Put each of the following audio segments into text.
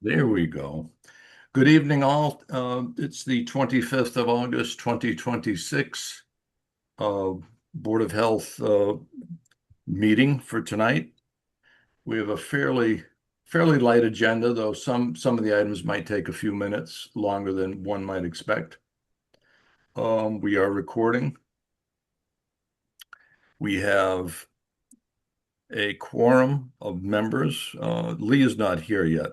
There we go. Good evening, all. It's the 25th of August, 2026, uh, Board of Health meeting for tonight. We have a fairly light agenda, though some of the items might take a few minutes longer than one might expect. We are recording. We have a quorum of members. Lee is not here yet,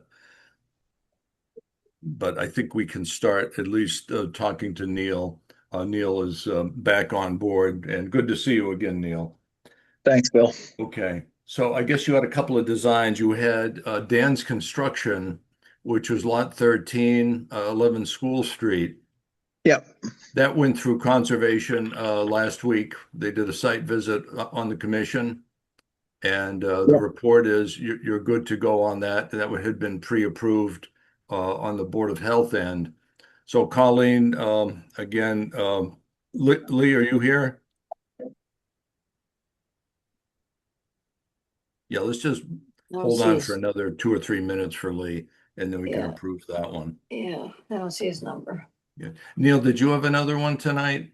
but I think we can start at least talking to Neil. Neil is back on board, and good to see you again, Neil. Thanks, Bill. Okay, so I guess you had a couple of designs. You had Dan's Construction, which was Lot 13, 11 School Street. Yep. That went through conservation last week. They did a site visit on the commission, and the Yep. report is you're good to go on that. That had been pre-approved on the Board of Health end. So Colleen, again, Lee, are you here? Yeah, let's just hold on for another 2 or 3 minutes for Lee, and then we can approve that one. Yeah, I don't see his number. Yeah. Neil, did you have another one tonight?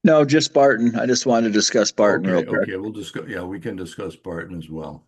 No, just Barton. I just wanted to discuss Barton real quick. Okay, we'll discuss. Yeah, we can discuss Barton as well.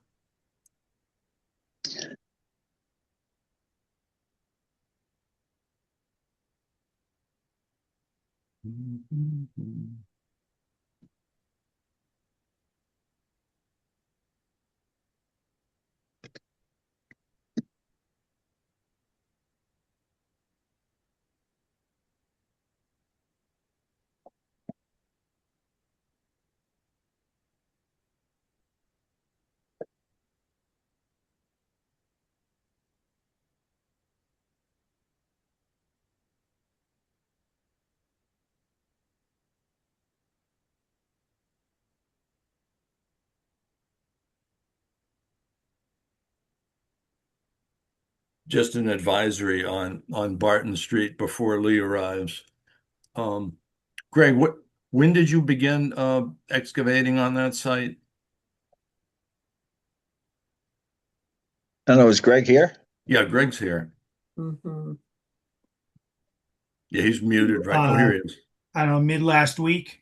Just an advisory on Barton Street before Lee arrives. Greg, when did you begin excavating on that site? I know, is Greg here? Yeah, Greg's here. Mhm. Yeah, he's muted right. Oh, here he is. I don't know, mid last week.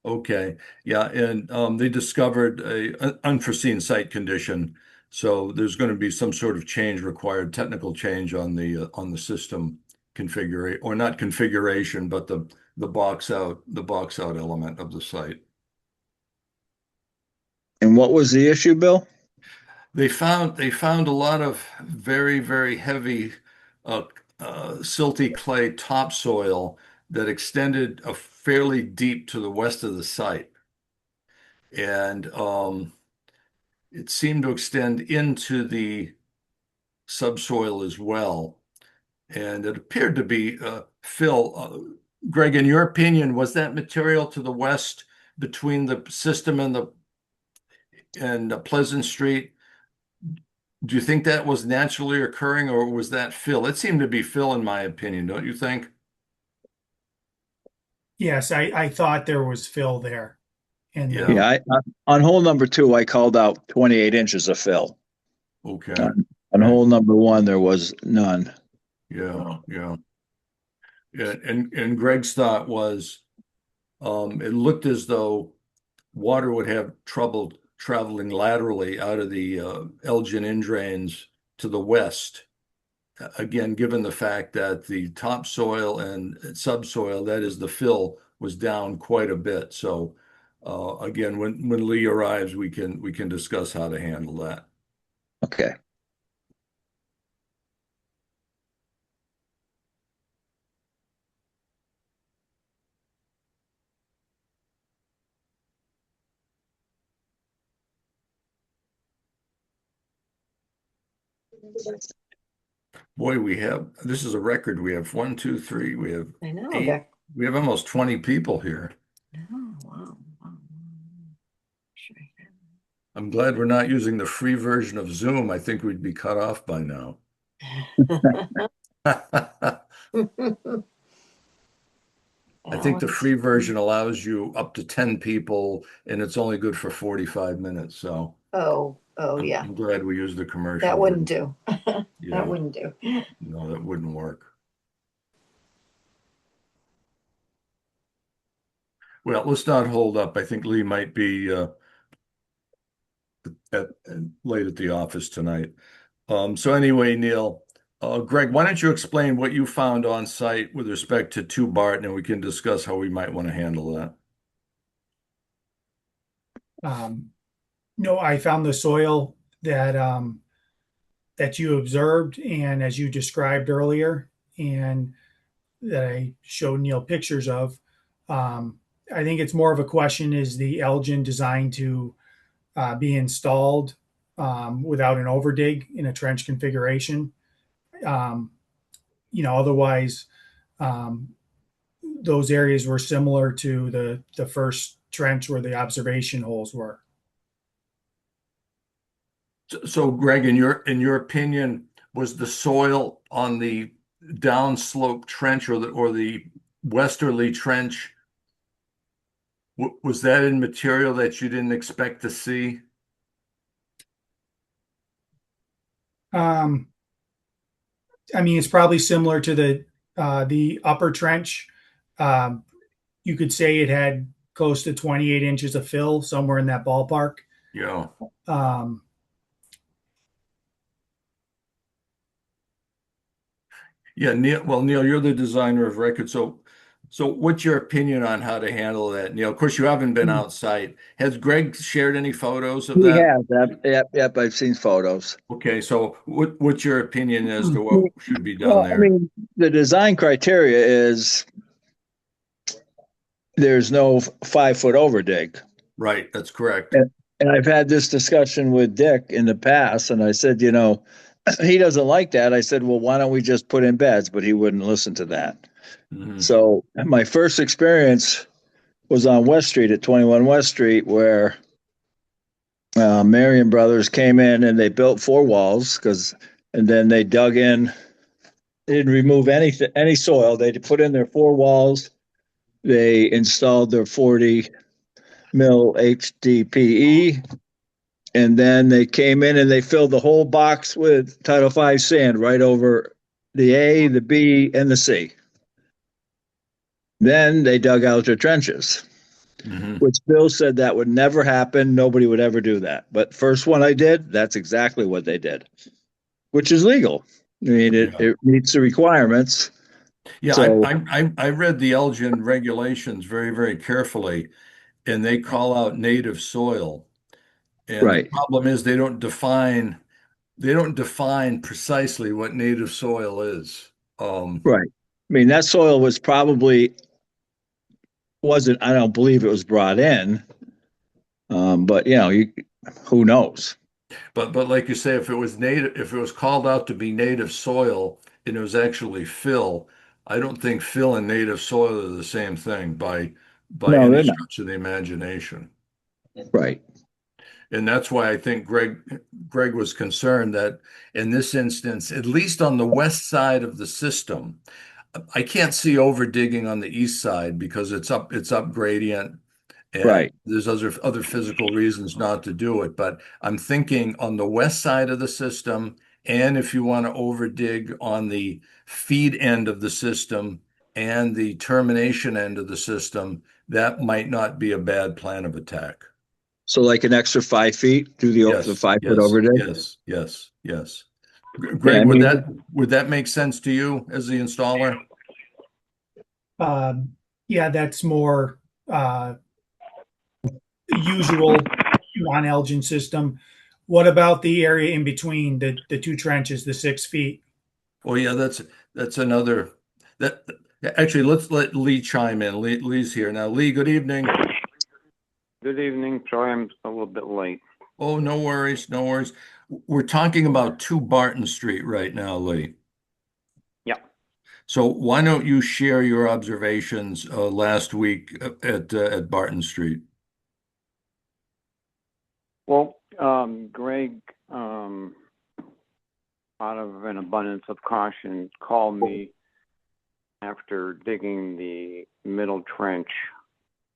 Okay. Yeah, and they discovered an unforeseen site condition. So there's going to be some sort of change required, technical change on the system configuration, or not configuration, but the box out element of the site. And what was the issue, Bill? They found a lot of very, very heavy silty clay topsoil that extended fairly deep to the west of the site. And it seemed to extend into the subsoil as well. And it appeared to be fill. Greg, in your opinion, was that material to the west between the system and Pleasant Street? Do you think that was naturally occurring, or was that fill? It seemed to be fill, in my opinion, don't you think? Yes, I thought there was fill there. And Yeah. Yeah, on hole number 2, I called out 28 inches of fill. Okay. On hole number 1, there was none. Yeah. And Greg's thought was it looked as though water would have trouble traveling laterally out of the Elgin in drains to the west. Again, given the fact that the topsoil and subsoil, that is the fill, was down quite a bit. So again, when Lee arrives, we can discuss how to handle that. Okay. Boy, this is a record. We have 1, 2, 3. We have I know. 8. We have almost 20 people here. Oh, wow. Sure. I'm glad we're not using the free version of Zoom. I think we'd be cut off by now. I think the free version allows you up to 10 people, and it's only good for 45 minutes. So, Oh, Oh, yeah, I'm glad we used the commercial. that wouldn't do. Yeah, That wouldn't do. no, that wouldn't work. Well, let's not hold up. I think Lee might be at, late at the office tonight. So anyway, Neil, Greg, why don't you explain what you found on site with respect to 2 Barton, and we can discuss how we might want to handle that. No, I found the soil that you observed and as you described earlier, and that I showed Neil pictures of. Um, I think it's more of a question: is the Elgin designed to be installed without an overdig in a trench configuration? Um, Otherwise, um, those areas were similar to the first trench where the observation holes were. So, Greg, in your opinion, was the soil on the downslope trench or the westerly trench, was that in material that you didn't expect to see? Um, I mean, it's probably similar to the upper trench. Um, you could say it had close to 28 inches of fill, somewhere in that ballpark. Yeah. Um, Yeah, Neil. Well, Neil, you're the designer of record. So what's your opinion on how to handle that, Neil? Of course, you haven't been outside. Has Greg shared any photos of He that? has. Yep. I've seen photos. Okay, so what's your opinion as to what should be done Well, I there? mean, the design criteria is there's no 5 foot overdig. Right, that's correct. And I've had this discussion with Dick in the past, and I said, he doesn't like that. I said, well, why don't we just put in beds? But he wouldn't listen to that. Hmm. So my first experience was on West Street at 21 West Street, where Marion Brothers came in and they built 4 walls and then they dug in. They didn't remove any soil. They put in their 4 walls. They installed their 40 mil HDPE, and then they came in and they filled the whole box with Title V sand right over the A, the B, and the C. Then they dug out their trenches, Hmm. which Bill said that would never happen. Nobody would ever do that. But first one I did, that's exactly what they did, which is legal. I mean, Yeah. it meets the requirements. Yeah, So, I read the Elgin regulations very, very carefully, and they call out native soil. And the right, problem is they don't define precisely what native soil is. Um, right. I mean, that soil was probably wasn't, I don't believe it was brought in. But who knows? but like you say, if it was called out to be native soil and it was actually fill, I don't think fill and native soil are the same thing by No, any they're not. stretch of the imagination. Right, And that's why I think Greg was concerned that in this instance, at least on the west side of the system, I can't see over digging on the east side because it's up gradient and right. there's other physical reasons not to do it. But I'm thinking on the west side of the system, and if you want to over dig on the feed end of the system and the termination end of the system, that might not be a bad plan of attack. So like an extra 5 feet, do the Yes, 5 foot yes, overdig. yes, yes, yes. Yeah, Greg, I mean, would that make sense to you as the installer? um, yeah, that's more uh, usual on Elgin system. What about the area in between the two trenches, the 6 feet? Oh yeah, that's another that actually let's let Lee chime in. Lee's here now. Lee, good evening. Good evening. Sorry I'm a little bit late. Oh, no worries, no worries. We're talking about 2 Barton Street right now, Lee. Yeah. So why don't you share your observations last week at Barton Street? Well, Greg, out of an abundance of caution, called me after digging the middle trench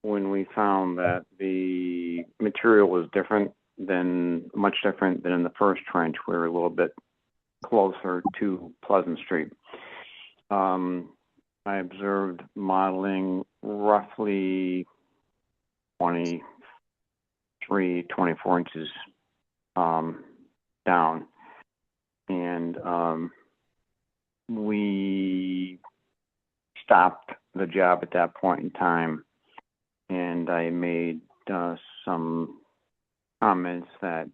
when we found that the material was different than much different than in the first trench. We were a little bit closer to Pleasant Street. I observed modeling roughly 23, 24 inches down. And we stopped the job at that point in time. And I made some comments that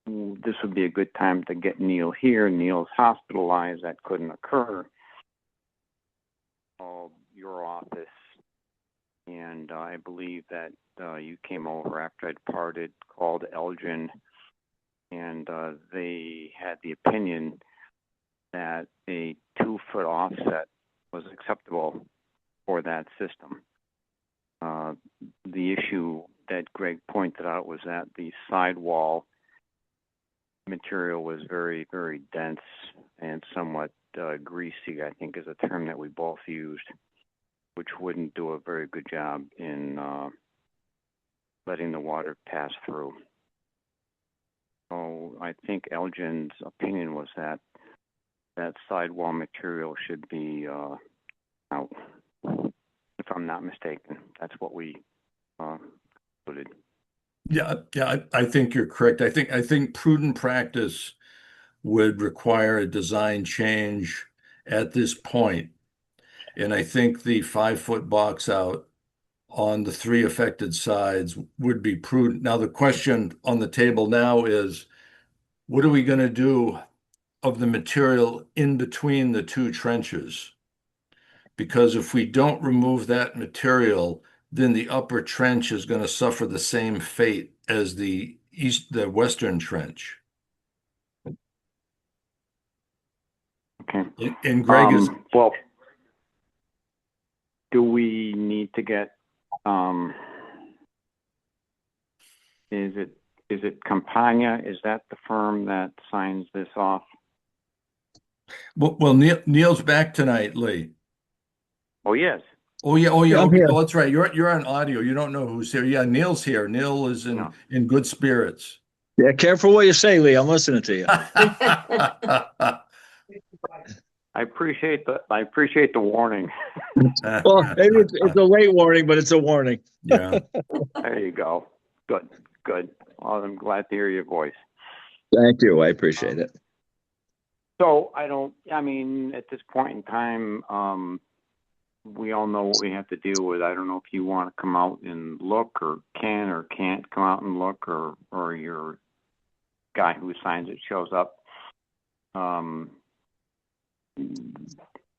this would be a good time to get Neil here. Neil's hospitalized. That couldn't occur. Called your office, and I believe that you came over after I departed, called Elgin, and they had the opinion that a 2-foot offset was acceptable for that system. The issue that Greg pointed out was that the sidewall material was very, very dense and somewhat greasy, I think is a term that we both used, which wouldn't do a very good job in letting the water pass through. So I think Elgin's opinion was that that sidewall material should be out, if I'm not mistaken. That's what we included. Yeah, I think you're correct. I think prudent practice would require a design change at this point. And I think the 5-foot box out on the 3 affected sides would be prudent. Now, the question on the table now is, what are we going to do of the material in between the 2 trenches? Because if we don't remove that material, then the upper trench is going to suffer the same fate as the western trench. Okay. And Greg is well. Do we need to get? Is it Campagna? Is that the firm that signs this off? well, Neil's back tonight, Lee. Oh yes. Oh yeah, Yeah, I'm okay. here. Oh, that's right. You're on audio. You don't know who's here. Yeah, Neil's here. Neil is No. in good spirits. Yeah, careful what you say, Lee. I'm listening to you. I appreciate the warning. Well, maybe it's a late warning, but it's a warning. Yeah. There you go. Good. Well, I'm glad to hear your voice. Thank you. I appreciate it. So I mean, at this point in time, we all know what we have to deal with. I don't know if you want to come out and look, or can or can't come out and look, or your guy who signs it shows up. And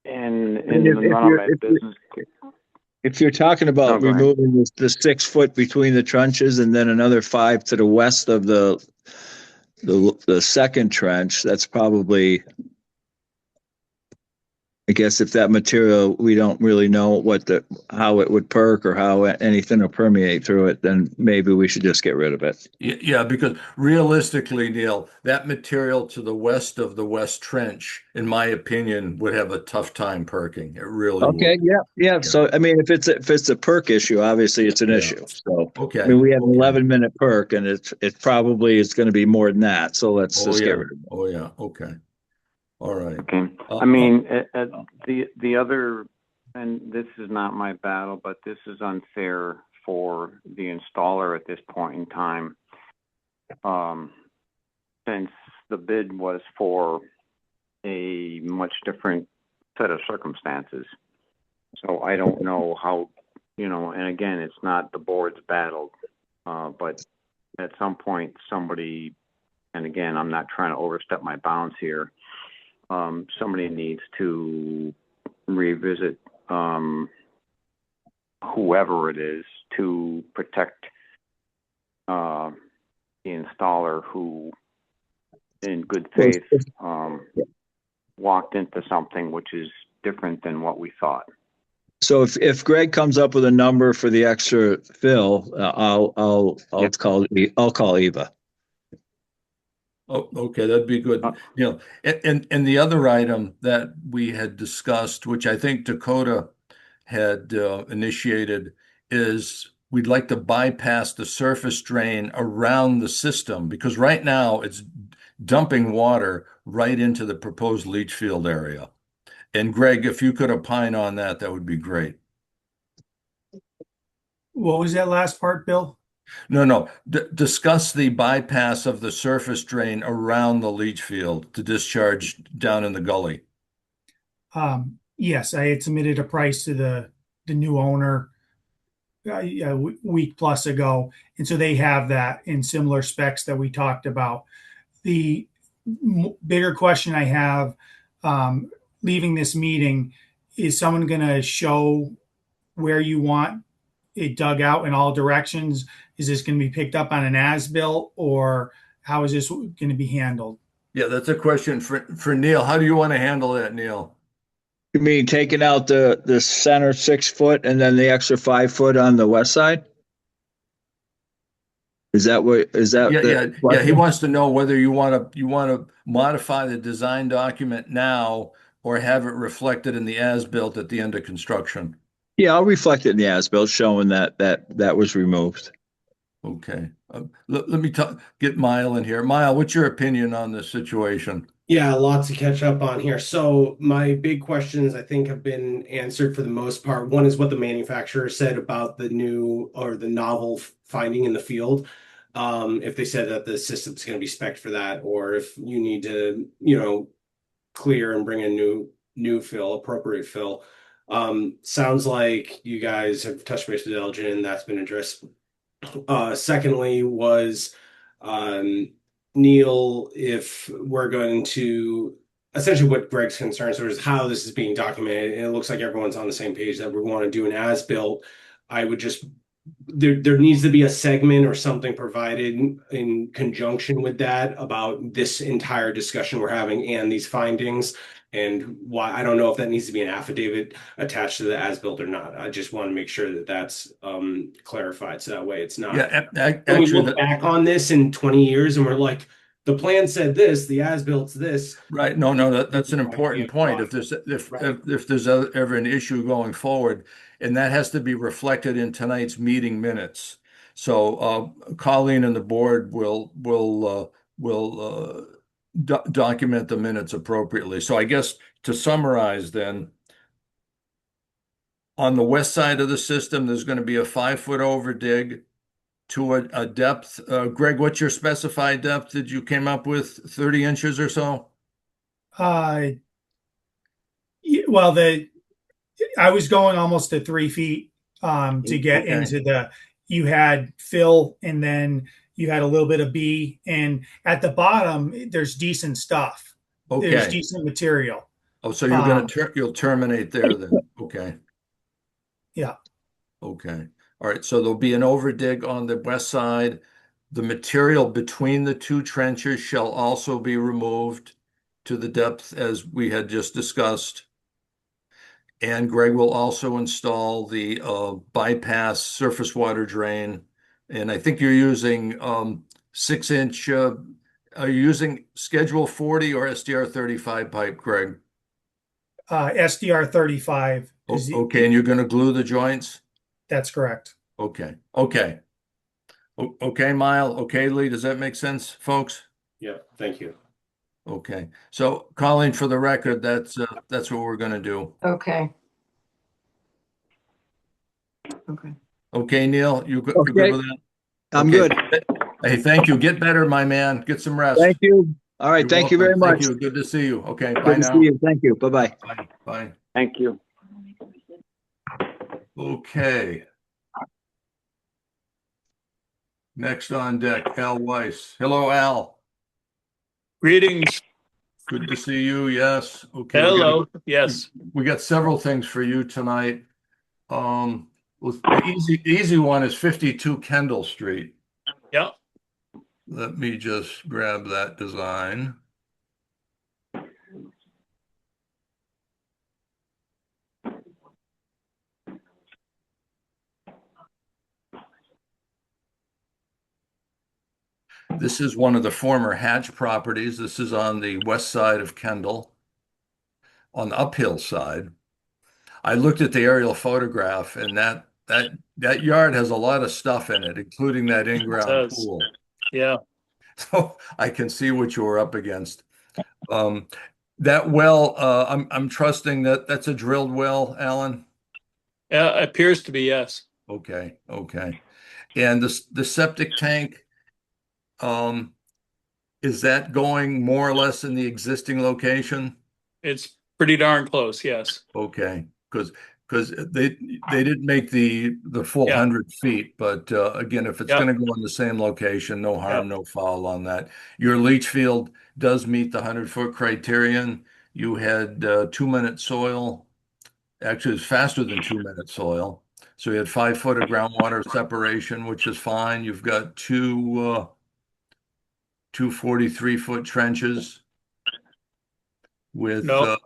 none of my business. If you're talking about removing the 6 foot between the trenches and then another 5 to the west of the second trench, that's probably, I guess, if that material, we don't really know how it would perk or how anything will permeate through it, then maybe we should just get rid of it. Yeah, because realistically, Neil, that material to the west of the West Trench, in my opinion, would have a tough time perking. It really Okay, would. yeah. So, I mean, if it's a perk issue, obviously it's an issue. So, Okay. I mean, we have an Okay. 11-minute perk, and it probably is going to be more than that. So let's just get rid of it. Oh yeah. Okay. All right. Okay. I mean, the other, and this is not my battle, but this is unfair for the installer at this point in time, since the bid was for a much different set of circumstances. So I don't know how, and again, it's not the board's battle, but at some point somebody, and again, I'm not trying to overstep my bounds here, somebody needs to revisit whoever it is to protect the installer who, in good faith, walked into something which is different than what we thought. So if Greg comes up with a number for the extra fill, I'll call Eva. Oh, okay, that'd be good. And the other item that we had discussed, which I think Dakota had initiated, is we'd like to bypass the surface drain around the system because right now it's dumping water right into the proposed leach field area. And Greg, if you could opine on that, that would be great. What was that last part, Bill? No, no. Discuss the bypass of the surface drain around the leach field to discharge down in the gully. Yes, I had submitted a price to the new owner a week plus ago, and so they have that in similar specs that we talked about. The bigger question I have, leaving this meeting, is someone going to show where you want it dug out in all directions? Is this going to be picked up on an as-built, or how is this going to be handled? Yeah, that's a question for Neil. How do you want to handle that, Neil? You mean taking out the center 6 foot and then the extra 5 foot on the west side? Is that Yeah, the yeah, yeah. He question? wants to know whether you want to modify the design document now or have it reflected in the as-built at the end of construction. Yeah, I'll reflect it in the as-built showing that was removed. Okay. Let me get Mile in here. Mile, what's your opinion on this situation? Yeah, lots to catch up on here. So my big questions I think have been answered for the most part. One is what the manufacturer said about the new or the novel finding in the field. If they said that the system's going to be spec'd for that, or if you need to, clear and bring in new fill, appropriate fill. Sounds like you guys have touched base with Elgin and that's been addressed. Secondly was um, Neil, if we're going to essentially what Greg's concerns was how this is being documented, and it looks like everyone's on the same page that we want to do an as-built. I would just there needs to be a segment or something provided in conjunction with that about this entire discussion we're having and these findings and why. I don't know if that needs to be an affidavit attached to the as-built or not. I just want to make sure that that's clarified so that way it's not Yeah, when we actually, look back on this in 20 years and we're like, the plan said this, the as-bilt's this. right. No, no, that's an important point. Right. If there's if there's ever an issue going forward, and that has to be reflected in tonight's meeting minutes. So Colleen and the board will document the minutes appropriately. So I guess to summarize then, on the west side of the system, there's going to be a 5 foot over dig to a depth. Greg, what's your specified depth that you came up with? 30 inches or so? Uh, well, I was going almost to 3 feet to get Okay. into the. You had fill, and then you had a little bit of B, and at the bottom there's decent stuff. There's Okay. decent material. Oh, so you're going to you'll terminate there then. Okay. Yeah. Okay. All right. So there'll be an overdig on the west side. The material between the two trenches shall also be removed to the depth as we had just discussed. And Greg will also install the bypass surface water drain. And I think you're using 6 inch, are you using Schedule 40 or SDR 35 pipe, Greg? SDR 35 is Okay, and you're going to glue the joints? that's correct. Okay, okay. Okay, Mile. Okay, Lee, does that make sense, folks? Yeah, thank you. Okay. So Colleen, for the record, that's what we're going to do. Okay. Okay. Okay, Neil, you good Okay, with that? I'm Okay. good. Hey, thank you. Get better, my man. Get some rest. Thank you. All right, You're thank you welcome. very Thank much. you. Good to see you. Okay, bye Good to now. see you. Thank you. Bye-bye. Bye. Bye. Thank you. Okay. Next on deck, Al Weiss. Hello, Al. Greetings. Good to see you. Yes. Okay. Hello. Yes. We got several things for you tonight. The easy one is 52 Kendall Street. Yeah. Let me just grab that design. This is one of the former Hatch properties. This is on the west side of Kendall, on the uphill side. I looked at the aerial photograph, and that that yard has a lot of stuff in it, including that It in-ground does. pool. Yeah. So I can see what you were up against. Um, that well, I'm trusting that that's a drilled well, Alan. Yeah, appears to be, yes. Okay, okay. And the septic tank, um, is that going more or less in the existing location? It's pretty darn close, yes. Okay, because they didn't make the full Yeah, 100 feet, but again, if it's yeah. going to go in the same location, no Yeah. harm, no foul on that. Your leach field does meet the 100-foot criterion. You had 2 minute soil. Actually, it's faster than 2 minute soil. So you had 5 foot of groundwater separation, which is fine. You've got two 43-foot trenches with No,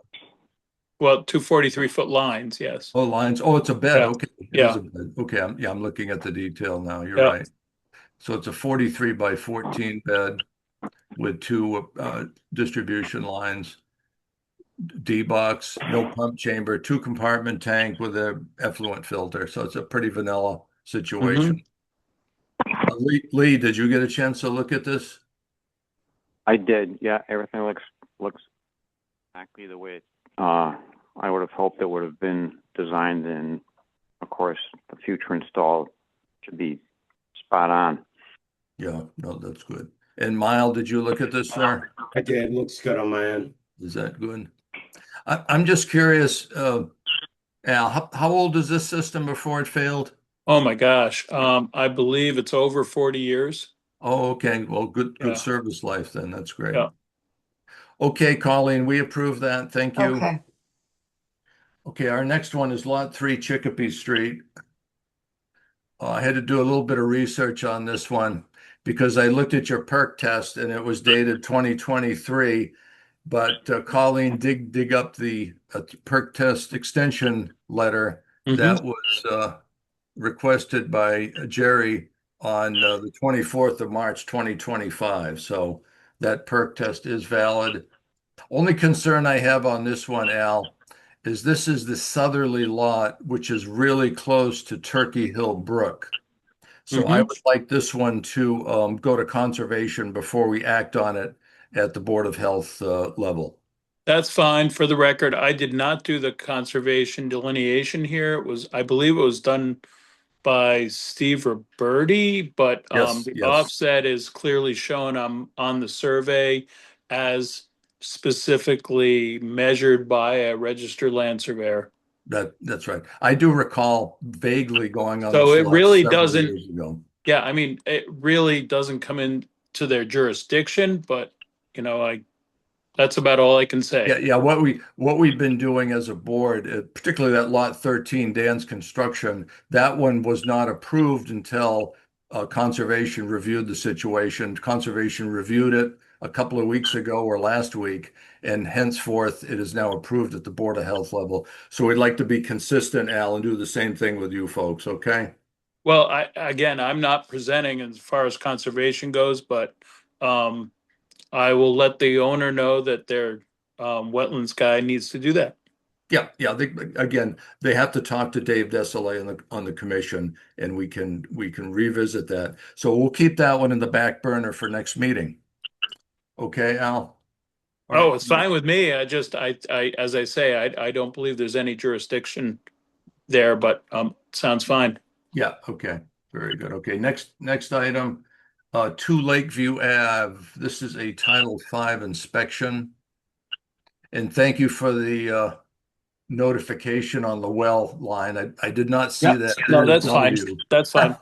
well, 243-foot lines, yes. oh lines. Oh, it's a bed. Yeah, Okay, it is yeah, a bed. Okay, I'm looking at the detail now. You're yeah. right. So it's a 43 by 14 bed with two distribution lines, D box, no pump chamber, two compartment tank with a effluent filter. So it's a pretty vanilla situation. Hmm. Lee, did you get a chance to look at this? I did. Yeah, everything looks exactly the way I would have hoped it would have been designed, and of course, the future install should be spot on. Yeah, no, that's good. And Mile, did you look at this, sir? I did. Looks good on my end. Is that good? I'm just curious, Al, how old is this system before it failed? Oh my gosh. I believe it's over 40 years. Oh, okay. Well, good Yeah, service life then. That's great. yeah. Okay, Colleen, we approve that. Thank you. Okay. Okay, our next one is Lot 3 Chicopee Street. I had to do a little bit of research on this one because I looked at your perk test and it was dated 2023. But Colleen, dig up the perk test extension letter Hmm. that was requested by Jerry on the 24th of March, 2025. So that perk test is valid. Only concern I have on this one, Al, is this is the southerly lot, which is really close to Turkey Hill Brook. So I Hmm. would like this one to go to conservation before we act on it at the Board of Health level. That's fine. For the record, I did not do the conservation delineation here. It was, I believe it was done by Steve Roberti, but Yes, the yes, offset is clearly shown on the survey as specifically measured by a registered land surveyor. that's right. I do recall vaguely going on So this it lot really several doesn't, years ago. yeah, I mean, it really doesn't come into their jurisdiction, but I that's about all I can Yeah, say. yeah. What we've been doing as a board, particularly that lot 13, Dan's construction, that one was not approved until conservation reviewed the situation. Conservation reviewed it a couple of weeks ago or last week, and henceforth it is now approved at the Board of Health level. So we'd like to be consistent, Al, and do the same thing with you folks. Okay? Well, I'm not presenting as far as conservation goes, but um, I will let the owner know that their wetlands guy needs to do that. Yeah, yeah. Again, they have to talk to Dave Desolé on the commission, and we can revisit that. So we'll keep that one in the back burner for next meeting. Okay, Al? Oh, Or it's fine with me. As I say, I don't believe there's any jurisdiction there, but sounds fine. yeah, okay. Very good. Okay, next item, 2 Lakeview Ave. This is a Title V inspection. And thank you for the notification on the well line. I did not see Yeah, that. I no, didn't that's tell fine. you. That's fine.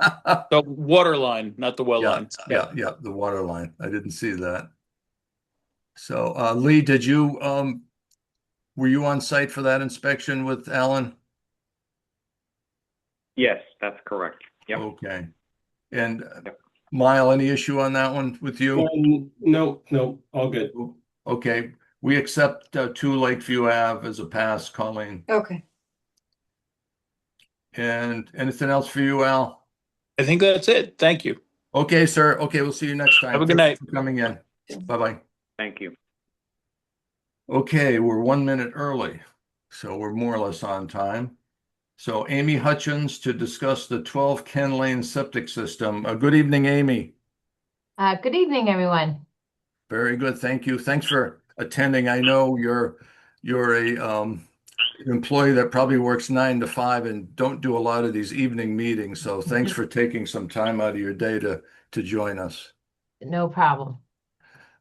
The water line, not the well Yeah, line. Yeah. yeah, the water line. I didn't see that. So, Lee, were you on site for that inspection with Alan? Yes, that's correct. Yep. Okay. And Yep. Mile, any issue on that one with you? No, no, all good. Okay, we accept 2 Lakeview Ave as a pass, Colleen. Okay. And anything else for you, Al? I think that's it. Thank you. Okay, sir. Okay, we'll see you next time. Have a good Thank you night. for coming in. Bye-bye. Thank you. Okay, we're 1 minute early, so we're more or less on time. So Amy Hutchins to discuss the 12 Ken Lane septic system. Good evening, Amy. Good evening, everyone. Very good. Thank you. Thanks for attending. I know you're a employee that probably works 9 to 5 and don't do a lot of these evening meetings. So thanks for taking some time out of your day to join us. No problem.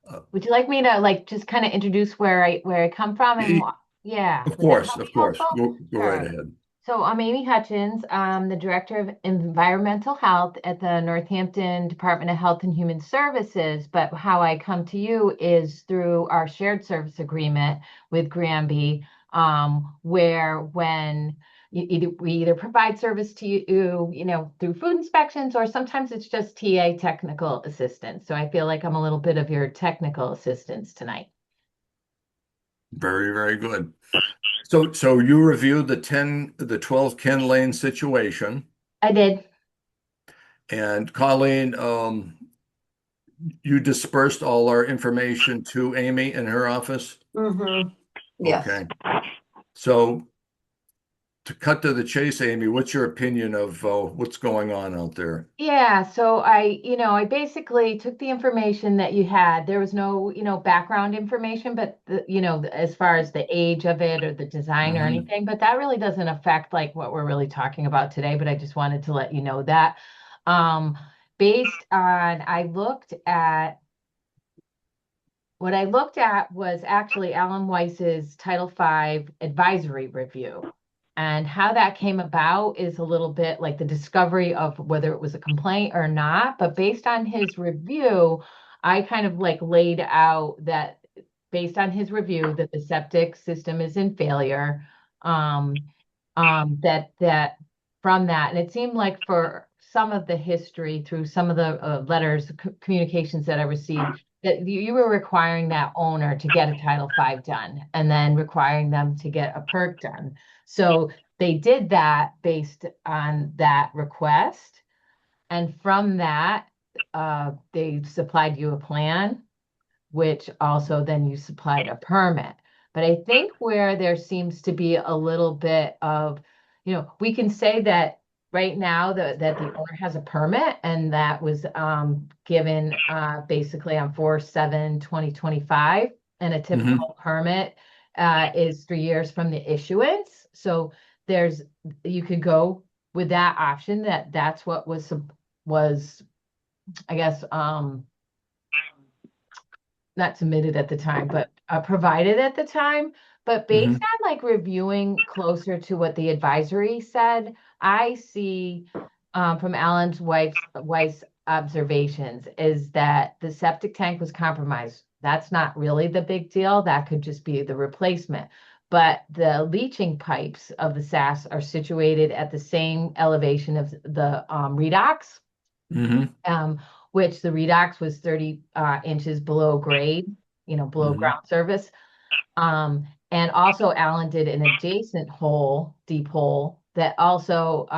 Uh, Would you like me to just kind of introduce where I come from and yeah, of would that course, be of course. helpful? Go right Sure. ahead. So I'm Amy Hutchins. I'm the Director of Environmental Health at the Northampton Department of Health and Human Services. But how I come to you is through our shared service agreement with Granby, where when we either provide service to you, through food inspections, or sometimes it's just TA technical assistance. So I feel like I'm a little bit of your technical assistance tonight. Very, very good. So you reviewed the 12 Ken Lane situation, I did. and Colleen, you dispersed all our information to Amy in her office? Mm-hmm. Yes. Okay. So to cut to the chase, Amy, what's your opinion of what's going on out there? Yeah, so I basically took the information that you had. There was no, background information, but as far as the age of it or the design or Hmm. anything, but that really doesn't affect like what we're really talking about today, but I just wanted to let you know that. Um, based on what I looked at was actually Alan Weiss's Title V advisory review. And how that came about is a little bit like the discovery of whether it was a complaint or not. But based on his review, I kind of like laid out that based on his review that the septic system is in failure. Um, that from that, and it seemed like for some of the history through some of the letters, communications that I received, that you were requiring that owner to get a Title V done and then requiring them to get a perk done. So they did that based on that request. And from that, they supplied you a plan, which also then you supplied a permit. But I think where there seems to be a little bit of, we can say that right now that the owner has a permit and that was given basically on 4/7/2025, and a Hmm. typical permit is 3 years from the issuance. So you could go with that option that's what was I guess not submitted at the time, but provided at the time. But based Hmm. on like reviewing closer to what the advisory said, I see from Alan's wife's observations is that the septic tank was compromised. That's not really the big deal. That could just be the replacement. But the leaching pipes of the SAS are situated at the same elevation of the redox, Hmm. um, which the redox was 30 inches below grade, below Hmm. ground surface. And also Alan did an adjacent hole, deep hole, that also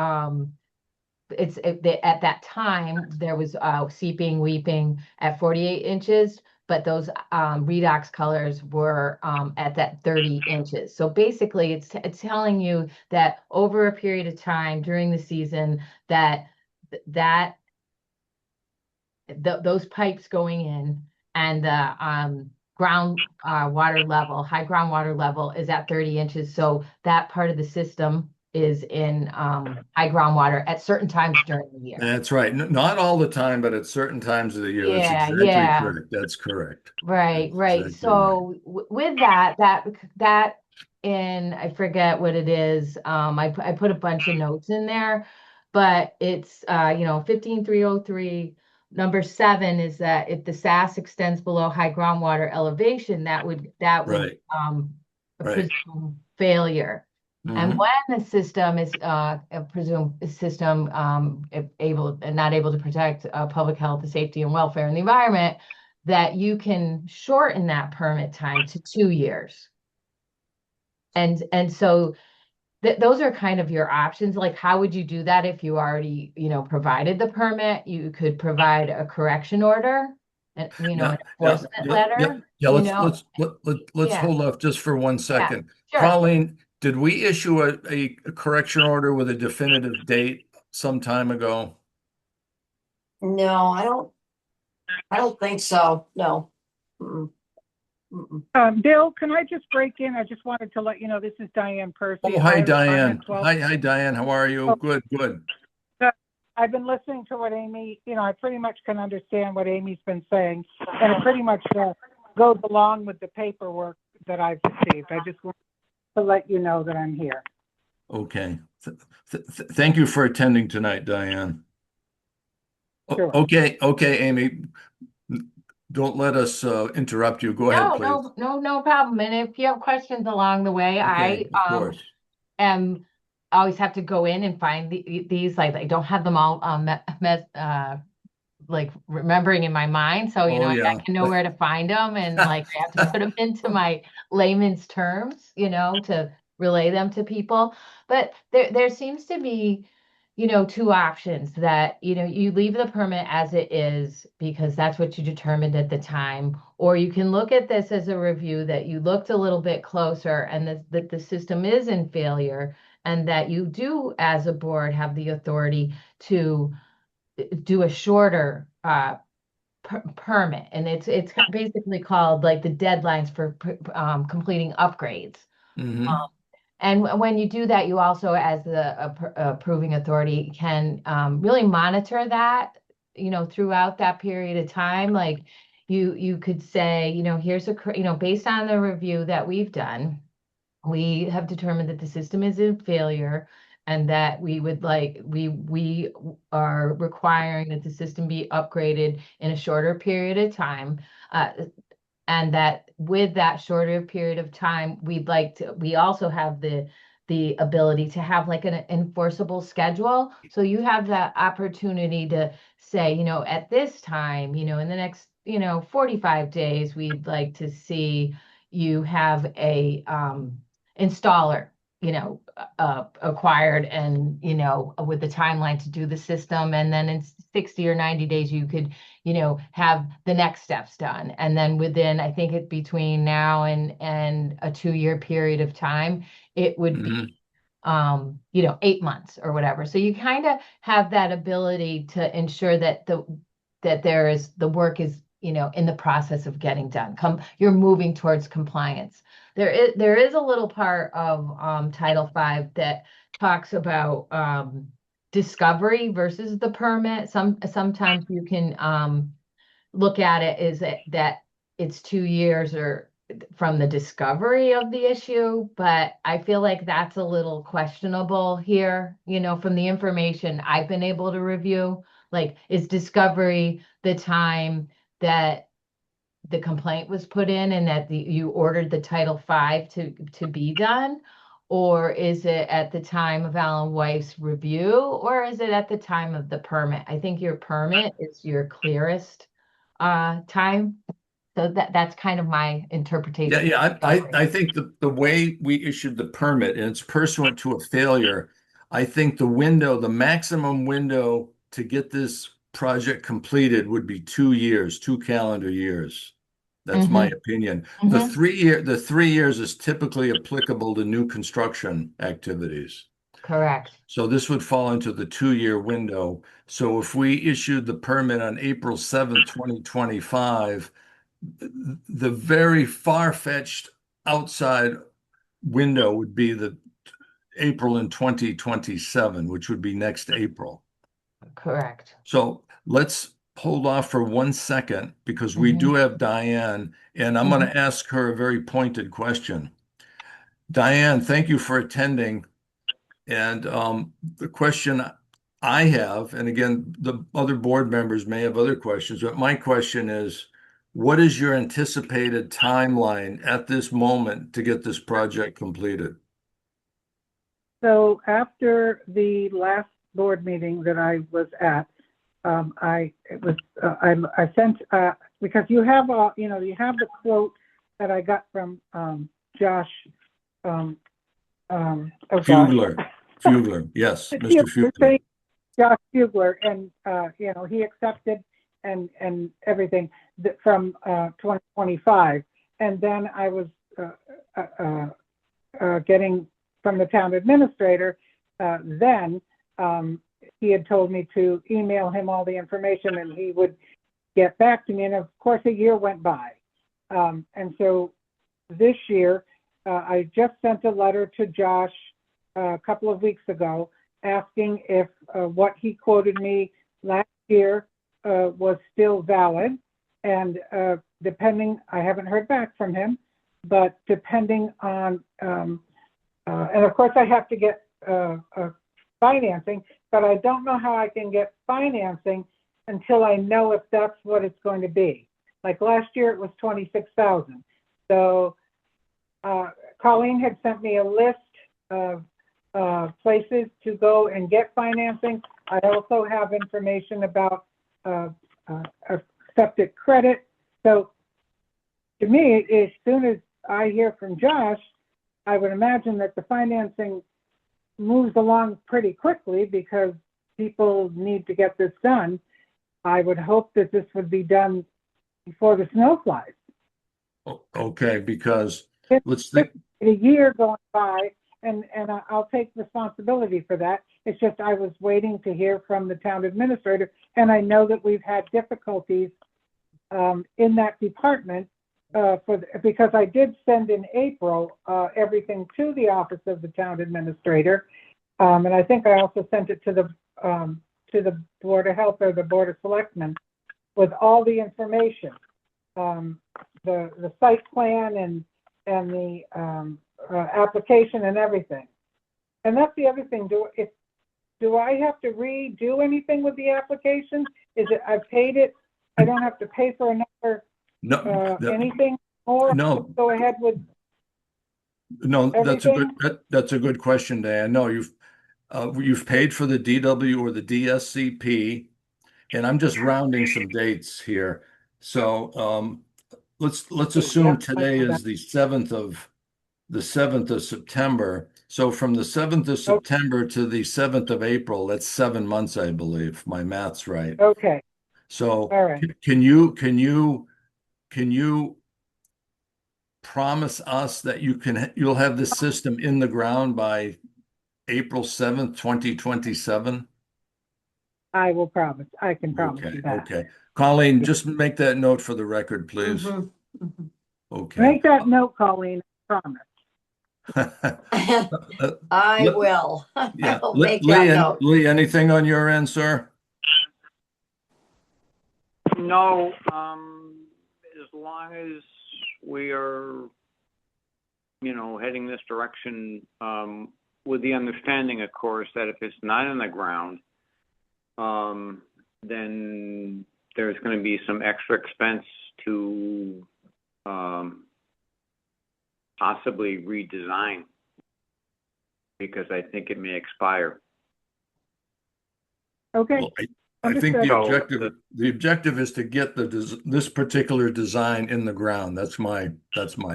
at that time there was seeping, weeping at 48 inches, but those redox colors were at that 30 inches. So basically, it's telling you that over a period of time during the season that that those pipes going in and the ground water level, high groundwater level is at 30 inches. So that part of the system is in high groundwater at certain times during the year. That's right. Not all the time, but at certain times of the year. That's Yeah, exactly yeah. correct. That's correct. Right, That's right. exactly right. So with that in I forget what it is. I put a bunch of notes in there, but it's 15303. Number 7 is that if the SAS extends below high groundwater elevation, that would Right. Right. presume failure. And Hmm. when the system is presumed system able and not able to protect public health, the safety, and welfare in the environment, that you can shorten that permit time to 2 years. And so those are kind of your options. Like, how would you do that if you already, provided the permit? You could provide a correction order and, Yeah. an Yeah. enforcement Yeah. Yeah. letter, Yeah. Let's yeah, hold off just for one yeah, second. sure. Colleen, Did we issue a correction order with a definitive date some time ago? No, I don't think so. No. Mm-mm. Bill, can I just break in? I just wanted to let you know this is Diane Percy. Oh, hi, Fire Department Diane. 12. Hi, Diane. How are you? Oh. Good, good. I've been listening to what Amy, I pretty much can understand what Amy's been saying, and it pretty much goes along with the paperwork that I've received. I just want to let you know that I'm here. Okay. Thank you for attending tonight, Diane. Sure. Okay, Amy. Don't let us interrupt you. Go ahead, please. No problem. And if you have questions along the way, Okay, of course. am always have to go in and find these. Like I don't have them all like remembering in my mind. So, Oh, I yeah. can know where to find them, and like I have to put them into my layman's terms, to relay them to people. But there seems to be, two options that, you leave the permit as it is because that's what you determined at the time, or you can look at this as a review that you looked a little bit closer and that the system is in failure, and that you do, as a board, have the authority to do a shorter permit, and it's basically called like the deadlines for completing upgrades. Mm-hmm. And when you do that, you also, as the approving authority, can really monitor that, throughout that period of time. Like you could say, here's based on the review that we've done, we have determined that the system is in failure, and that we are requiring that the system be upgraded in a shorter period of time. Uh, and that with that shorter period of time, we also have the ability to have like an enforceable schedule. So you have the opportunity to say, at this time, in the next, 45 days, we'd like to see you have a installer, acquired, and, with the timeline to do the system. And then in 60 or 90 days, you could, have the next steps done. And then within, I think it between now and a 2-year period of time, it would be, Mm-hmm. 8 months or whatever. So you kind of have that ability to ensure that the work is, in the process of getting done. You're moving towards compliance. There is a little part of Title V that talks about discovery versus the permit. Sometimes you can look at it is that it's 2 years or from the discovery of the issue, but I feel like that's a little questionable here, from the information I've been able to review. Like, is discovery the time that the complaint was put in and that you ordered the Title V to be done? Or is it at the time of Alan Weiss's review, or is it at the time of the permit? I think your permit is your clearest time. So that's kind of my interpretation. Yeah. I think the way we issued the permit, and it's pursuant to a failure, I think the maximum window to get this project completed would be 2 years, 2 calendar years. That's my opinion. The Mhm. 3 years is typically applicable to new construction activities. Correct. So this would fall into the 2-year window. So if we issued the permit on April 7th, 2025, the very far-fetched outside window would be the April in 2027, which would be next April. Correct. So let's hold off for 1 second because we Mhm. do have Diane, and I'm going to ask her a very pointed question. Diane, thank you for attending. And the question I have, and again, the other board members may have other questions, but my question is, what is your anticipated timeline at this moment to get this project completed? So after the last board meeting that I was at, I sent because you have you have the quote that I got from Josh. Fugler, yes, Mr. Fugler. Josh Fugler, and he accepted and everything from 2025, and then I was getting from the town administrator, then he had told me to email him all the information and he would get back to me. And of course, a year went by. And so this year, I just sent a letter to Josh a couple of weeks ago asking if what he quoted me last year was still valid. And depending, I haven't heard back from him, but depending on, and of course I have to get financing, but I don't know how I can get financing until I know if that's what it's going to be. Like last year it was $26,000. So Colleen had sent me a list of places to go and get financing. I also have information about accepted credit. So to me, as soon as I hear from Josh, I would imagine that the financing moves along pretty quickly because people need to get this done. I would hope that this would be done before the snow flies. Okay, because let's It's think. a year going by, and I'll take responsibility for that. It's just I was waiting to hear from the town administrator, and I know that we've had difficulties in that department because I did send in April everything to the office of the town administrator, and I think I also sent it to the Board of Health or the Board of Selectmen with all the information, the site plan and the application and everything. And that's the other thing. Do I have to redo anything with the application? Is it I've paid it? I don't have to pay for another anything more? No. Go ahead with No, everything? that's a good question, Diane. No, you've paid for the DW or the DSCP, and I'm just rounding some dates here. So let's assume today is the 7th of September. So from the 7th of September to the 7th of April, that's 7 months, I believe. My math's right. Okay. So All right. can you promise us that you'll have this system in the ground by April 7th, 2027? I will promise. I can promise you that. Okay. Colleen, just make that note for the record, please. Mhm, mhm. Okay. Make that note, Colleen. I promise. I will. Yeah. I'll make that note. Lee, anything on your end, sir? No, as long as we are, heading this direction, with the understanding, of course, that if it's not in the ground, then there's going to be some extra expense to possibly redesign because I think it may expire. Okay. Well, I think Understood. the objective is to get this particular design in the ground. That's my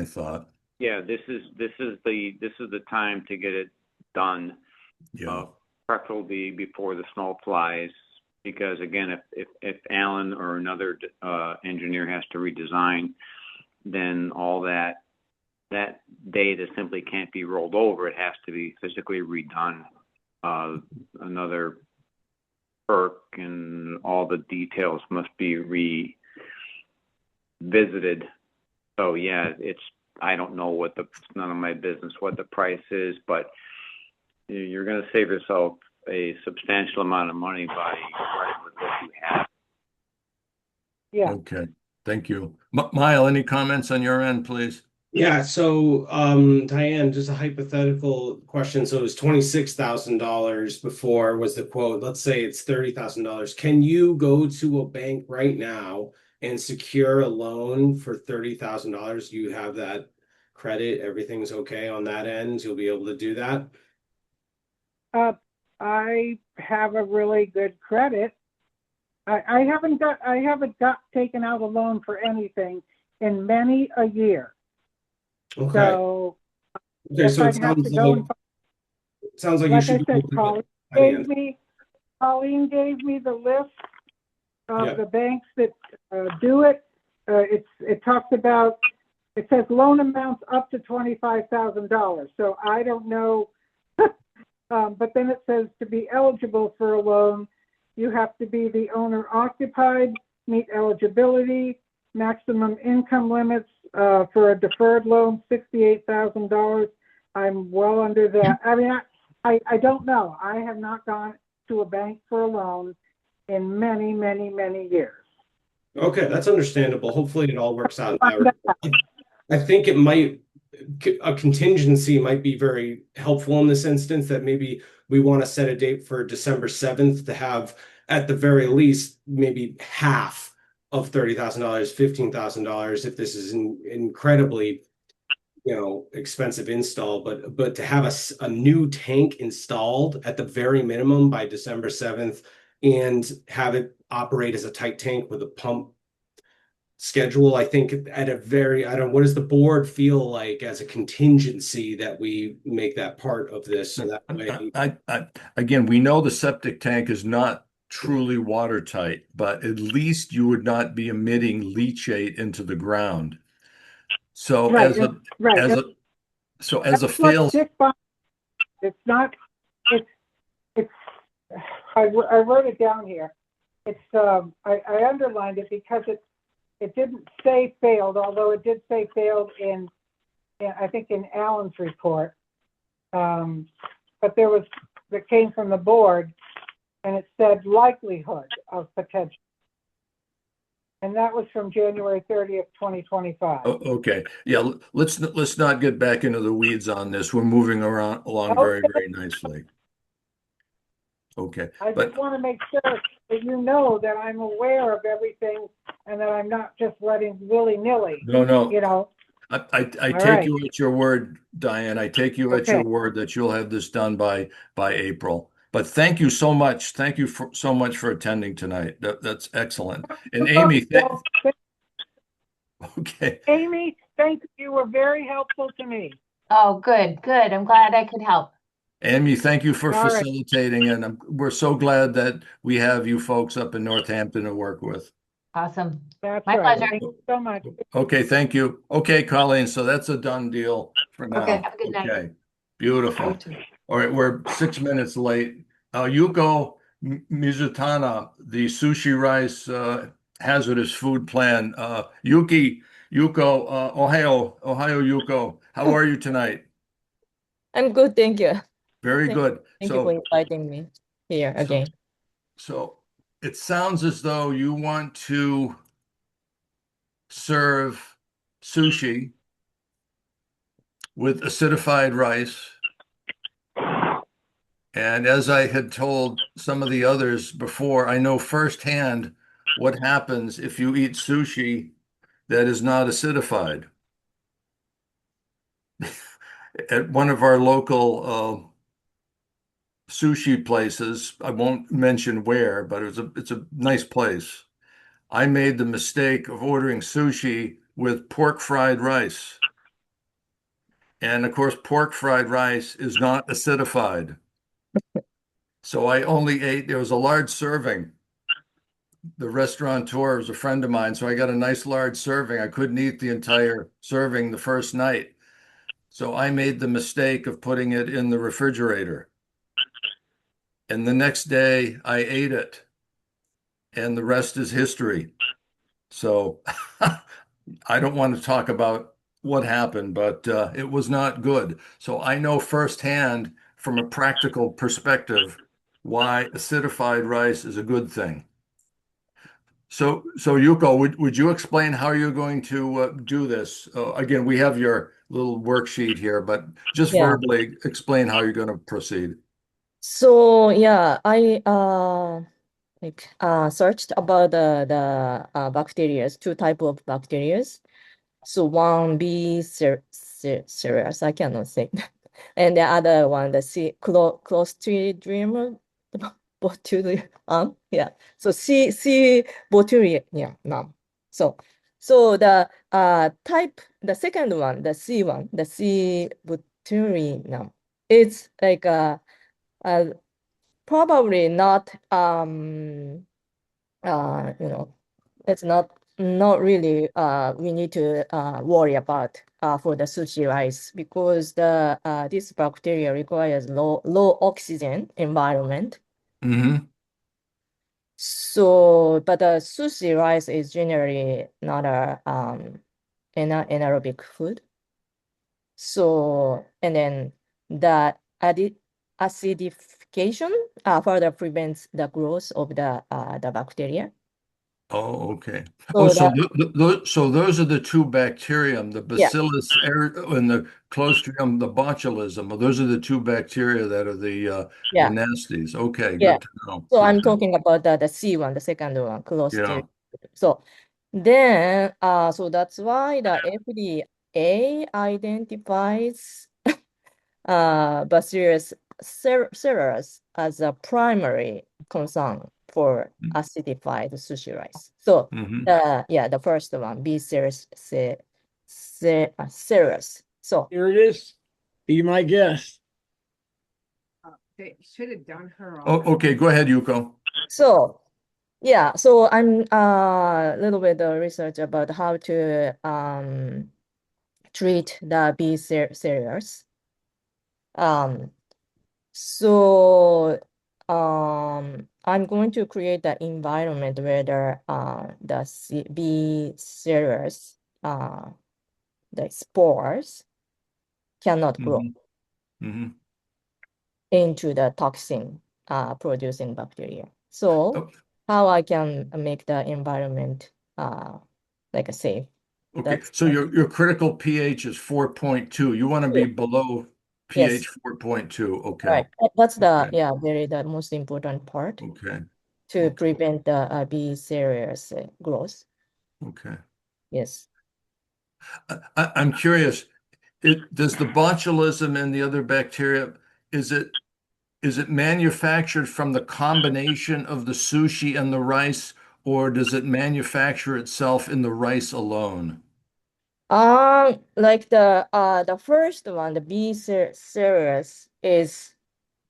thought. Yeah, this is the time to get it done. Yeah. Preferably before the snow flies, because again, if Alan or another engineer has to redesign, then all that data simply can't be rolled over. It has to be physically redone. Another perk and all the details must be revisited. So yeah, I don't know it's none of my business what the price is, but you're going to save yourself a substantial amount of money by running with what you have. Yeah. Okay. Thank you. Mile, any comments on your end, please? Yeah, so Diane, just a hypothetical question. So it was $26,000 before was the quote. Let's say it's $30,000. Can you go to a bank right now and secure a loan for $30,000? You have that credit, everything's okay on that end. You'll be able to do that. I have a really good credit. I haven't got taken out a loan for anything in many a year. Okay. So Okay, so it sounds like you like should I said, be able to Colleen gave me the list of Yeah. the banks that do it. It talks about, it says loan amounts up to $25,000. So I don't know but then it says to be eligible for a loan, you have to be the owner occupied, meet eligibility, maximum income limits for a deferred loan, $68,000. I'm well under that. I mean, I don't know. I have not gone to a bank for a loan in many, many, many years. Okay, that's understandable. Hopefully it all works out in that regard. I think it might, a contingency might be very helpful in this instance, that maybe we want to set a date for December 7th to have, at the very least, maybe half of $30,000, $15,000 if this is an incredibly, expensive install, but to have a new tank installed at the very minimum by December 7th and have it operate as a tight tank with a pump schedule, I think at a very, I don't, what does the board feel like as a contingency that we make that part of this? So that way, Again, we know the septic tank is not truly watertight, but at least you would not be emitting leachate into the ground. So Right, as a right. as a so as a That's what fail, Dick Bond, it's not, it's, I wrote it down here. It's, I underlined it because it didn't say failed, although it did say failed I think in Alan's report. But that came from the board, and it said likelihood of potential. And that was from January 30th, 2025. okay, yeah, let's not get back into the weeds on this. We're moving along very, Okay. very nicely. Okay, I but just want to make sure that you know that I'm aware of everything and that I'm not just letting willy-nilly, no, I All take right. you at your word, Diane. I take you at your Okay. word that you'll have this done by April. But thank you so much. Thank you so much for attending tonight. That's excellent. And Amy, Well, okay. Amy, thank you. You were very helpful to me. Oh, good. I'm glad I could help. Amy, thank you for All right. facilitating, and we're so glad that we have you folks up in Northampton to work with. Awesome. That's My right. pleasure. Thank you so much. Okay, thank you. Okay, Colleen, so that's a done deal for now. Okay, have a good night. Okay, beautiful. All right, we're 6 minutes late. Yuko Mizutana, the sushi rice hazardous food plan. Yuko, Ohio, Yuko. How are you tonight? I'm good, thank you. Very good. Thank you for inviting me here again. So it sounds as though you want to serve sushi with acidified rice. And as I had told some of the others before, I know firsthand what happens if you eat sushi that is not acidified. At one of our local sushi places, I won't mention where, but it's a nice place. I made the mistake of ordering sushi with pork fried rice. And of course, pork fried rice is not acidified. So I only ate, there was a large serving. The restaurateur was a friend of mine, so I got a nice large serving. I couldn't eat the entire serving the first night. So I made the mistake of putting it in the refrigerator. And the next day I ate it. And the rest is history. So I don't want to talk about what happened, but it was not good. So I know firsthand from a practical perspective why acidified rice is a good thing. So Yuko, would you explain how you're going to do this? Again, we have your little worksheet here, but just Yeah. verbally explain how you're going to proceed. So yeah, I searched about the bacteria, two type of bacteria. So one B cereus, I cannot say, and the other one the C Clostridium botulinum. Yeah. So C botulinum. So the type, the second one, the C one, the C botulinum, it's like probably not it's not not really we need to worry about for the sushi rice because the this bacteria requires low oxygen environment. Mm-hmm. So, but the sushi rice is generally not a anaerobic food. So, and then the acidification further prevents the growth of the bacteria. Oh, okay. Oh, So that so those are the two bacterium, the yeah and the Clostridium, the botulism. Well, those are the two bacteria that are the yeah nasties. Okay, yeah. good to know. So Good I'm to know. talking about the C one, the second one, close Yeah. to. So then so that's why the FDA identifies Bacillus cereus as a primary concern for acidified sushi rice. So Mm-hmm. the first one, B cereus. So Here it is. Be my guest. They should have done her Oh, already. okay, go ahead, Yuko. so yeah, so I'm a little bit research about how to treat the B cereus. So I'm going to create the environment where the bee cereals, the spores cannot grow Mm-hmm. Mm-hmm. into the toxin producing bacteria. So Oh, how I can make the environment like a safe. okay, That's so your critical pH is 4.2. You want to be true. below pH Yes, 4.2. Okay. right. That's the Okay. the most important part Okay. to Okay. prevent the bee cereals growth. Okay. Yes. I'm curious. Does the botulism and the other bacteria, is it is it manufactured from the combination of the sushi and the rice, or does it manufacture itself in the rice alone? Like the first one, the B series is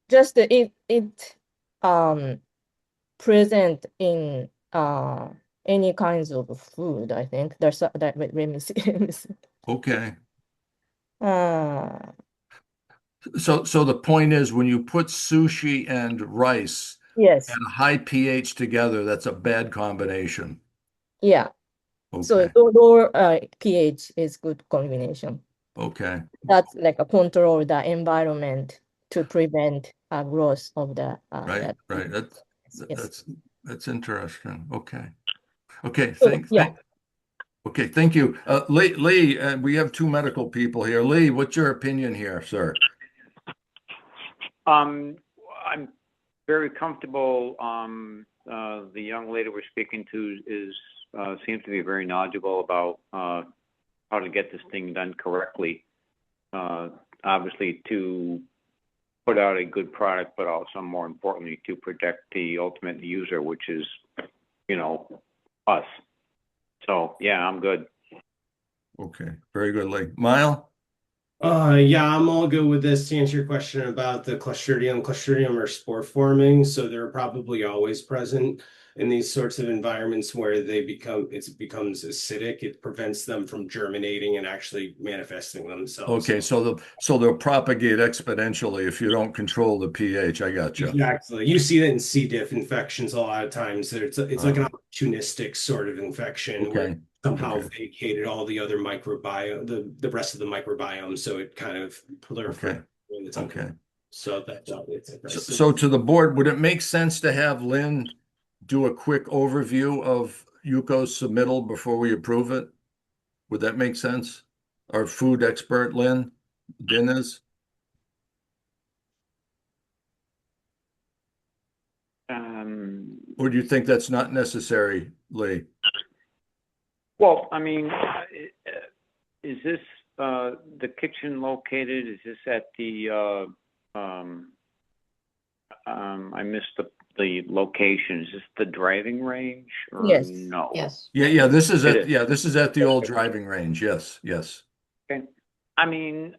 just it present in any kinds of food. I think there's that. Let me see. Let me see. Okay. Uh, So the point is when you put sushi and rice at yes, a high pH together, that's a bad combination. yeah. So Okay. lower pH is good combination. Okay. That's like a control the environment to prevent growth of the Right. that. Right. Yes. That's that's interesting. Okay. Okay. So yeah. Okay. Thank you. Lee, we have two medical people here. Lee, what's your opinion here, sir? I'm very comfortable. The young lady we're speaking to seems to be very knowledgeable about how to get this thing done correctly. Obviously, to put out a good product, but also more importantly, to protect the ultimate user, which is, us. So yeah, I'm good. Okay. Very good, Lee. Mile? Yeah, I'm all good with this. To answer your question about the Clostridium are spore forming, so they're probably always present in these sorts of environments where it becomes acidic. It prevents them from germinating and actually manifesting themselves. Okay. So they'll propagate exponentially if you don't control the pH. I got you. Exactly. You see that in C. diff infections a lot of times. It's like an opportunistic sort of infection where Okay. somehow Okay. vacated all the other microbiome, the rest of the microbiome, so it kind of Okay. proliferated when it's Okay. so that's it's So to the board, would it make sense to have Lynn do a quick overview of Yuko's submittal before we approve it? Would that make sense? Our food expert, Lynn Dinners? Or do you think that's not necessary, Lee? Well, I mean, is this the kitchen located? Is this at the? I missed the location. Is this the driving range or Yes. no? Yes. Yeah, this is It at is. this is at the old driving range. Yes, yes. Okay. I mean,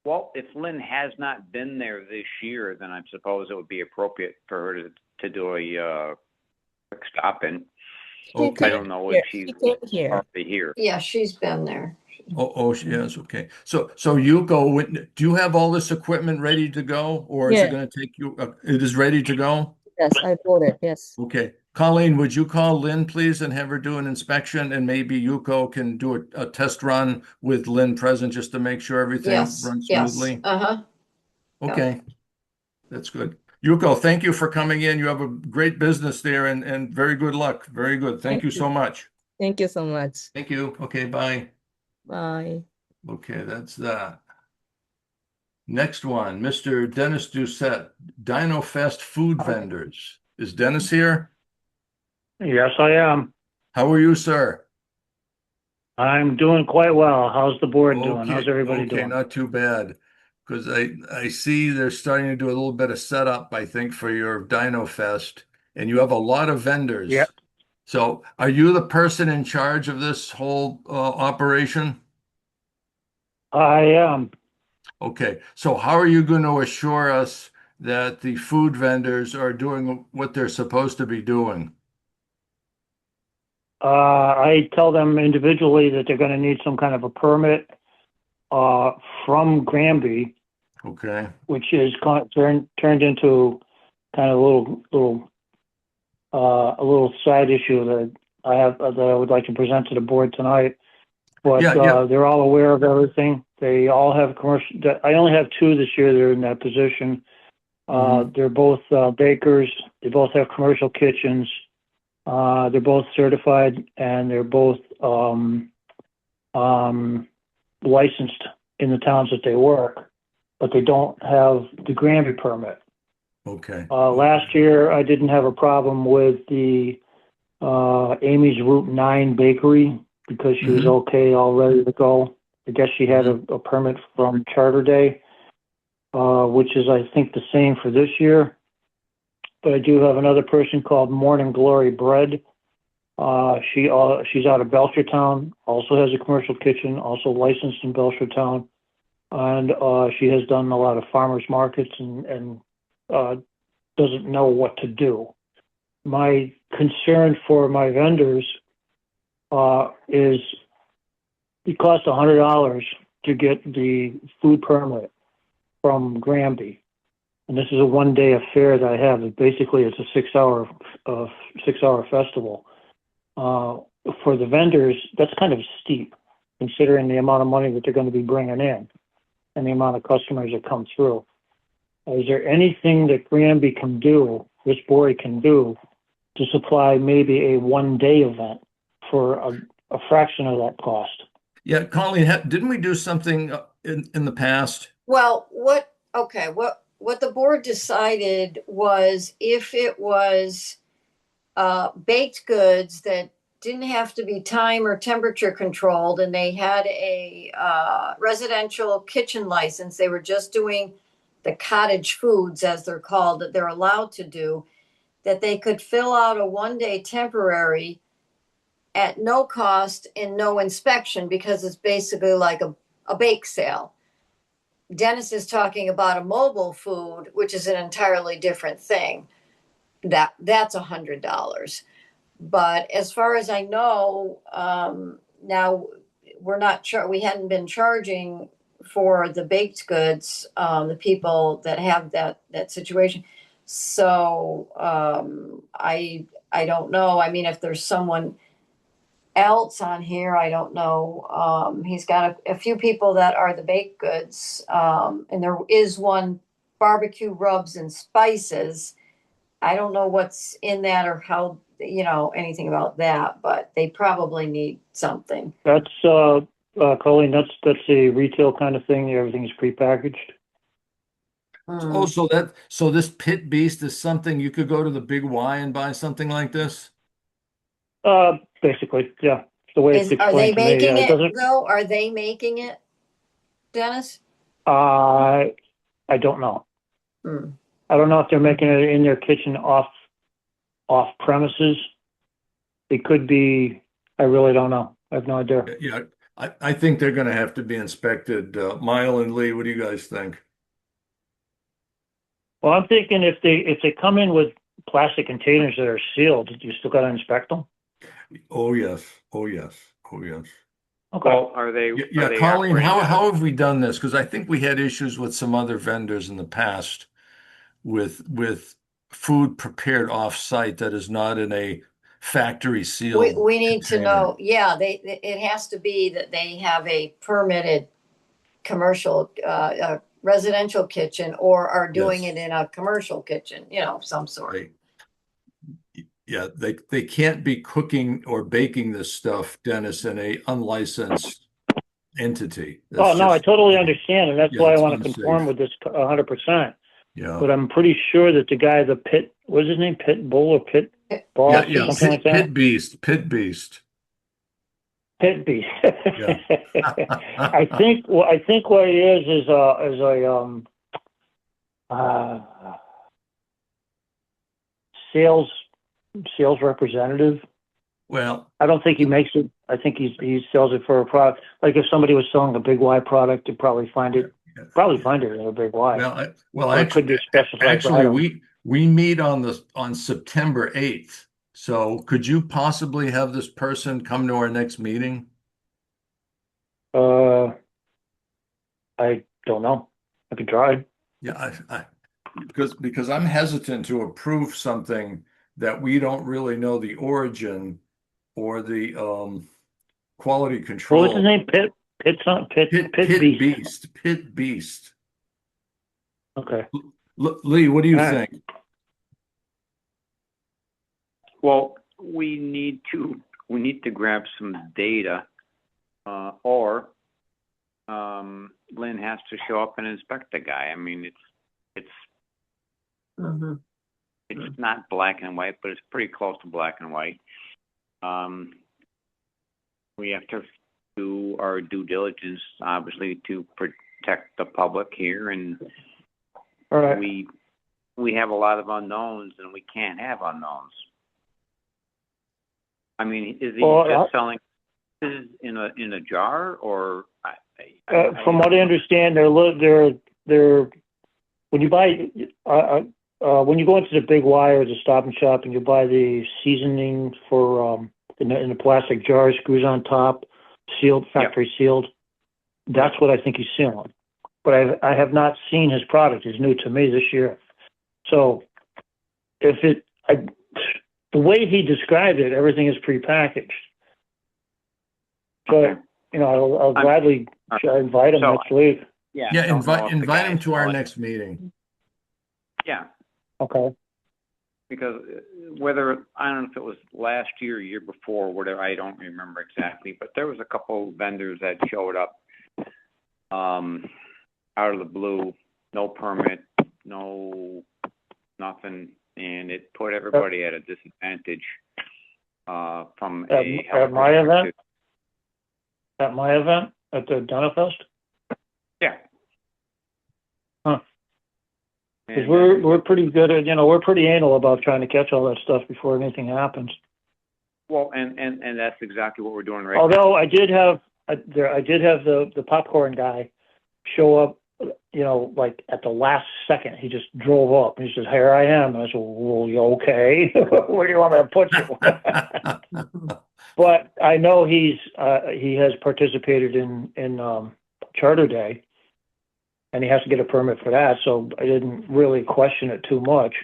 well, if Lynn has not been there this year, then I suppose it would be appropriate for her to do a quick stop in. Okay. I don't know if She she's came here. already here. Yeah, she's been there. Oh, she is. Okay. So Yuko, do you have all this equipment ready to go, or is it Yeah. going to take you? It is ready to go? Yes, I bought it. Yes. Okay. Colleen, would you call Lynn, please, and have her do an inspection, and maybe Yuko can do a test run with Lynn present just to make sure everything Yes, runs yes. smoothly? Uh-huh. Okay, that's good. Yuko, thank you for coming in. You have a great business there, and very good luck. Very good. Thank you so much. Thank you so much. Thank you. Okay, bye. Bye. Okay, that's that. Next one, Mr. Dennis Doucette, Dino Fest Food Vendors. Is Dennis here? Yes, I am. How are you, sir? I'm doing quite well. How's the board doing? Okay, How's everybody okay, doing? not too bad. Because I see they're starting to do a little bit of setup, I think, for your Dino Fest, and you have a lot of Yeah, vendors. So, are you the person in charge of this whole operation? I am. Okay, so how are you going to assure us that the food vendors are doing what they're supposed to be doing? I tell them individually that they're going to need some kind of a permit from Granby, Okay, which is turned into kind of a little side issue that I would like to present to the board tonight. But yeah. they're all aware of everything. They all have commercial. I only have two this year that are in that position. They're both bakers. They both have commercial kitchens. They're both certified, and they're both licensed in the towns that they work, but they don't have the Granby permit. Okay. Last year, I didn't have a problem with the Amy's Route 9 bakery because she was okay, all ready to go. I guess she had a permit from Charter Day, which is, I think, the same for this year. But I do have another person called Morning Glory Bread. She's out of Belchertown, also has a commercial kitchen, also licensed in Belchertown. And she has done a lot of farmers markets and doesn't know what to do. My concern for my vendors is it costs $100 to get the food permit from Granby. And this is a one-day affair that I have. Basically, it's a six-hour festival. For the vendors, that's kind of steep, considering the amount of money that they're going to be bringing in and the amount of customers that come through. Is there anything that Granby can do, this board can do, to supply maybe a one-day event for a fraction of that cost? Yeah, Colleen, didn't we do something in the past? Well, what the board decided was if it was baked goods that didn't have to be time or temperature controlled and they had a residential kitchen license, they were just doing the cottage foods, as they're called, that they're allowed to do, that they could fill out a one-day temporary at no cost and no inspection because it's basically like a bake sale. Dennis is talking about a mobile food, which is an entirely different thing. That's $100. But as far as I know, now we hadn't been charging for the baked goods, the people that have that situation. So I don't know. I mean, if there's someone else on here, I don't know. He's got a few people that are the baked goods, and there is one barbecue rubs and spices. I don't know what's in that or how, anything about that, but they probably need something. That's Colleen. That's a retail kind of thing. Everything's prepackaged. Oh, so this pit beast is something you could go to the Big Y and buy something like this? Basically, yeah. It's the way it's Are they explained to me. making It it doesn't. though? Are they making it, Dennis? I don't know. Hmm. I don't know if they're making it in their kitchen off premises. It could be. I really don't know. I have no idea. Yeah, I think they're going to have to be inspected. Mile and Lee, what do you guys think? Well, I'm thinking if they come in with plastic containers that are sealed, you still got to inspect them. Oh, yes. Oh, yes. Oh, yes. Okay. Well, are they Colleen, operating out of- how have we done this? Because I think we had issues with some other vendors in the past with food prepared off-site that is not in a factory sealed We need to container. know, yeah, it has to be that they have a permitted commercial, residential kitchen or are doing Yes. it in a commercial kitchen, of some sort. Right. Yeah, they can't be cooking or baking this stuff, Dennis, in a unlicensed entity. Oh, That's no, I just, totally understand, and that's yeah, why I it's want to conform unsafe. with this 100%. Yeah. But I'm pretty sure that the guy, the pit, what's his name? Pit Bull or Pit Yeah, Boss or yeah. something like that? Pit beast, pit beast. Pit Beast. Yeah. I think what he is a uh, sales representative. Well, I don't think he makes it. I think he sells it for a product. Like if somebody was selling a Big Y product, you'd probably find it in a Big Y. well, Or it could be a specified actually, item. we meet on September 8th. So could you possibly have this person come to our next meeting? I don't know. I could try. Yeah, because I'm hesitant to approve something that we don't really know the origin or the quality What was control. his name? Pit Beast. Pit beast. Okay. Lee, what do you All right. think? Well, we need to grab some data, or Lynn has to show up and inspect the guy. I mean, it's not black and white, but it's pretty close to black and white. We have to do our due diligence, obviously, to protect the public here, and All right. we have a lot of unknowns, and we can't have unknowns. I mean, is he just selling in a jar, or? From what I understand, they're when you buy when you go into the Big Y or the Stop and Shop and you buy the seasoning for in the plastic jar, screws on top, sealed, factory sealed. That's what I think he's selling. But I have not seen his product. It's new to me this year. So the way he described it, everything is prepackaged. So, I'll gladly invite him next week. Yeah, invite him to our next meeting. Yeah. Okay. Because whether, I don't know if it was last year or year before, or whatever, I don't remember exactly, but there was a couple vendors that showed up out of the blue, no permit, no nothing, and it put everybody at a disadvantage from a at my event. At my event at the Donnerfest. Yeah. Huh. Because we're pretty good at we're pretty anal about trying to catch all that stuff before anything happens. Well, and that's exactly what we're doing right now. Although I did have the popcorn guy show up, like at the last second. He just drove up and he says, "Here I am." And I said, "Well, you okay? Where do you want me to put you?" But I know he has participated in Charter Day, and he has to get a permit for that. So I didn't really question it too much.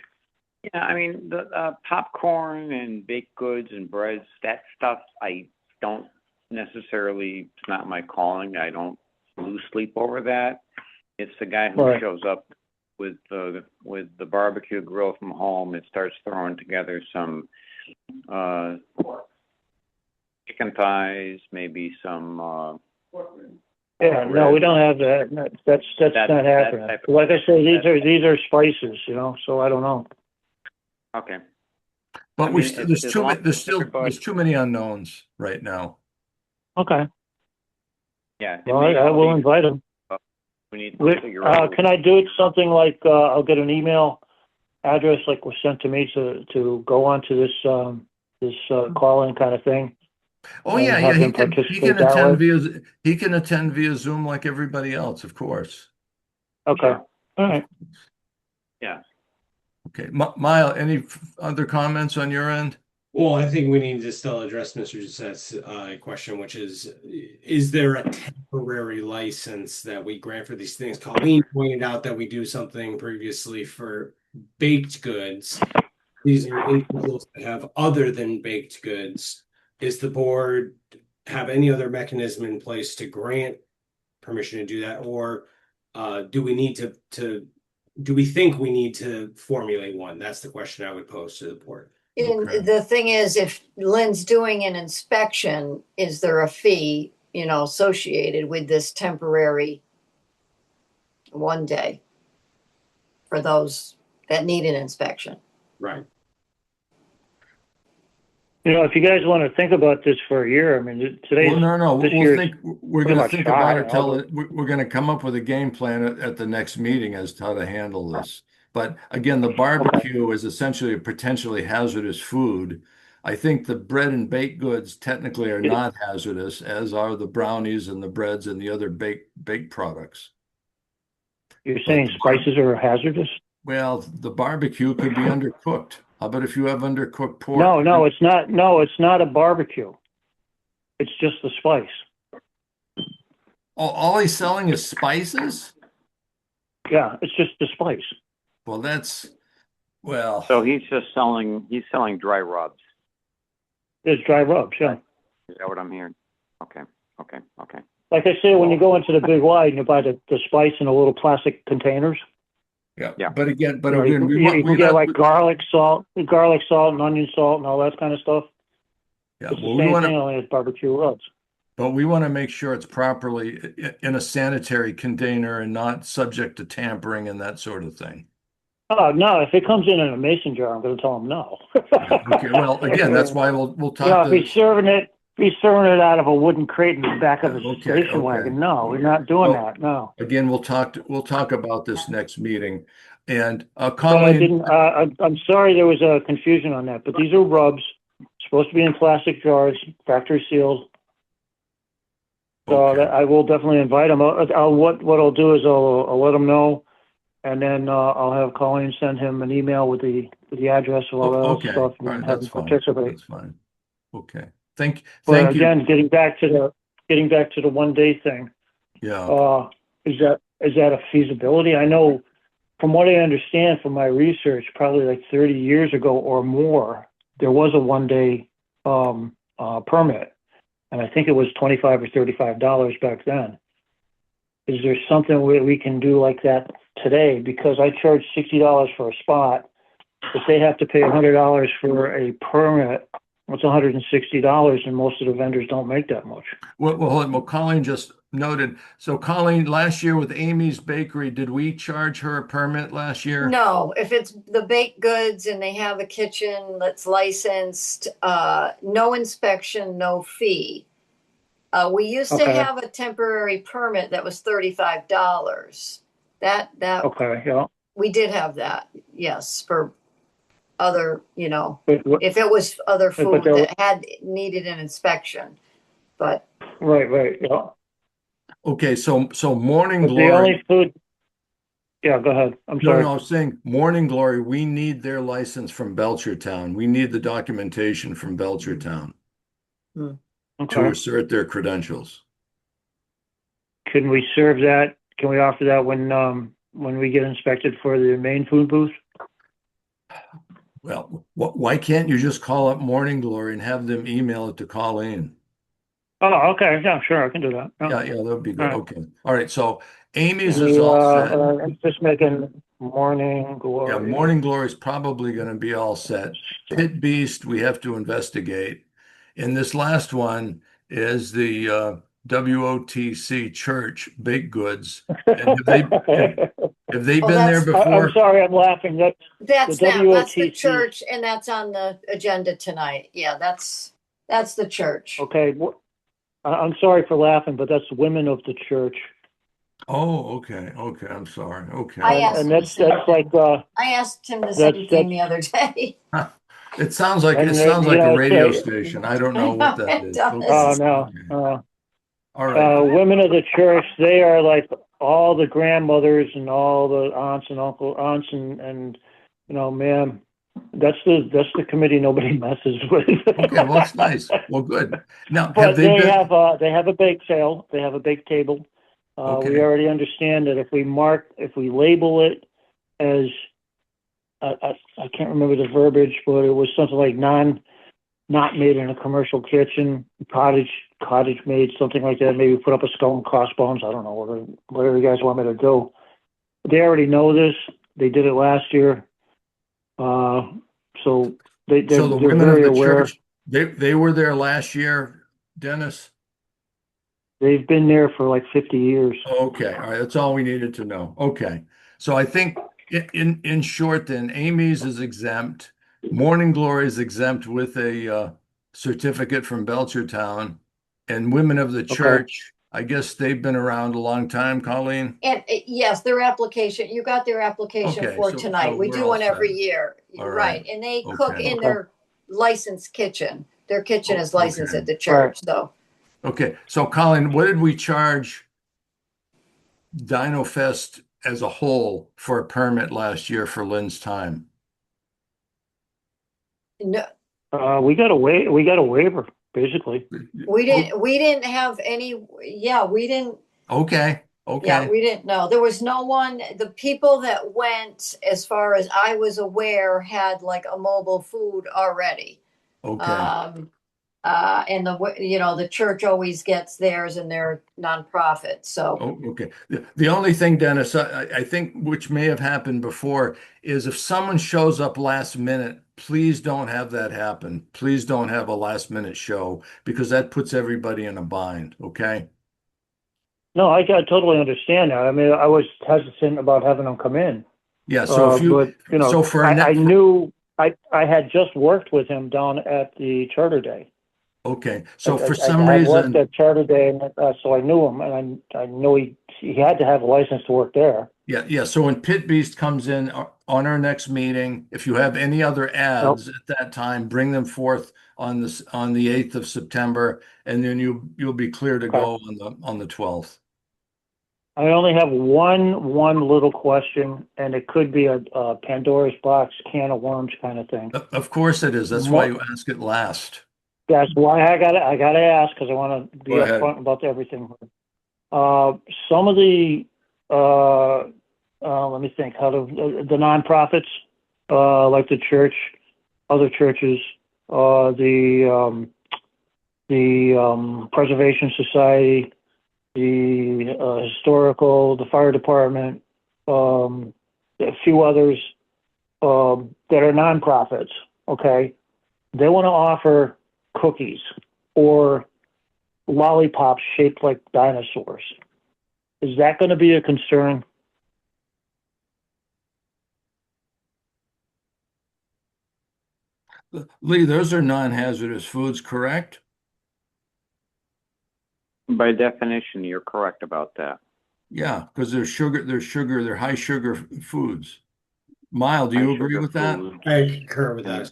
Yeah, I mean the popcorn and baked goods and breads, that stuff I don't necessarily. It's not my calling. I don't lose sleep over that. It's the guy who shows up with the barbecue grill from home and starts throwing together some chicken thighs, maybe some. Yeah, no, we don't have that. That's not happening. Like I say, these are spices, so I don't know. Okay. But there's too many unknowns right now. Okay. Yeah. Well, I will invite him. We need to figure out. Can I do it something like I'll get an email address like was sent to me to go onto this call-in kind of thing? Oh yeah, he can attend via Zoom like everybody else, of course. Okay. Sure. All right. Yeah. Okay, Mile, any other comments on your end? Well, I think we need to still address Mr. Doucette's question, which is there a temporary license that we grant for these things? Colleen pointed out that we do something previously for baked goods. These are individuals that have other than baked goods. Is the board have any other mechanism in place to grant permission to do that? Or do we need do we think we need to formulate one? That's the question I would pose to the board. And Okay. the thing is, if Lynn's doing an inspection, is there a fee, associated with this temporary one day for those that need an inspection? Right. If you guys want to think about this for a year, I mean, today's Well, no, this we'll year's think, we're pretty gonna much think shy, about it we're gonna come up with a game plan at the next meeting as to how to handle this. But again, the Okay. barbecue is essentially a potentially hazardous food. I think the bread and baked goods technically are not hazardous, as are the brownies and the breads and the other baked products. You're But saying spices are hazardous? well, the barbecue could be undercooked. How about if you have undercooked pork? No, it's not. No, it's not a barbecue. It's just the spice. All he's selling is spices? Yeah, it's just the spice. Well, So he's selling dry rubs. There's dry rubs, yeah. Is that what I'm hearing? Okay. Like I say, when you go into the Big Y and you buy the spice in the little plastic containers, Yeah. But again, you can get like garlic salt, and onion salt, and all that kind of stuff. yeah, It's the well, we same want thing, to, only it's barbecue rubs. but we want to make sure it's properly in a sanitary container and not subject to tampering and that sort of thing. Oh no! If it comes in a mason jar, I'm going to tell them no. Okay, well, again, that's why we'll You know, talk if he's serving it out of a wooden crate in the back of a Okay, station okay. wagon. No, we're not doing Well, that. No. Again, we'll talk about this next meeting. And But I Colleen, didn't. I'm sorry there was a confusion on that. But these are rubs, supposed to be in plastic jars, factory sealed. So okay. I will definitely invite them. What I'll do is I'll let them know, and then I'll have Colleen send him an email with the address of all that Okay, stuff all and right, have that's him fine. participate. That's fine. Okay. But Thank you. again, getting back to the 1 day thing. Yeah. Is that a feasibility? I know, from what I understand from my research, probably like 30 years ago or more, there was a 1 day permit, and I think it was $25 or $35 back then. Is there something we can do like that today? Because I charge $60 for a spot. If they have to pay $100 for a permit, it's $160, and most of the vendors don't make that much. Well, Colleen just noted. So Colleen, last year with Amy's Bakery, did we charge her a permit last year? No, if it's the baked goods and they have a kitchen that's licensed, no inspection, no fee. We used to Okay. have a temporary permit that was $35. That Okay, yeah. we did have that, yes, for other, But, if it was other But food there- that had needed an inspection. But right, yeah. Okay, so Morning But the Glory. only food, yeah, go ahead. I'm sorry. No, I was saying Morning Glory, we need their license from Belchertown. We need the documentation from Belchertown to Okay. assert their credentials. Can we serve that? Can we offer that when we get inspected for the main food booth? Well, why can't you just call up Morning Glory and have them email it to Colleen? Oh, okay. Yeah, sure. I can do that. Yeah, that would be good. All right. Okay. All right. So Amy's And is all set. I'm just making Morning Glory. Yeah, Morning Glory is probably going to be all set. Pit Beast, we have to investigate. And this last one is the WOTC Church Baked Goods. And have they Oh, been there that's- before? I'm sorry, I'm laughing. that's The them. That's the WOTC. church, and that's on the agenda tonight. Yeah, that's the church. Okay. I'm sorry for laughing, but that's Women of the Church. Oh, okay. Okay. I'm sorry. Okay. I asked And him the that's same like I asked him the that's- same thing the other day. It sounds like And, a radio so- station. I don't know what that It is. does. Okay. Oh no. Okay. All right. Women of the Church, they are like all the grandmothers and all the aunts and aunts and ma'am, That's the committee nobody messes with. Okay, well, it's nice. Well, good. Now, have But they been? they have a bake sale. They have a bake table. We Okay, already understand that if we label it as, I can't remember the verbiage, but it was something like not made in a commercial kitchen, cottage made, something like that. Maybe put up a skull and crossbones. I don't know, whatever you guys want me to do. They already know this. They did it last year. So they're so the women of very the aware. church, they were there last year, Dennis? They've been there for like 50 years. Okay, all right, that's all we needed to know. Okay, so I think in short, then Amy's is exempt, Morning Glory is exempt with a certificate from Belchertown, and Women of the Okay. Church, I guess they've been around a long time, Colleen. And yes, their application, you got their application Okay, for so tonight. We we're do all one every set. year. All right. Right. And they cook Okay. in Okay. their licensed kitchen. Their kitchen is Okay. licensed at the All right. church. So Okay. So Colleen, what did we charge Dino Fest as a whole for a permit last year for Lynn's time? no, We got a waiver, basically. we didn't have any, yeah, we didn't, Okay. yeah, Okay. we didn't know. There was no one, the people that went, as far as I was aware, had like a mobile food already. Okay. And the church always gets theirs and they're nonprofit. So Oh, okay. The only thing, Dennis, I think which may have happened before is if someone shows up last minute, please don't have that happen. Please don't have a last minute show because that puts everybody in a bind. Okay. No, I totally understand that. I mean, I was hesitant about having them come in. Yeah. So if you, But you know, so for a I net, knew I had just worked with him down at the Charter Day. okay. I, So for I, some I had worked reason, at Charter Day, and so I knew him, and I know he had to have a license to work there. yeah, yeah. So when Pit Beast comes in on our next meeting, if you have any other Nope. ads at that time, bring them forth on the 8th of September, and then you'll be clear to Okay. go on the 12th. I only have one little question, and it could be a Pandora's box, can of worms kind of thing. Of course it is. That's why you ask it last. That's why I gotta ask, because I want to be Go ahead. upfront about everything. Some of the let me think, the nonprofits, like the church, other churches, the Preservation Society, the historical, the fire department, a few others that are nonprofits. Okay, they want to offer cookies or lollipops shaped like dinosaurs. Is that going to be a concern? Lee, those are non-hazardous foods, correct? By definition, you're correct about that. Yeah, because they're high sugar foods. Miles, do you High agree sugar with that? food. I concur with that.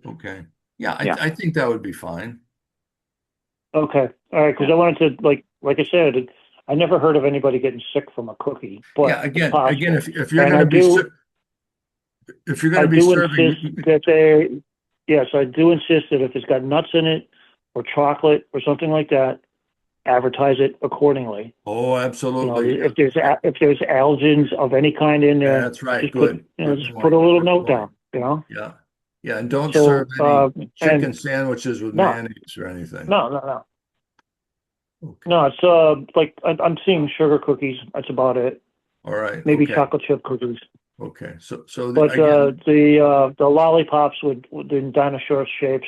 Okay. Yeah, Yeah. I think that would be fine. Okay, all right, because I wanted to like I said, I never heard of anybody getting sick from a cookie, but Yeah, it's again, possible. if you're And going I to be do, if you're I going to be do serving, insist that yes, I do insist that if it's got nuts in it or chocolate or something like that, advertise it accordingly. oh, absolutely. If there's allergens of any kind in there, That's right. just Good. just put a little note down. Yeah. Yeah, and don't So serve any chicken and sandwiches with no, mayonnaise or anything. no. Okay. No, it's like I'm seeing sugar cookies. That's about it. All right. Maybe Okay. chocolate chip cookies. Okay. So But again, the lollipops with the dinosaur shapes,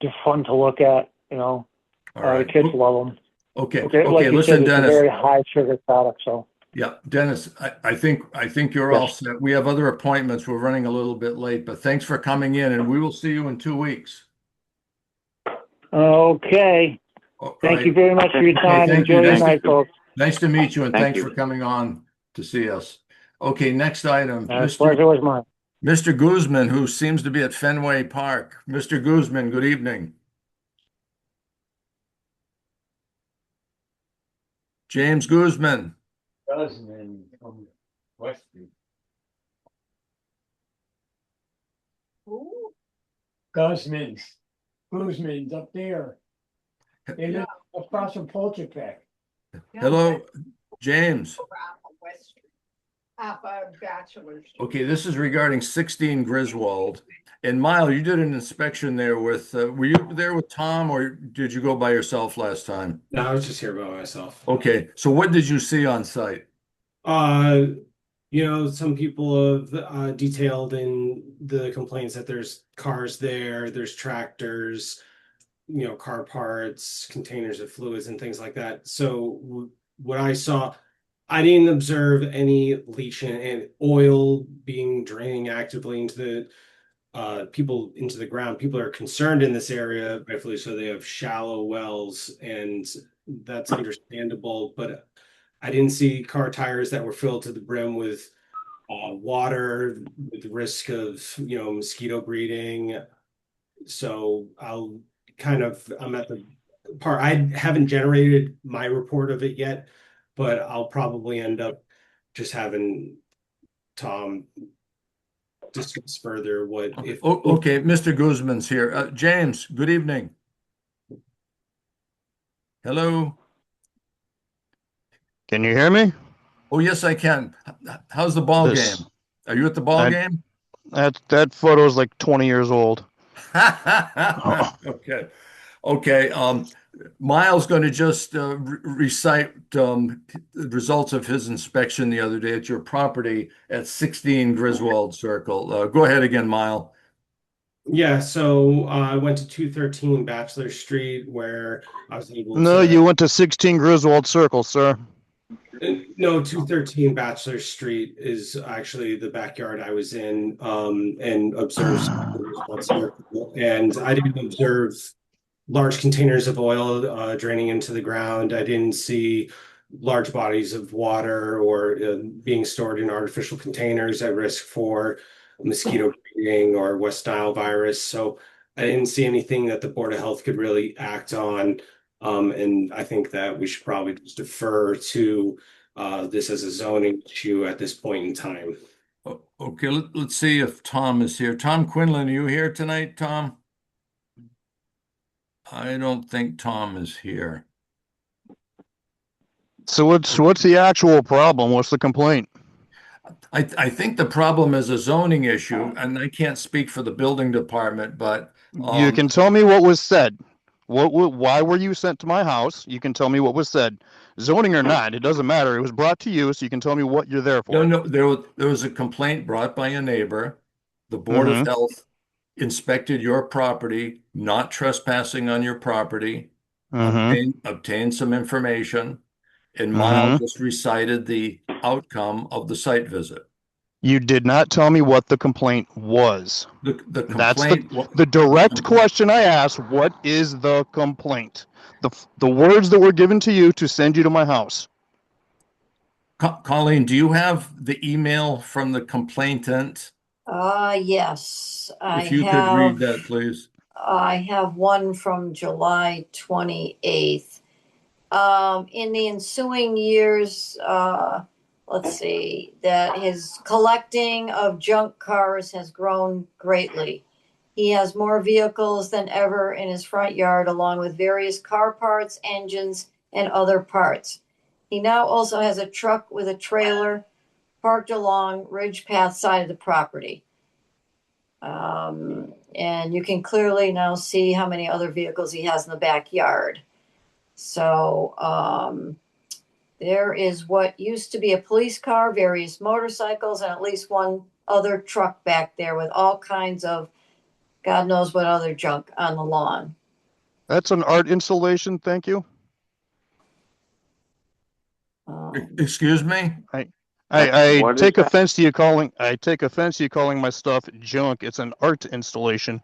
they're fun to look at. all The right. kids love them. Okay. Okay, Okay. like you Listen, said, it's a Dennis. very high sugar product. So Yeah, Dennis, I think you're all yes, set. We have other appointments. We're running a little bit late, but thanks for coming in, and we will see you in 2 weeks. okay. All Thank you right. very much for your Okay, time. thank you. Enjoy your night, folks. Nice to meet you, and Thank thanks you. for coming on to see us. Okay, next item, Pleasure was mine. Mr. Guzman, who seems to be at Fenway Park. Mr. Guzman, good evening. James Guzman. Guzman's up there. They live across from Polchak. Hello, James. Bachelor's. Okay, this is regarding 16 Griswold. And Mile, you did an inspection there with, were you there with Tom or did you go by yourself last time? No, I was just here by myself. Okay, so what did you see on site? Uh, some people have detailed in the complaints that there's cars there, there's tractors, car parts, containers of fluids and things like that. So what I saw, I didn't observe any leaching and oil being draining actively into the people into the ground. People are concerned in this area, rightfully so. They have shallow wells, and that's understandable. But I didn't see car tires that were filled to the brim with water, with the risk of mosquito breeding. So I'm at the part. I haven't generated my report of it yet, but I'll probably end up just having Tom discuss further what if. Okay, Mr. Guzman's here. James, good evening. Hello. Can you hear me? Oh, yes, I can. How's the ball This- game? Are you at the ball game? That photo is like 20 years old. Okay. Okay. Miles going to just recite the results of his inspection the other day at your property at 16 Griswold Circle. Go ahead again, Mile. Yeah, so I went to 213 Bachelor Street where I was able No, to. you went to 16 Griswold Circle, sir. No, 213 Bachelor Street is actually the backyard I was in and observed Griswold Circle. And I didn't observe large containers of oil draining into the ground. I didn't see large bodies of water or being stored in artificial containers at risk for mosquito breeding or West Nile virus. So I didn't see anything that the Board of Health could really act on. And I think that we should probably just defer to this as a zoning issue at this point in time. Okay, let's see if Tom is here. Tom Quinlan, are you here tonight, Tom? I don't think Tom is here. So what's the actual problem? What's the complaint? I think the problem is a zoning issue, and I can't speak for the building department, but You can tell me what was said. Why were you sent to my house? You can tell me what was said. Zoning or not, it doesn't matter. It was brought to you, so you can tell me what you're there for. no, there was a complaint brought by a neighbor. The Board of Health inspected your property, not trespassing on your property, obtained some information, and Miles just recited the outcome of the site visit. You did not tell me what the complaint was. The That's complaint, the direct question I asked. What is the complaint? The words that were given to you to send you to my house. Colleen, do you have the email from the complainant? Yes, If you could read that, please. I have one from July 28th. In the ensuing years, let's see, that his collecting of junk cars has grown greatly. He has more vehicles than ever in his front yard, along with various car parts, engines, and other parts. He now also has a truck with a trailer parked along Ridge Path side of the property. And you can clearly now see how many other vehicles he has in the backyard. So there is what used to be a police car, various motorcycles, and at least one other truck back there with all kinds of God knows what other junk on the lawn. That's an art installation. Thank you. Excuse me? I take offense to you calling my stuff junk. It's an art installation.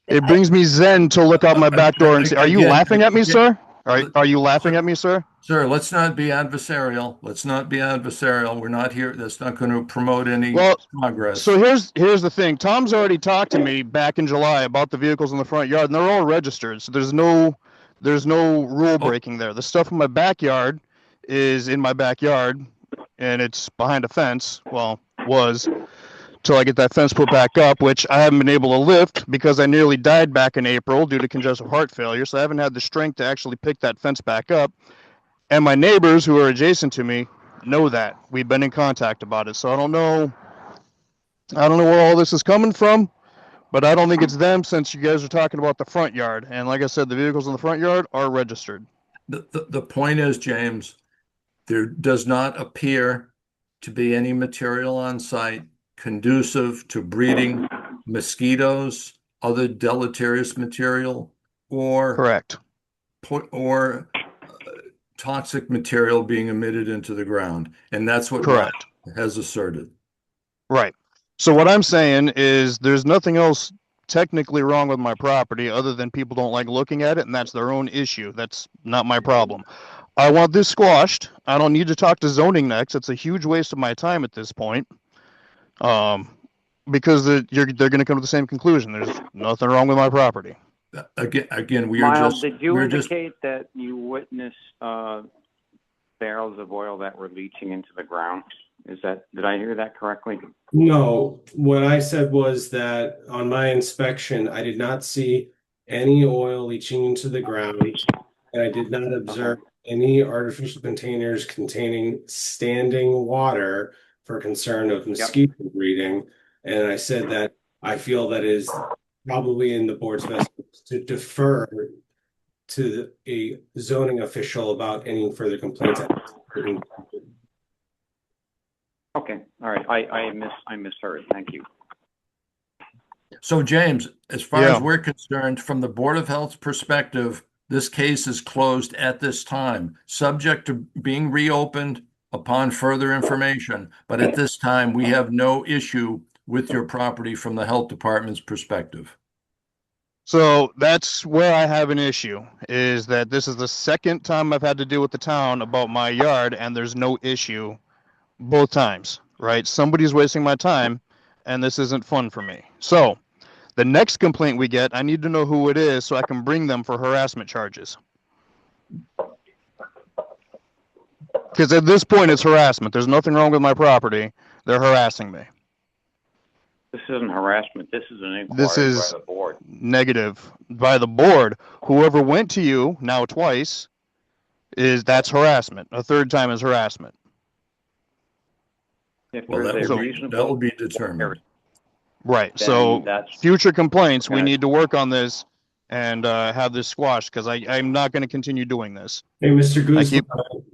It brings me zen to look out my back door and say, "Are you laughing at me, sir? Are you laughing at me, sir?" Sir, let's not be adversarial. Let's not be adversarial. We're not here. That's not going to promote any progress. So here's the thing. Tom's already talked to me back in July about the vehicles in the front yard, and they're all registered. So there's no rule breaking there. The stuff in my backyard is in my backyard, and it's behind a fence. Well, was. till I get that fence put back up, which I haven't been able to lift because I nearly died back in April due to congestive heart failure. So I haven't had the strength to actually pick that fence back up. And my neighbors who are adjacent to me know that. We've been in contact about it. So I don't know where all this is coming from, but I don't think it's them since you guys are talking about the front yard. And like I said, the vehicles in the front yard are registered. The point is, James, there does not appear to be any material on site conducive to breeding mosquitoes, other deleterious material, or Correct. Toxic material being emitted into the ground. And that's what Ron Correct. has asserted. Right. So what I'm saying is there's nothing else technically wrong with my property other than people don't like looking at it, and that's their own issue. That's not my problem. I want this squashed. I don't need to talk to zoning next. It's a huge waste of my time at this point. Because they're going to come to the same conclusion. There's nothing wrong with my property. Again, Miles, did you indicate that you witnessed barrels of oil that were leaching into the ground? Did I hear that correctly? No, what I said was that on my inspection, I did not see any oil leaching into the ground, and I did not observe any artificial containers containing standing water for concern of mosquito breeding. And I said that I feel that is probably in the board's best interest to defer to a zoning official about any further complaints. Okay, all right. I misheard. Thank you. So, James, as far as we're concerned, from the Board of Health's perspective, this case is closed at this time, subject to being reopened upon further information. But at this time, we have no issue with your property from the health department's perspective. So that's where I have an issue, is that this is the second time I've had to deal with the town about my yard, and there's no issue both times, right? Somebody's wasting my time, and this isn't fun for me. So the next complaint we get, I need to know who it is so I can bring them for harassment charges. Because at this point, it's harassment. There's nothing wrong with my property. They're harassing me. This isn't harassment. This is an inquiry by the board. Negative by the board. Whoever went to you now twice that's harassment. A third time is harassment. If Well, there's that will be determined. Right. So future complaints, we need to work on this and have this squashed because I'm not going to continue doing this. Hey, Mr. Goose,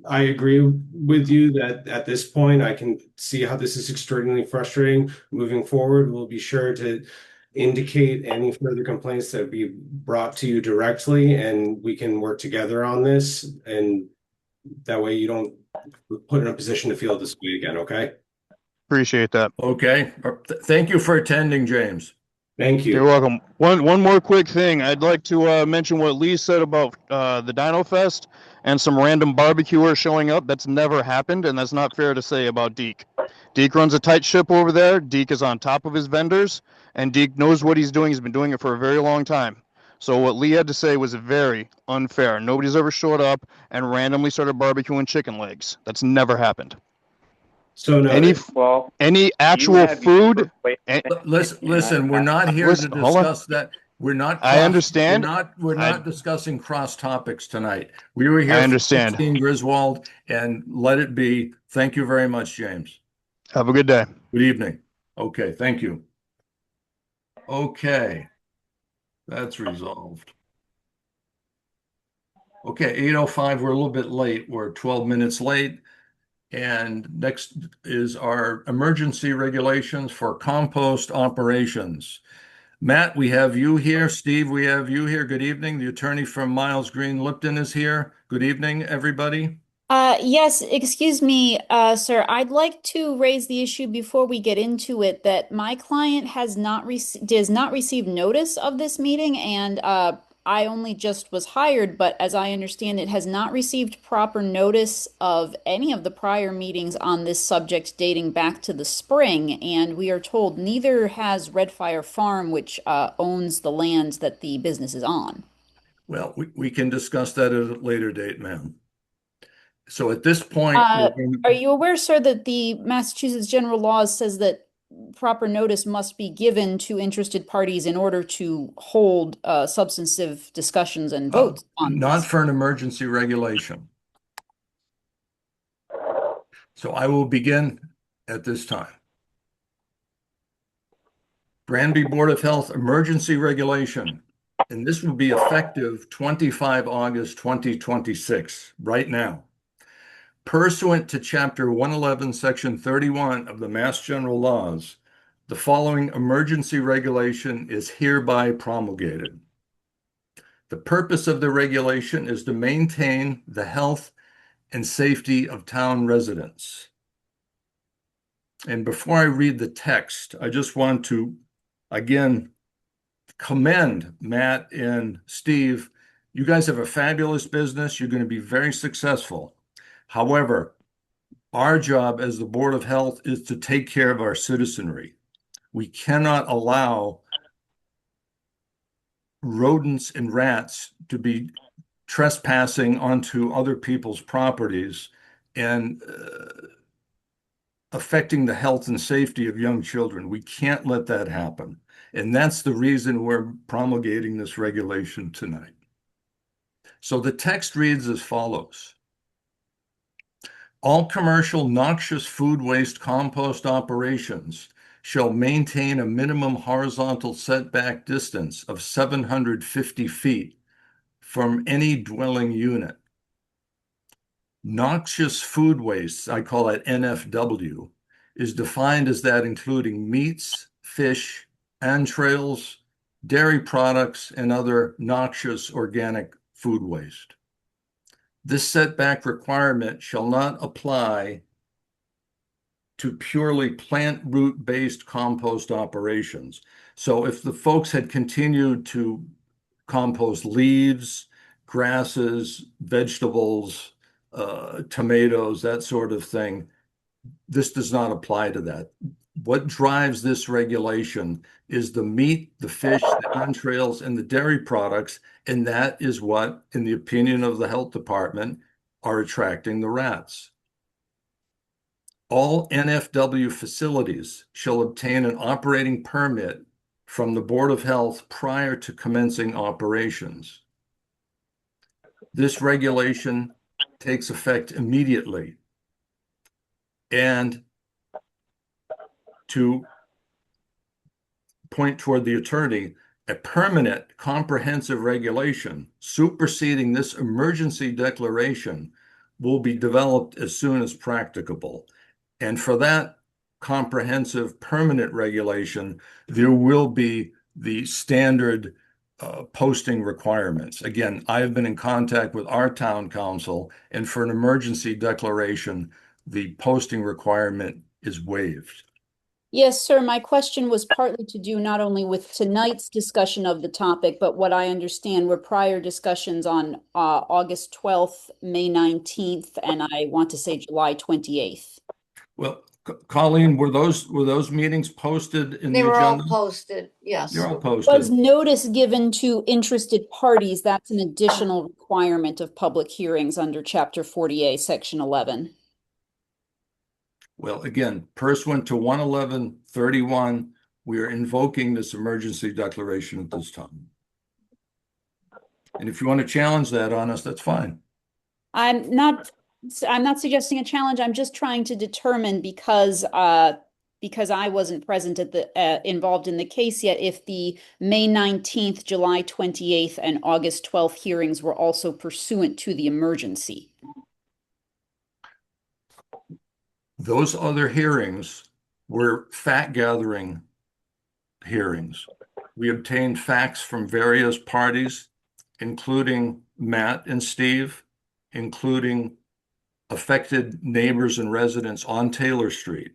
I agree with you that at this point, I can see how this is extraordinarily frustrating. Moving forward, we'll be sure to indicate any further complaints that be brought to you directly, and we can work together on this. And that way you don't put in a position to feel this way again, okay? Appreciate that. Okay. Thank you for attending, James. Thank you. You're welcome. One more quick thing. I'd like to mention what Lee said about the Dino Fest and some random barbecuers showing up. That's never happened, and that's not fair to say about Deke. Deke runs a tight ship over there. Deke is on top of his vendors, and Deke knows what he's doing. He's been doing it for a very long time. So what Lee had to say was very unfair. Nobody's ever showed up and randomly started barbecuing chicken legs. That's never happened. So no, any actual food. Listen, we're not here to discuss that. We're not. I understand. We're not discussing cross topics tonight. We were here. I understand. For 16 Griswold, and let it be. Thank you very much, James. Have a good day. Good evening. Okay, thank you. Okay, that's resolved. Okay, 8:05. We're a little bit late. We're 12 minutes late. And next is our emergency regulations for compost operations. Matt, we have you here. Steve, we have you here. Good evening. The attorney from Miles Green Lipton is here. Good evening, everybody. Yes, excuse me, sir. I'd like to raise the issue before we get into it that my client does not receive notice of this meeting, and I only just was hired, but as I understand it, has not received proper notice of any of the prior meetings on this subject dating back to the spring. And we are told neither has Red Fire Farm, which owns the land that the business is on. Well, we can discuss that at a later date, ma'am. So at this point, are you aware, sir, that the Massachusetts general laws says that proper notice must be given to interested parties in order to hold substantive discussions and votes on Not this. for an emergency regulation. So I will begin at this time. Granby Board of Health emergency regulation, and this will be effective 25 August 2026, right now. Pursuant to Chapter 111, Section 31 of the Mass General Laws, the following emergency regulation is hereby promulgated. The purpose of the regulation is to maintain the health and safety of town residents. And before I read the text, I just want to, again, commend Matt and Steve. You guys have a fabulous business. You're going to be very successful. However, our job as the Board of Health is to take care of our citizenry. We cannot allow rodents and rats to be trespassing onto other people's properties and affecting the health and safety of young children. We can't let that happen. And that's the reason we're promulgating this regulation tonight. So the text reads as follows. All commercial noxious food waste compost operations shall maintain a minimum horizontal setback distance of 750 feet from any dwelling unit. Noxious food waste, I call it NFW, is defined as that including meats, fish, entrails, dairy products, and other noxious organic food waste. This setback requirement shall not apply to purely plant root-based compost operations. So if the folks had continued to compost leaves, grasses, vegetables, tomatoes, that sort of thing, this does not apply to that. What drives this regulation is the meat, the fish, the entrails, and the dairy products, and that is what, in the opinion of the health department, are attracting the rats. All NFW facilities shall obtain an operating permit from the Board of Health prior to commencing operations. This regulation takes effect immediately. And to point toward the attorney, a permanent comprehensive regulation superseding this emergency declaration will be developed as soon as practicable. And for that comprehensive permanent regulation, there will be the standard posting requirements. Again, I've been in contact with our town council, and for an emergency declaration, the posting requirement is waived. Yes, sir. My question was partly to do not only with tonight's discussion of the topic, but what I understand were prior discussions on August 12th, May 19th, and I want to say July 28th. Well, Colleen, were those meetings posted in They the were all agenda? posted, yes. They're all Was posted. notice given to interested parties? That's an additional requirement of public hearings under Chapter 40A, Section 11. Well, again, pursuant to 111.31, we are invoking this emergency declaration at this time. And if you want to challenge that on us, that's fine. I'm not suggesting a challenge. I'm just trying to determine because I wasn't present at the involved in the case yet, if the May 19th, July 28th, and August 12th hearings were also pursuant to the emergency. Those other hearings were fact-gathering hearings. We obtained facts from various parties, including Matt and Steve, including affected neighbors and residents on Taylor Street.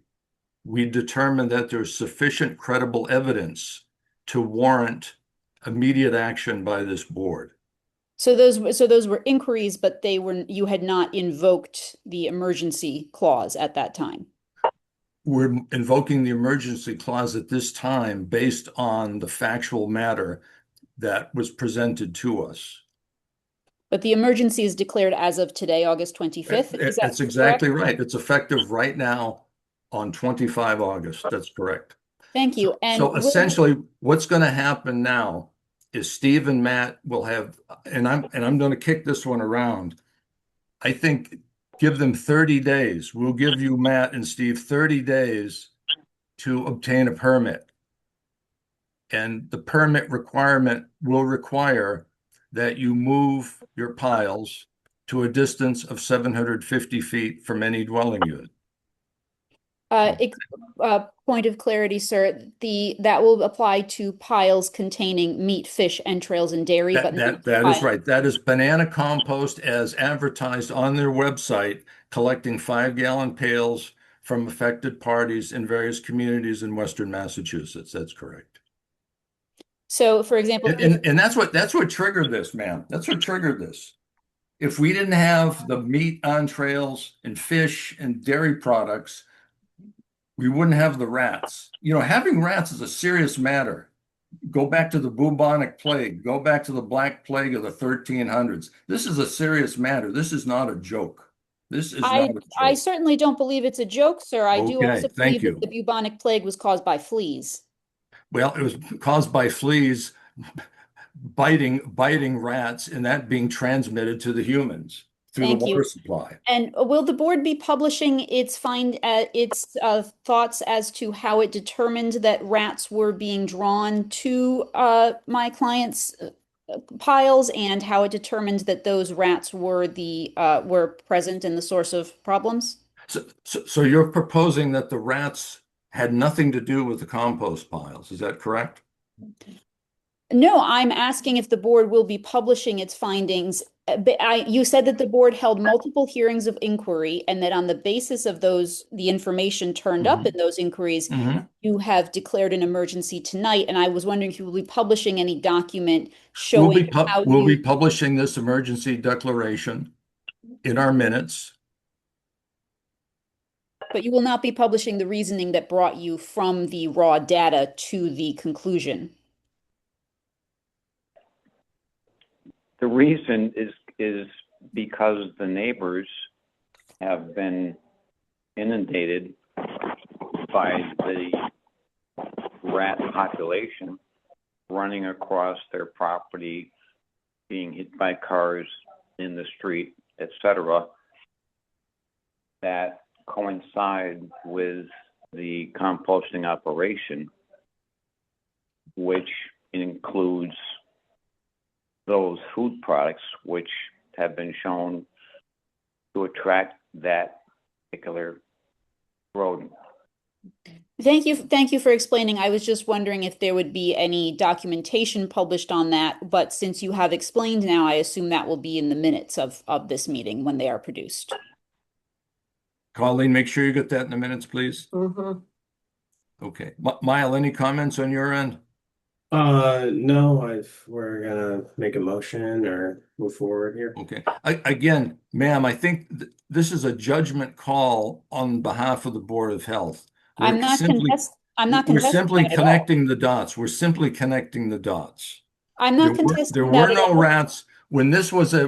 We determined that there's sufficient credible evidence to warrant immediate action by this board. So those were inquiries, but you had not invoked the emergency clause at that time. We're invoking the emergency clause at this time based on the factual matter that was presented to us. But the emergency is declared as of today, August 25th. Is that That's exactly correct? right. It's effective right now on 25 August. That's correct. Thank you. And So essentially, what's going to happen now is Steve and Matt will have, and I'm going to kick this one around. I think give them 30 days. We'll give you, Matt and Steve, 30 days to obtain a permit. And the permit requirement will require that you move your piles to a distance of 750 feet from any dwelling unit. Point of clarity, sir, that will apply to piles containing meat, fish, entrails, and dairy, but not That is piles. right. That is banana compost as advertised on their website, collecting 5-gallon pails from affected parties in various communities in Western Massachusetts. That's correct. So, for example, And that's what triggered this, ma'am. That's what triggered this. If we didn't have the meat entrails and fish and dairy products, we wouldn't have the rats. You know, having rats is a serious matter. Go back to the bubonic plague. Go back to the Black Plague of the 1300s. This is a serious matter. This is not a joke. This is not a joke. I certainly don't believe it's a joke, sir. I do Okay, also thank believe you. that the bubonic plague was caused by fleas. Well, it was caused by fleas biting rats and that being transmitted to the humans through the Thank you. water supply. And will the board be publishing its thoughts as to how it determined that rats were being drawn to my client's piles and how it determined that those rats were present in the source of problems? So you're proposing that the rats had nothing to do with the compost piles, is that correct? No, I'm asking if the board will be publishing its findings. You said that the board held multiple hearings of inquiry and that on the basis of the information turned up in those inquiries, you have declared an emergency tonight. And I was wondering if you will be publishing any document showing how We'll be publishing this emergency declaration in our minutes. But you will not be publishing the reasoning that brought you from the raw data to the conclusion. The reason is because the neighbors have been inundated by the rat population running across their property, being hit by cars in the street, etc., that coincide with the composting operation, which includes those food products which have been shown to attract that particular rodent. Thank you for explaining. I was just wondering if there would be any documentation published on that, but since you have explained now, I assume that will be in the minutes of this meeting when they are produced. Colleen, make sure you get that in the minutes, please. Okay. Mile, any comments on your end? No, we're gonna make a motion or move forward here. Okay. Again, ma'am, I think this is a judgment call on behalf of the Board of Health. I'm not contesting that at all. Connecting the dots. We're simply connecting the dots. I'm not contesting there that were at no all. rats when this was a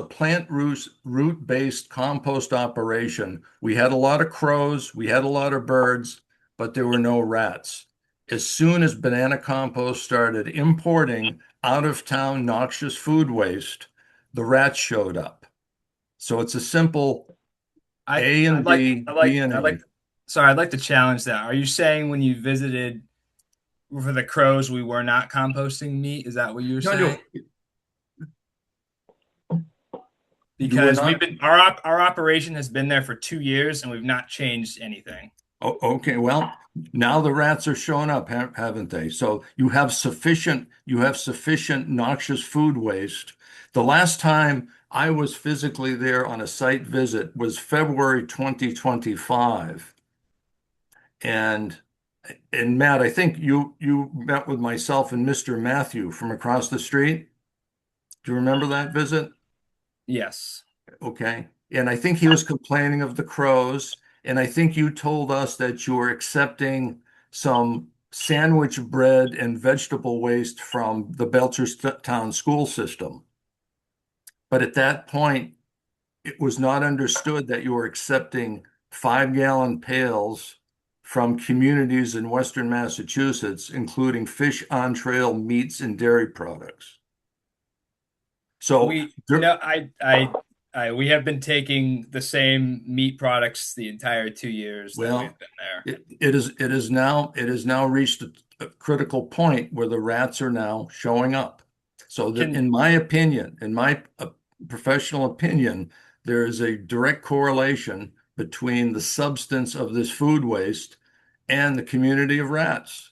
plant root-based compost operation. We had a lot of crows, we had a lot of birds, but there were no rats. As soon as banana compost started importing out-of-town noxious food waste, the rats showed up. So it's a simple A and B, B and A. Sorry, I'd like to challenge that. Are you saying when you visited for the crows, we were not composting meat? Is that what you were saying? Because our operation has been there for 2 years and we've not changed anything. Oh, okay. Well, now the rats are showing up, haven't they? So you have sufficient noxious food waste. The last time I was physically there on a site visit was February 2025. And Matt, I think you met with myself and Mr. Matthew from across the street. Do you remember that visit? Yes. Okay. And I think he was complaining of the crows. And I think you told us that you were accepting some sandwich bread and vegetable waste from the Belchertown school system. But at that point, it was not understood that you were accepting 5-gallon pails from communities in Western Massachusetts, including fish on trail meats and dairy products. So We no, we have been taking the same meat products the entire 2 years that well, we've been there. it is now reached a critical point where the rats are now showing up. So that, in my opinion, in my professional opinion, there is a direct correlation between the substance of this food waste and the community of rats.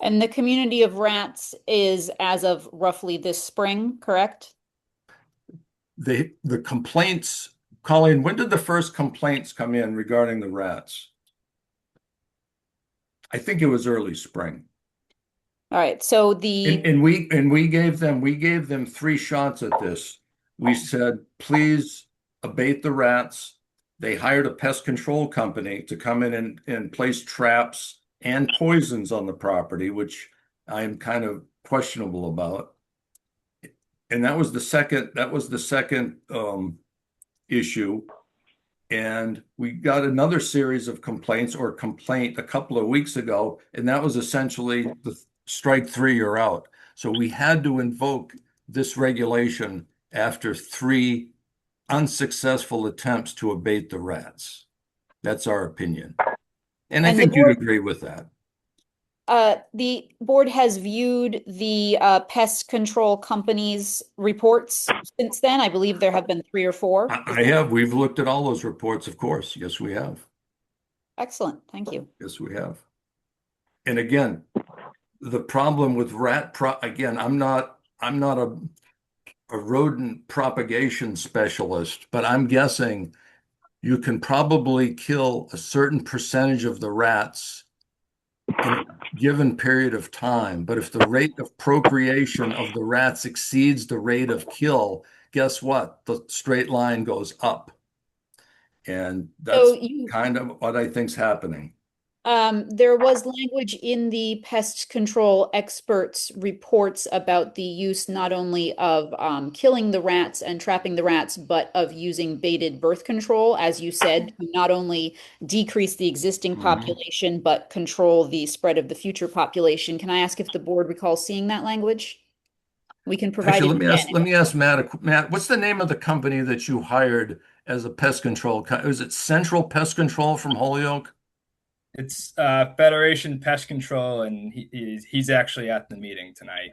And the community of rats is as of roughly this spring, correct? The complaints, Colleen, when did the first complaints come in regarding the rats? I think it was early spring. All right. So the And we gave them 3 shots at this. We said, please abate the rats. They hired a pest control company to come in and place traps and poisons on the property, which I'm kind of questionable about. And that was the second issue. And we got another series of complaints or complaint a couple of weeks ago, and that was essentially the strike 3, you're out. So we had to invoke this regulation after 3 unsuccessful attempts to abate the rats. That's our opinion. And I And the think you'd board, agree with that. the board has viewed the pest control company's reports since then. I believe there have been 3 or 4. I have. We've looked at all those reports, of course. Yes, we have. Excellent. Thank you. Yes, we have. And again, the problem with again, I'm not a rodent propagation specialist, but I'm guessing you can probably kill a certain percentage of the rats in a given period of time. But if the rate of procreation of the rats exceeds the rate of kill, guess what? The straight line goes up. And that's kind of what I think's happening. There was language in the pest control experts' reports about the use not only of killing the rats and trapping the rats, but of using baited birth control, as you said, to not only decrease the existing population, but control the spread of the future population. Can I ask if the board recalls seeing that language? We can provide Actually, it again. let me ask Matt. Matt, what's the name of the company that you hired as a pest control? Is it Central Pest Control from Holyoke? It's Federation Pest Control, and he's actually at the meeting tonight.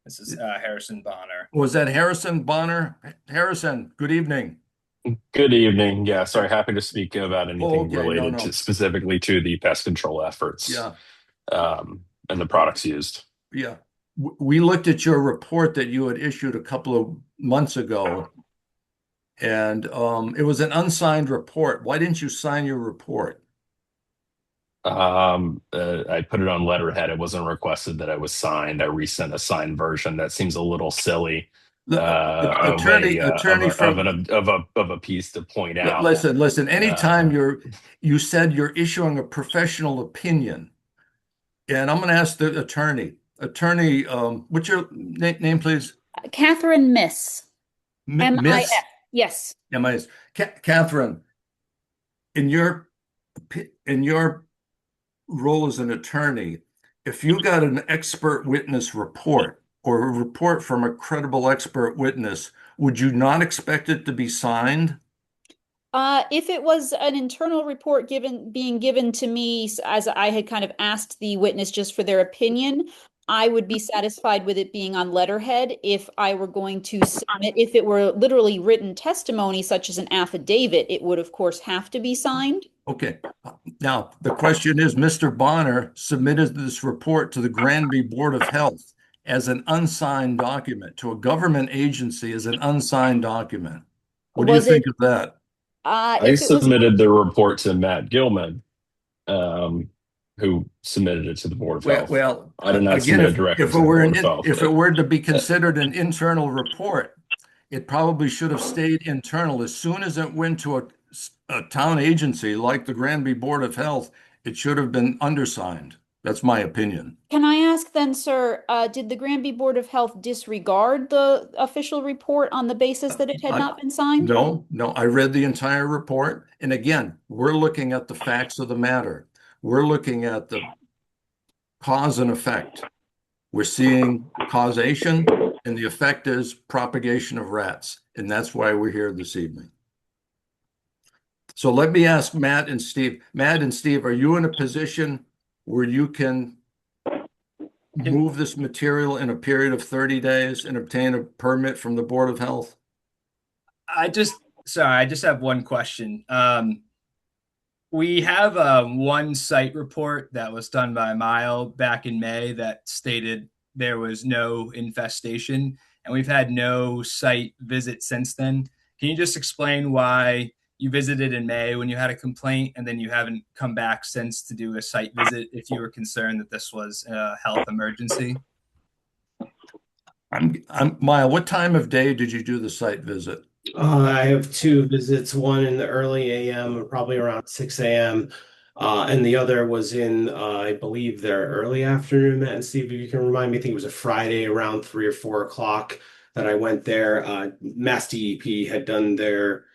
This is Harrison Bonner. Was that Harrison Bonner? Harrison, good evening. Good evening. Yeah, sorry, happy to speak about anything okay. related No. to specifically to the pest control efforts. Yeah. And the products used. Yeah. We looked at your report that you had issued a couple of months ago, and it was an unsigned report. Why didn't you sign your report? I put it on letterhead. It wasn't requested that I was signed. I resent a signed version. That seems a little silly. Attorney of a piece to point out. Listen. Anytime you said you're issuing a professional opinion, and I'm going to ask the attorney. Attorney, what's your name, please? Catherine Miss. Miss? Yes. M-I-S. Catherine, in your role as an attorney, if you got an expert witness report or a report from a credible expert witness, would you not expect it to be signed? If it was an internal report being given to me as I had kind of asked the witness just for their opinion, I would be satisfied with it being on letterhead. If I were going to submit, if it were literally written testimony, such as an affidavit, it would of course have to be signed. Okay. Now, the question is, Mr. Bonner submitted this report to the Granby Board of Health as an unsigned document, to a government agency as an unsigned document. What do you think of that? I submitted the report to Matt Gilman, who submitted it to the Board of Health. Well, I did not again, submit it directly to the Board of Health. If it were to be considered an internal report, it probably should have stayed internal. As soon as it went to a town agency like the Granby Board of Health, it should have been undersigned. That's my opinion. Can I ask then, sir, did the Granby Board of Health disregard the official report on the basis that it had not been signed? No, I read the entire report. And again, we're looking at the facts of the matter. We're looking at the cause and effect. We're seeing causation, and the effect is propagation of rats. And that's why we're here this evening. So let me ask Matt and Steve. Matt and Steve, are you in a position where you can move this material in a period of 30 days and obtain a permit from the Board of Health? I just have one question. We have one site report that was done by Mile back in May that stated there was no infestation, and we've had no site visit since then. Can you just explain why you visited in May when you had a complaint, and then you haven't come back since to do a site visit if you were concerned that this was a health emergency? Maya, what time of day did you do the site visit? I have two visits, one in the early AM, probably around 6 a.m. And the other was in, I believe, their early afternoon. Matt and Steve, if you can remind me, I think it was a Friday around 3 or 4 o'clock that I went there. Mass DEP had done their,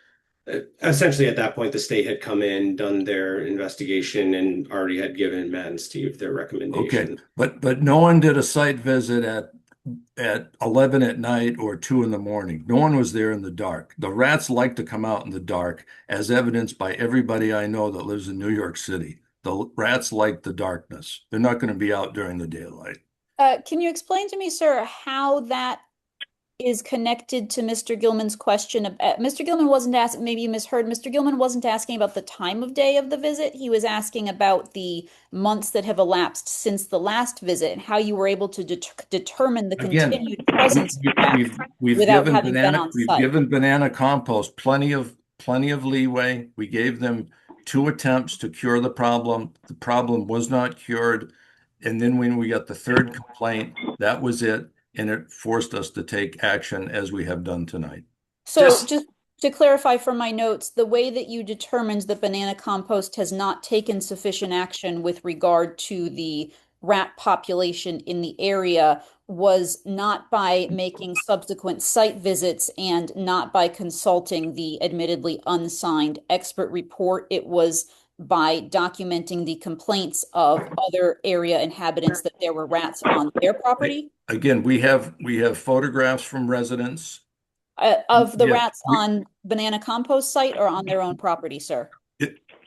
essentially at that point, the state had come in, done their investigation, and already had given Matt and Steve their recommendation. Okay, but no one did a site visit at 11 at night or 2 in the morning. No one was there in the dark. The rats like to come out in the dark, as evidenced by everybody I know that lives in New York City. The rats like the darkness. They're not going to be out during the daylight. Can you explain to me, sir, how that is connected to Mr. Gilman's question? Mr. Gilman wasn't asking, maybe you misheard, Mr. Gilman wasn't asking about the time of day of the visit. He was asking about the months that have elapsed since the last visit and how you were able to determine the continued presence of rats without having been on We've site. given Banana Compost plenty of leeway. We gave them 2 attempts to cure the problem. The problem was not cured. And then when we got the 3rd complaint, that was it. And it forced us to take action as we have done tonight. So just to clarify from my notes, the way that you determined that Banana Compost has not taken sufficient action with regard to the rat population in the area was not by making subsequent site visits and not by consulting the admittedly unsigned expert report. It was by documenting the complaints of other area inhabitants that there were rats on their property. Again, we have photographs from residents. Of the rats on Banana Compost site or on their own property, sir?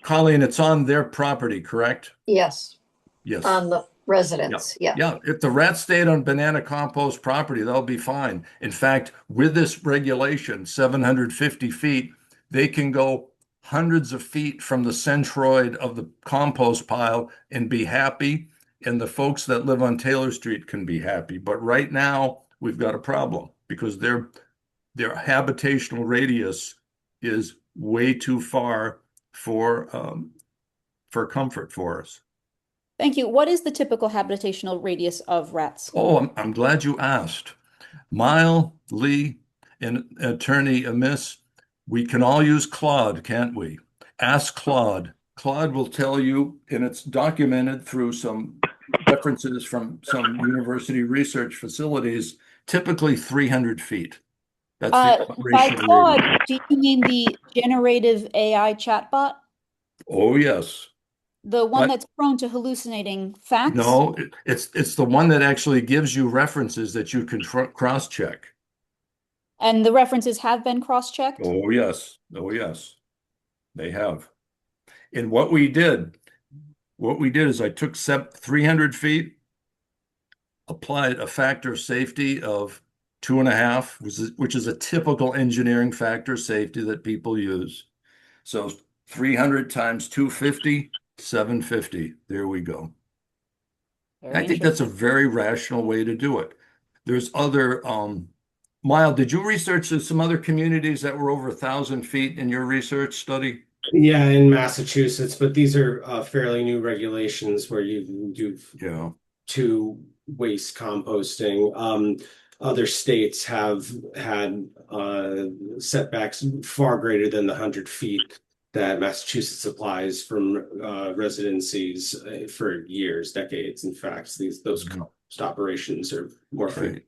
Colleen, it's on their property, correct? Yes. Yes. On the residents. Yeah. Yeah. If the rats stayed on Banana Compost property, they'll be fine. In fact, with this regulation, 750 feet, they can go hundreds of feet from the centroid of the compost pile and be happy. And the folks that live on Taylor Street can be happy. But right now, we've got a problem because their habitational radius is way too far for comfort for us. Thank you. What is the typical habitational radius of rats? Oh, I'm glad you asked. Mile, Lee, and Attorney Amiss, we can all use Claude, can't we? Ask Claude. Claude will tell you, and it's documented through some references from some university research facilities, typically 300 feet. That's by Claude, do you mean the generative AI chatbot? Oh, yes. The one that's prone to hallucinating facts? No, it's the one that actually gives you references that you can cross-check. And the references have been cross-checked? Oh, yes. Oh, yes. They have. And what we did is I took 300 feet, applied a factor of safety of 2.5, which is a typical engineering factor of safety that people use. So 300 times 250, 750. There we go. I think that's a very rational way to do it. There's other, Mile, did you research some other communities that were over 1,000 feet in your research study? Yeah, in Massachusetts, but these are fairly new regulations where you can do two waste composting. Other states have had setbacks far greater than the 100 feet that Massachusetts applies from residencies for years, decades. In fact, those operations are more frequent.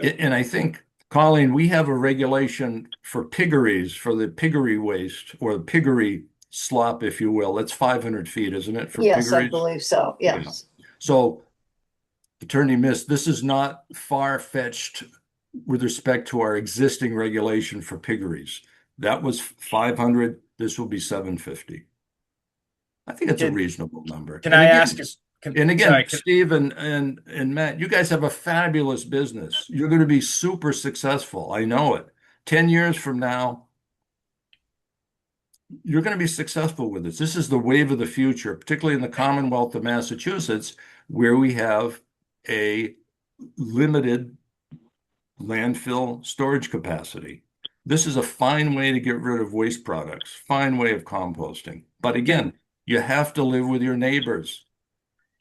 And I think, Colleen, we have a regulation for piggeries, for the piggery waste or the piggery slop, if you will. That's 500 feet, isn't it, for Yes, I piggeries? believe so. Yes. Yeah. So, Attorney Miss, this is not far-fetched with respect to our existing regulation for piggeries. That was 500. This will be 750. I think it's a reasonable number. Can I ask? And again, Steve and Matt, you guys have a fabulous business. You're going to be super successful. I know it. 10 years from now, you're going to be successful with this. This is the wave of the future, particularly in the Commonwealth of Massachusetts, where we have a limited landfill storage capacity. This is a fine way to get rid of waste products, fine way of composting. But again, you have to live with your neighbors.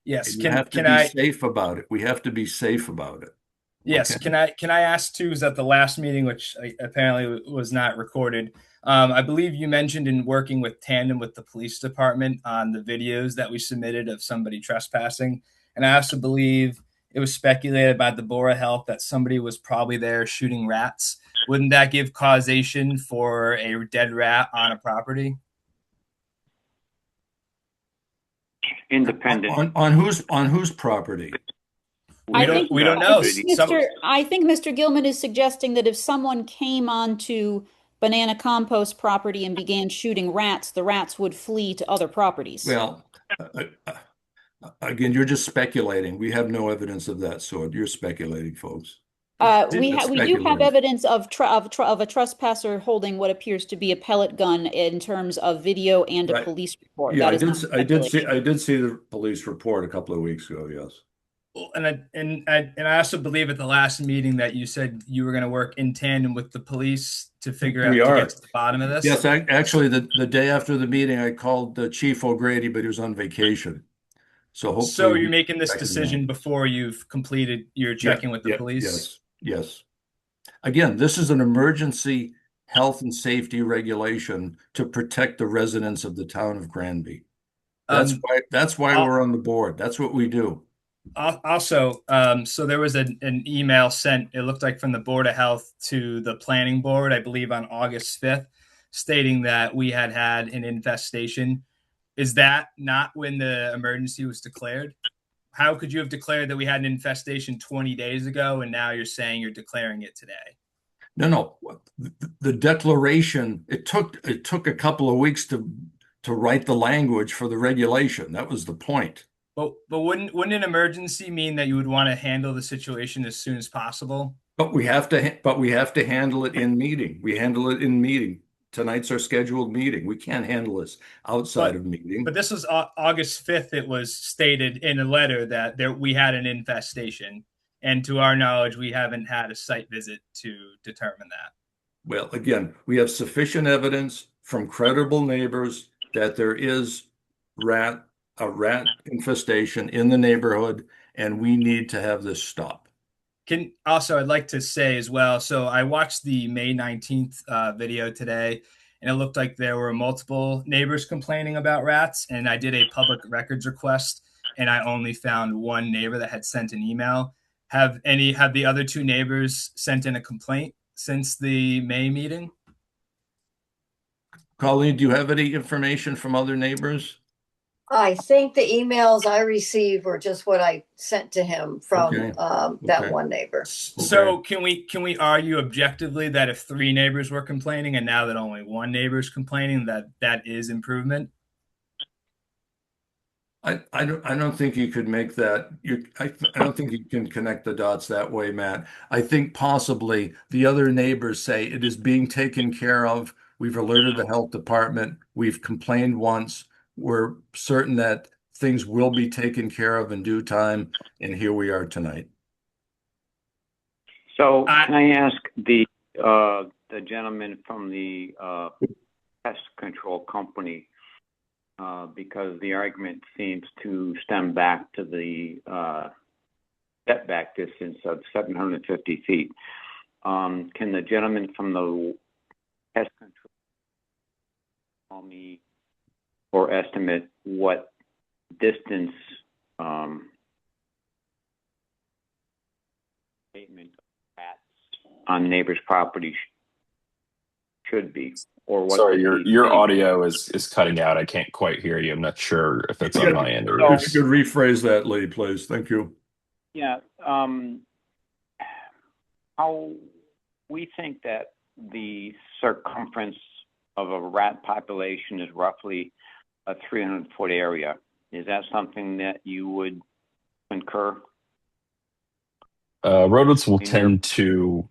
Yes, you have to be safe about it. We have to be safe about it. Yes, okay? Can I ask too? Is at the last meeting, which apparently was not recorded. I believe you mentioned in working with tandem with the police department on the videos that we submitted of somebody trespassing, and I also believe it was speculated by the Board of Health that somebody was probably there shooting rats. Wouldn't that give causation for a dead rat on a property? Independent. On whose property? We don't know. I think Mr. Gilman is suggesting that if someone came onto Banana Compost property and began shooting rats, the rats would flee to other properties. Well, again, you're just speculating. We have no evidence of that sort. You're speculating, folks. We do have evidence of a trespasser holding what appears to be a pellet gun in terms of video and a police report. Yeah, That I did see the police report a couple of weeks ago. Yes. And I also believe at the last meeting that you said you were going to work in tandem with the police to figure out to get to the bottom of this. Yes, actually, the day after the meeting, I called Chief O'Grady, but he was on vacation. So hopefully, so you're making this decision before you've completed your checking with the police. Yes. Again, this is an emergency health and safety regulation to protect the residents of the town of Granby. That's why we're on the board. That's what we do. Also, so there was an email sent, it looked like from the Board of Health to the Planning Board, I believe on August 5th, stating that we had an infestation. Is that not when the emergency was declared? How could you have declared that we had an infestation 20 days ago and now you're saying you're declaring it today? No. The declaration, it took a couple of weeks to write the language for the regulation. That was the point. But wouldn't an emergency mean that you would want to handle the situation as soon as possible? But we have to handle it in meeting. We handle it in meeting. Tonight's our scheduled meeting. We can't handle this outside of meeting. But this was August 5th. It was stated in a letter that we had an infestation. And to our knowledge, we haven't had a site visit to determine that. Well, again, we have sufficient evidence from credible neighbors that there is a rat infestation in the neighborhood, and we need to have this stop. I'd like to say as well, so I watched the May 19th video today, and it looked like there were multiple neighbors complaining about rats, and I did a public records request, and I only found one neighbor that had sent an email. Have the other two neighbors sent in a complaint since the May meeting? Colleen, do you have any information from other neighbors? I think the emails I received were just what I sent to him from that one neighbor. So can we argue objectively that if 3 neighbors were complaining and now that only 1 neighbor is complaining, that is improvement? I don't think you could make that. I don't think you can connect the dots that way, Matt. I think possibly the other neighbors say it is being taken care of. We've alerted the health department. We've complained once. We're certain that things will be taken care of in due time, and here we are tonight. So can I ask the gentleman from the pest control company, because the argument seems to stem back to the setback distance of 750 feet. Can the gentleman from the pest control call me or estimate what distance statement of rats on neighbor's property should be, or what Sorry, the your CC. audio is cutting out. I can't quite hear you. I'm not sure if it's on Yeah, my end or if yours. you could rephrase that, Lee, please. Thank you. Yeah, how we think that the circumference of a rat population is roughly a 300-foot area. Is that something that you would concur? Rodents will In your tend to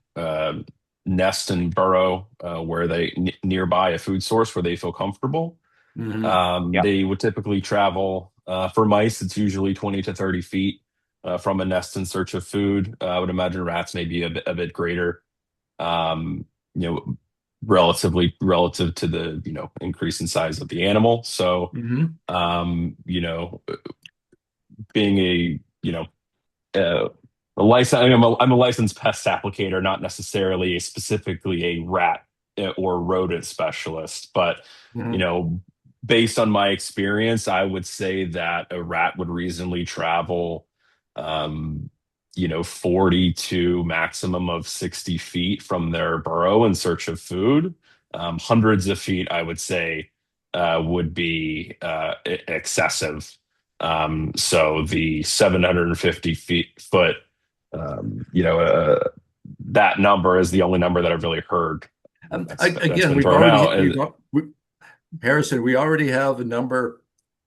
nest and burrow where they nearby a food source where they feel comfortable. Yeah. They would typically travel for mice. It's usually 20 to 30 feet from a nest in search of food. I would imagine rats may be a bit greater. You know, relative to the increase in size of the animal. So, being uh, a license, I'm a licensed pest applicator, not necessarily specifically a rat or rodent specialist, but based on my experience, I would say that a rat would reasonably travel, 40 to maximum of 60 feet from their burrow in search of food. Hundreds of feet, I would say, would be excessive. So the 750 foot, that number is the only number that I've really heard that's Again, been thrown out. Harrison, we already have a number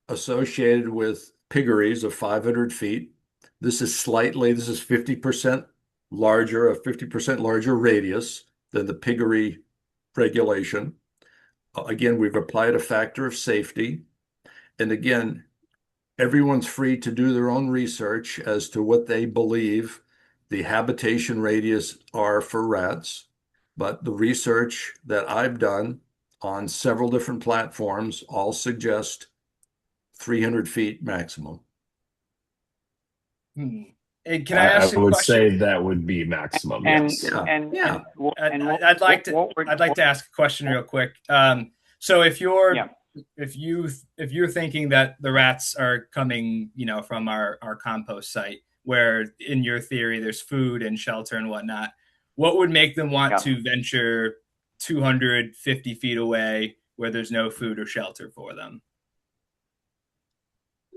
associated with piggeries of 500 feet. This is 50% larger, a 50% larger radius than the piggery regulation. Again, we've applied a factor of safety. And again, everyone's free to do their own research as to what they believe the habitation radius are for rats. But the research that I've done on several different platforms all suggest 300 feet maximum. Hey, can I ask I a would question? say that would be maximum. And Yes. I'd like to ask a question real quick. So if you're thinking that the rats are coming, from our compost site, where in your theory there's food and shelter and whatnot, what would make them want to venture 250 feet away where there's no food or shelter for them?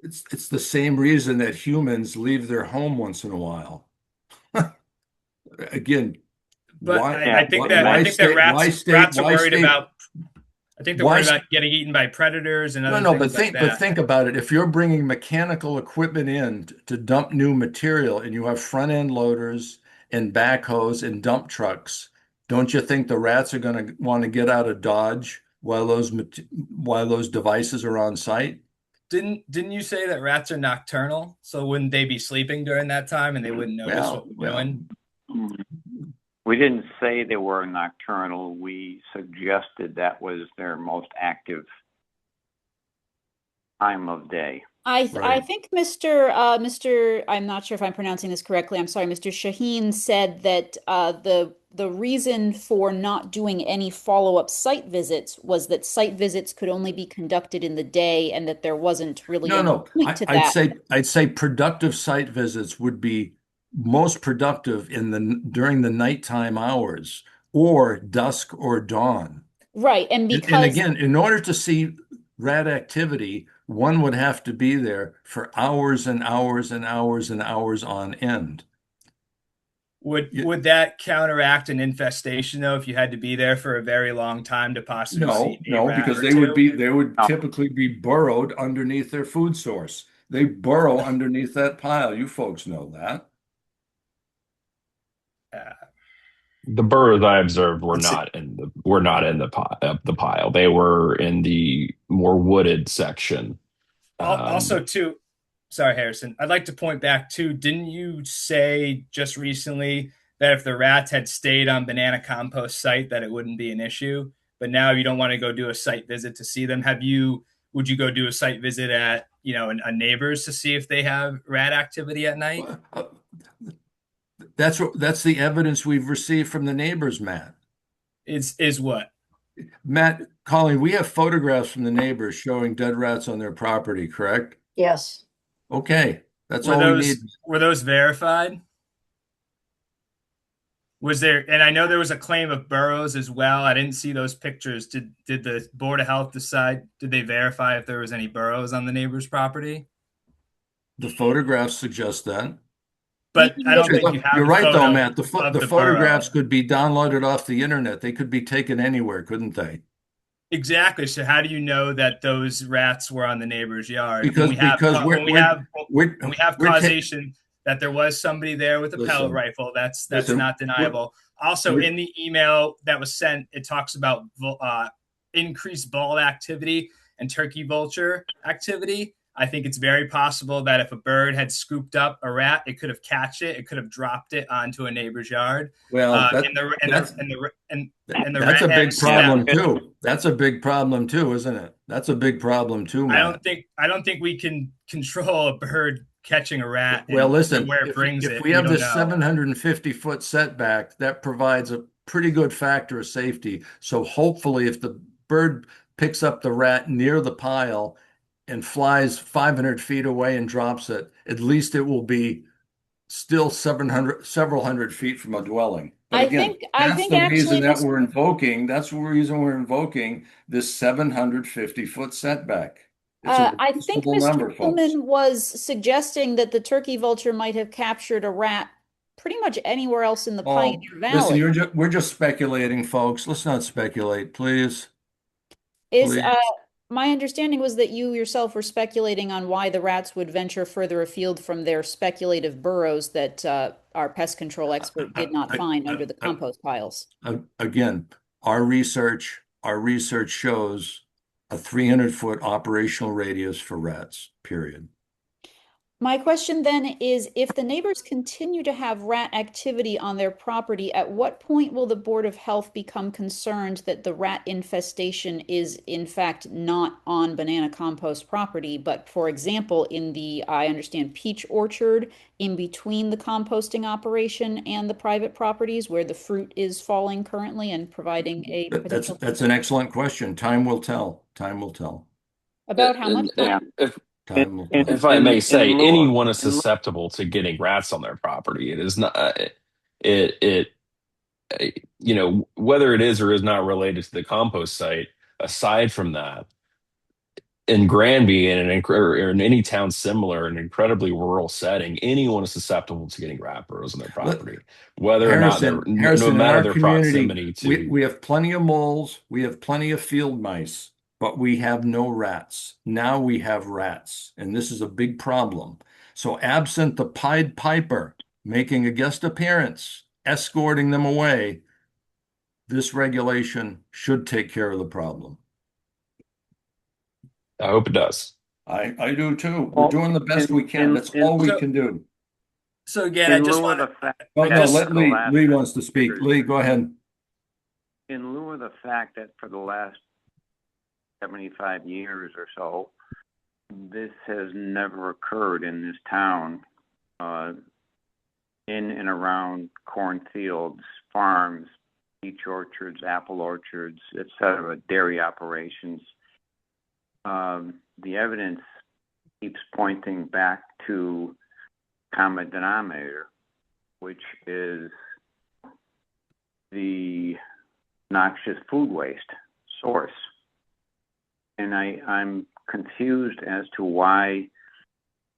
It's the same reason that humans leave their home once in a while. Again, but why? I think that rats are worried about. I think they're worried about getting eaten by predators and other things like that. But think about it. If you're bringing mechanical equipment in to dump new material, and you have front end loaders and backhoes and dump trucks, don't you think the rats are going to want to get out of Dodge while those devices are on site? Didn't you say that rats are nocturnal? So wouldn't they be sleeping during that time and they wouldn't notice what we're doing? We didn't say they were nocturnal. We suggested that was their most active time of day. I think Mr. I'm not sure if I'm pronouncing this correctly. I'm sorry, Mr. Shaheen said that the reason for not doing any follow-up site visits was that site visits could only be conducted in the day, and that there wasn't really any point to that. I'd say productive site visits would be most productive during the nighttime hours or dusk or dawn. Right, and again, in order to see rat activity, one would have to be there for hours and hours and hours and hours on end. Would that counteract an infestation though, if you had to be there for a very long time to possibly see a rat because or they would typically be burrowed underneath their food source. They burrow underneath that pile. You folks know that. The burrows I observed were not in the pile. They were in the more wooded section. Also, too, sorry, Harrison, I'd like to point back to, didn't you say just recently that if the rats had stayed on banana compost site that it wouldn't be an issue? But now you don't want to go do a site visit to see them. Would you go do a site visit at, a neighbor's to see if they have rat activity at night? That's the evidence we've received from the neighbors, Matt. Is what? Matt, Colleen, we have photographs from the neighbors showing dead rats on their property, correct? Yes. Okay, that's Were all we need. those verified? Was there, and I know there was a claim of burrows as well. I didn't see those pictures. Did the Board of Health decide, did they verify if there was any burrows on the neighbor's property? The photographs suggest that. But I don't think you have You're the right, though, photo Matt. of The the burrow. photographs could be downloaded off the internet. They could be taken anywhere, couldn't they? Exactly. So how do you know that those rats were on the neighbor's yard when Because we have because we're when we have we're ta- causation that there was somebody there with a pellet listen, rifle? That's listen, not deniable. Also, we're in the email that was sent, it talks about increased ball activity and turkey vulture activity. I think it's very possible that if a bird had scooped up a rat, it could have catch it. It could have dropped it onto a neighbor's yard. well, And the that's a big rednecks that problem too. That's a big problem too, isn't it? That's a big problem too, Matt. I don't think we can control a bird catching a rat Well, and listen, where it brings if it. we have don't this know. 750-foot setback, that provides a pretty good factor of safety. So hopefully, if the bird picks up the rat near the pile and flies 500 feet away and drops it, at least it will be still several hundred feet from a dwelling. But again, I that's think the reason actually, that we're invoking, that's the reason we're invoking this 750-foot setback. It's a I think reasonable Mr. number, folks. Gilman was suggesting that the turkey vulture might have captured a rat pretty much anywhere else in the Oh, Pioneer listen, Valley. we're just speculating, folks. Let's not speculate, please. Is Please. My understanding was that you yourself were speculating on why the rats would venture further afield from their speculative burrows that our pest control expert did not find under the compost piles. Again, our research shows a 300-foot operational radius for rats, period. My question then is, if the neighbors continue to have rat activity on their property, at what point will the Board of Health become concerned that the rat infestation is in fact not on banana compost property, but for example, in the, I understand, peach orchard in between the composting operation and the private properties where the fruit is falling currently and providing a potential That's an excellent question. Time will tell. Time will tell. about how much? Time will tell. If I may say, lieu anyone is in lieu- susceptible to getting rats on their property. It is not it whether it is or is not related to the compost site. Aside from that, in Granby and or in any town similar, an incredibly rural setting, anyone is susceptible to getting rat burrows on their property, whether or not they're no Harrison, in matter our their community, proximity to. we have plenty of moles, we have plenty of field mice, but we have no rats. Now we have rats, and this is a big problem. So absent the Pied Piper making a guest appearance, escorting them away, this regulation should take care of the problem. I hope it does. I do too. We're doing the best we can. That's all we can do. So again, I in just lieu want of the fact Oh, that no, for let the Lee, last Lee wants to speak. Lee, go ahead. in lieu of the fact that for the last 75 years or so, this has never occurred in this town, in and around cornfields, farms, peach orchards, apple orchards, etc., dairy operations. The evidence keeps pointing back to common denominator, which is the noxious food waste source. And I'm confused as to why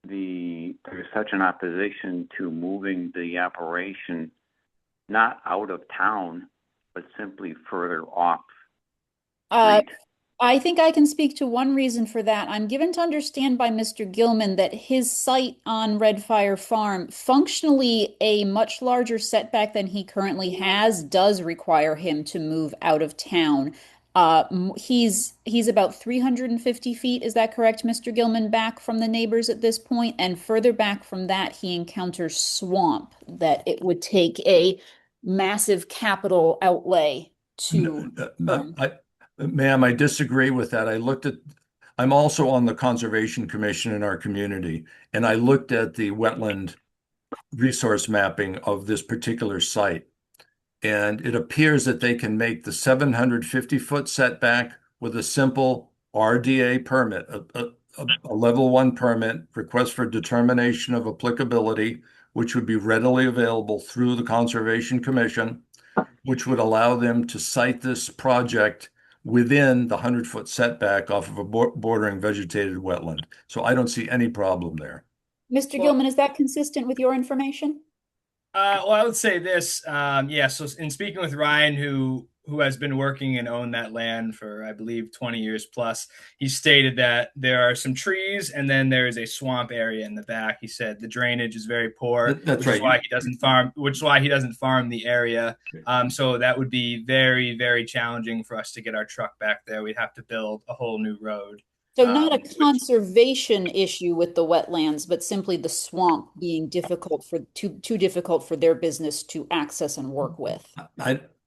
there's such an opposition to moving the operation not out of town, but simply further off. I think I can speak to one reason for that. I'm given to understand by Mr. Gilman that his site on Red Fire Farm, functionally a much larger setback than he currently has, does require him to move out of town. He's about 350 feet, is that correct, Mr. Gilman, back from the neighbors at this point? And further back from that, he encounters swamp that it would take a massive capital outlay to burn. Ma'am, I disagree with that. I'm also on the Conservation Commission in our community, and I looked at the wetland resource mapping of this particular site. And it appears that they can make the 750-foot setback with a simple RDA permit, a level 1 permit, request for determination of applicability, which would be readily available through the Conservation Commission, which would allow them to site this project within the 100-foot setback off of a bordering vegetated wetland. So I don't see any problem there. Mr. Gilman, is that consistent with your information? Well, I would say this. Yeah. So, in speaking with Ryan, who has been working and owned that land for, I believe, 20 years plus, he stated that there are some trees and then there is a swamp area in the back. He said the drainage is very poor, That's which right. is why he doesn't farm. Which is why he doesn't farm the area. So that would be very, very challenging for us to get our truck back there. We'd have to build a whole new road. So not a conservation issue with the wetlands, but simply the swamp being too difficult for their business to access and work with.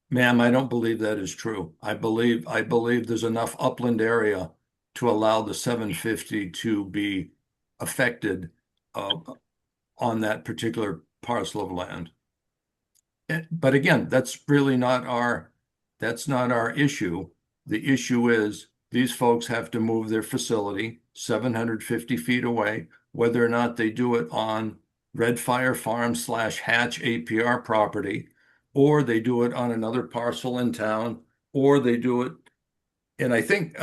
Ma'am, I don't believe that is true. I believe there's enough upland area to allow the 750 to be affected on that particular parcel of land. But again, that's not our issue. The issue is these folks have to move their facility 750 feet away, whether or not they do it on Red Fire Farm / Hatch APR property, or they do it on another parcel in town, or they do it. And I think,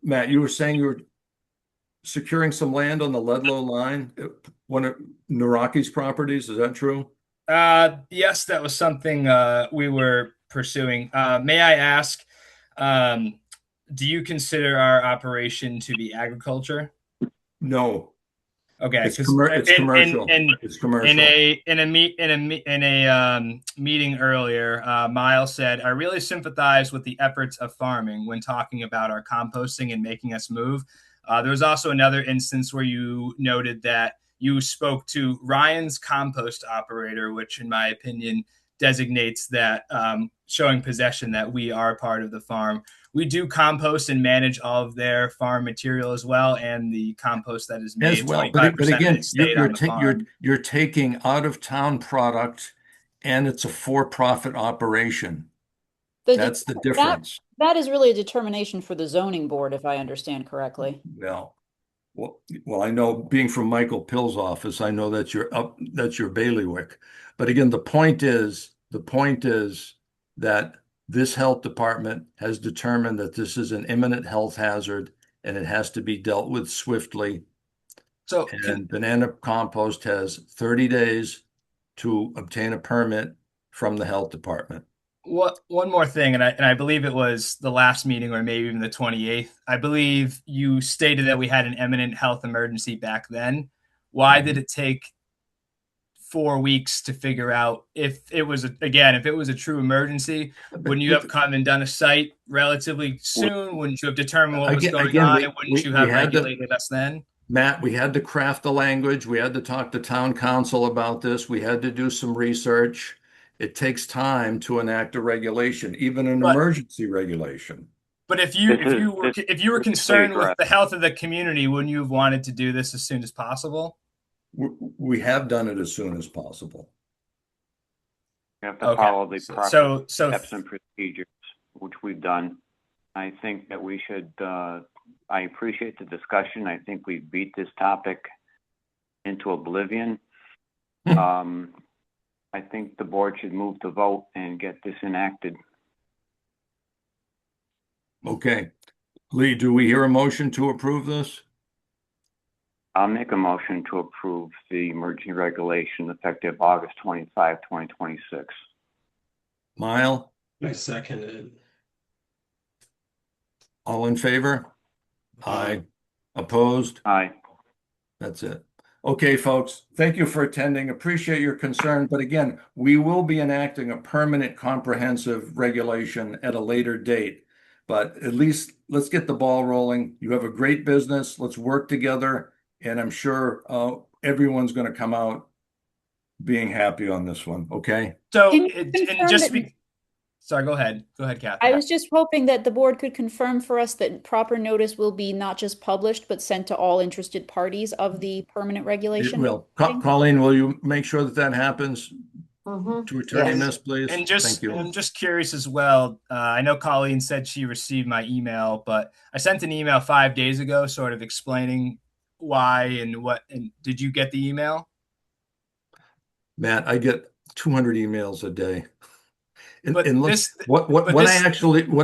Matt, you were saying you were securing some land on the Ludlow line, one of Naraki's properties. Is that true? Yes, that was something we were pursuing. May I ask, do you consider our operation to be agriculture? No. Okay, it's commercial. It's commercial. In a meeting earlier, Miles said, "I really sympathize with the efforts of farming when talking about our composting and making us move." There was also another instance where you noted that you spoke to Ryan's compost operator, which, in my opinion, designates that showing possession that we are part of the farm. We do compost and manage all of their farm material as well, and the compost that is made. As well, but again, you're taking out of town product, and it's a for-profit operation. That's the difference. That is really a determination for the zoning board, if I understand correctly. Well, I know, being from Michael Pill's office, I know that's your bailiwick. But again, the point is that this health department has determined that this is an imminent health hazard and it has to be dealt with swiftly. And Banana Compost has 30 days to obtain a permit from the health department. One more thing, and I believe it was the last meeting or maybe even the 28th. I believe you stated that we had an imminent health emergency back then. Why did it take 4 weeks to figure out if it was a true emergency? Wouldn't you have come and done a site relatively soon? Wouldn't you have determined what was going on? And wouldn't you have regulated us then? Matt, we had to craft the language. We had to talk to town council about this. We had to do some research. It takes time to enact a regulation, even an emergency regulation. But if you were concerned with the health of the community, wouldn't you have wanted to do this as soon as possible? We have done it as soon as possible. You have to follow the proper steps and procedures, which we've done. I think that we should, I appreciate the discussion. I think we beat this topic into oblivion. I think the board should move to vote and get this enacted. Okay. Lee, do we hear a motion to approve this? I'll make a motion to approve the emergency regulation effective August 25, 2026. Mile? I second it. All in favor? Aye. Opposed? Aye. That's it. Okay, folks, thank you for attending. Appreciate your concern. But again, we will be enacting a permanent comprehensive regulation at a later date. But at least let's get the ball rolling. You have a great business. Let's work together. And I'm sure everyone's going to come out being happy on this one. Okay. So, sorry, go ahead. Go ahead, Kathy. I was just hoping that the board could confirm for us that proper notice will be not just published, but sent to all interested parties of the permanent regulation. It will. Colleen, will you make sure that happens? Mhm. To return Yes. this, please. And Thank you. I'm just curious as well. I know Colleen said she received my email, but I sent an email 5 days ago, sort of explaining why and what. And did you get the email? Matt, I get 200 emails a day. But And look, this, but what this, I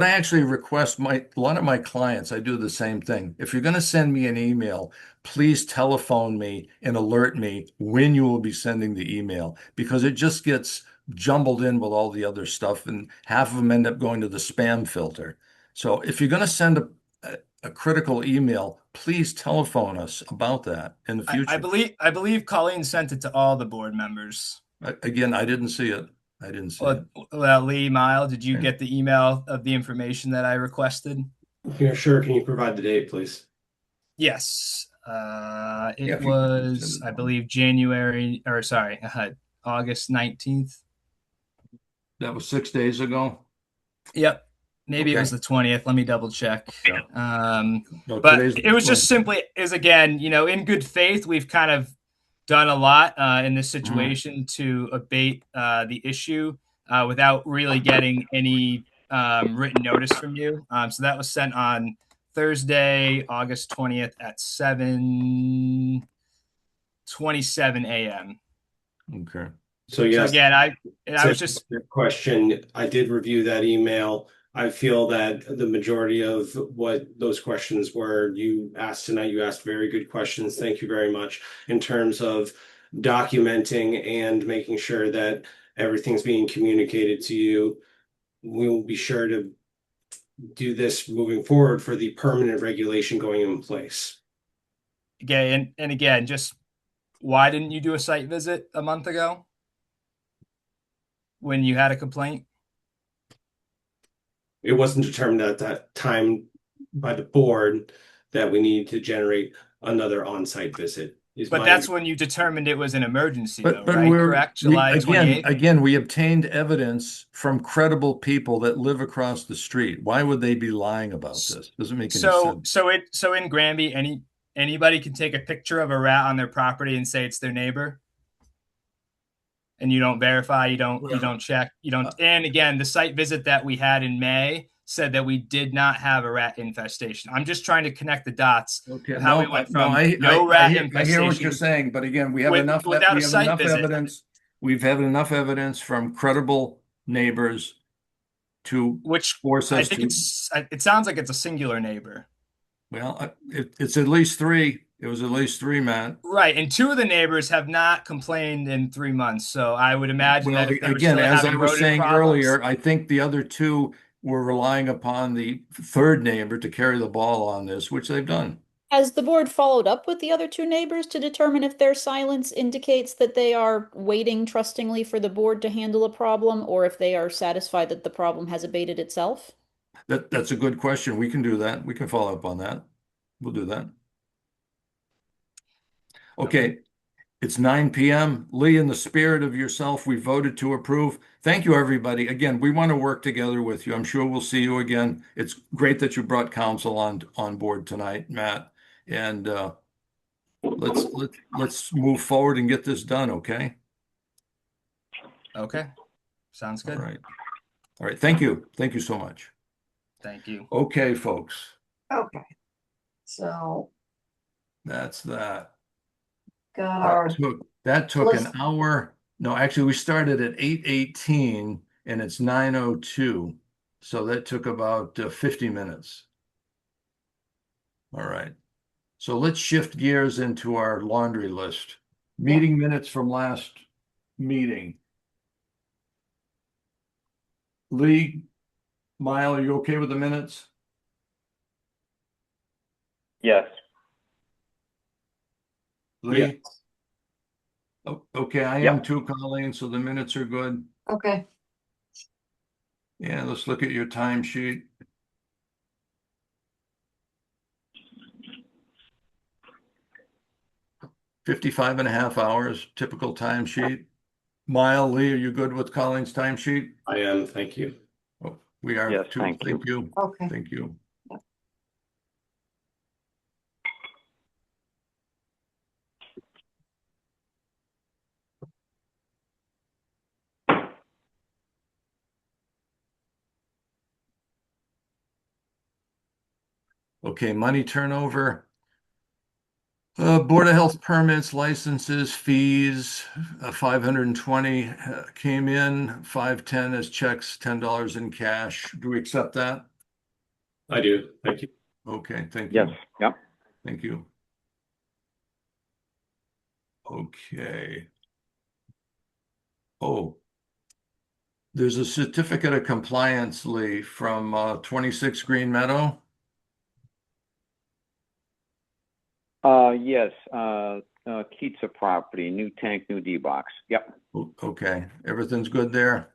actually request a lot of my clients, I do the same thing. If you're going to send me an email, please telephone me and alert me when you will be sending the email, because it just gets jumbled in with all the other stuff, and half of them end up going to the spam filter. So if you're going to send a critical email, please telephone us about that in the I future. believe Colleen sent it to all the board members. Again, I didn't see it. I didn't see it. Well, Lee, Mile, did you Yeah. get the email of the information that I requested? Yeah, sure. Can you provide the date, please? Yes. Yeah, It if you can send was, it I on. believe, August 19th. That was 6 days ago. Yep. Maybe it was Okay. the 20th. Let me double check. Yeah. No, But today's it was well, just simply is again, in good faith, we've kind of done a lot in this situation to abate the issue without really getting any written notice from you. So that was sent on Thursday, August 20th at 7:27 a.m. okay. So So yes, again, I to was answer just your question. I did review that email. I feel that the majority of what those questions were you asked tonight, you asked very good questions. Thank you very much in terms of documenting and making sure that everything's being communicated to you. We will be sure to do this moving forward for the permanent regulation going in place. again and again, just why didn't you do a site visit a month ago when you had a complaint? It wasn't determined at that time by the board that we needed to generate another on-site visit. But that's when you determined it was an emergency, though, But right? Correct? we July 28th. again we obtained evidence from credible people that live across the street. Why would they be lying about this? Doesn't make any So sense. so in Granby, anybody can take a picture of a rat on their property and say it's their neighbor, and you don't verify, you don't check, you don't. And again, the site visit that we had in May said that we did not have a rat infestation. I'm just trying to connect the dots Okay, of how we no, went from I no rat I hear what you're infestation saying, but again, we have enough without we a have site enough visit. evidence. We've had enough evidence from credible neighbors to Which force I us think to. it sounds like it's a singular neighbor. Well, it's at least three. It was at least three, man. Right, and two of the neighbors have not complained in 3 months. So I would imagine Well, that if they were again, still as I having was rodent saying problems, earlier, I think the other two were relying upon the third neighbor to carry the ball on this, which they've done. Has the board followed up with the other two neighbors to determine if their silence indicates that they are waiting trustingly for the board to handle a problem, or if they are satisfied that the problem has abated itself? That's a good question. We can do that. We can follow up on that. We'll do that. Okay. It's 9 p.m. Lee, in the spirit of yourself, we voted to approve. Thank you, everybody. Again, we want to work together with you. I'm sure we'll see you again. It's great that you brought counsel on board tonight, Matt. And let's move forward and get this done, okay? okay, sounds All good. right. All right. Thank you. Thank you so much. Thank you. Okay, folks. Okay. So That's that. got our That took an list. hour. No, actually, we started at 8:18 and it's 9:02. So that took about 50 minutes. All right. So let's shift gears into our laundry list. Meeting minutes from last meeting. Lee, Mile, are you okay with the minutes? Yes. Lee? Yeah. Oh, okay, I am too, Colleen, so the minutes are good. Okay. Yeah, let's look at your timesheet. $55 and a half hours, typical timesheet. Mile, Lee, are you good with Colleen's timesheet? I am. Thank you. Oh, we are Yes, too. thank you. Thank you. Okay. Thank you. Okay, money turnover. Board of Health permits, licenses, fees, 520 came in, 510 as checks, $10 in cash. Do we accept that? I do. Thank you. Okay, thank Yes, you. yep. Thank you. Okay. Oh, there's a certificate of compliance, Lee, from 26 Green Meadow. Yes, Keatsa property, new tank, new D-box. Yep. Okay, everything's good there?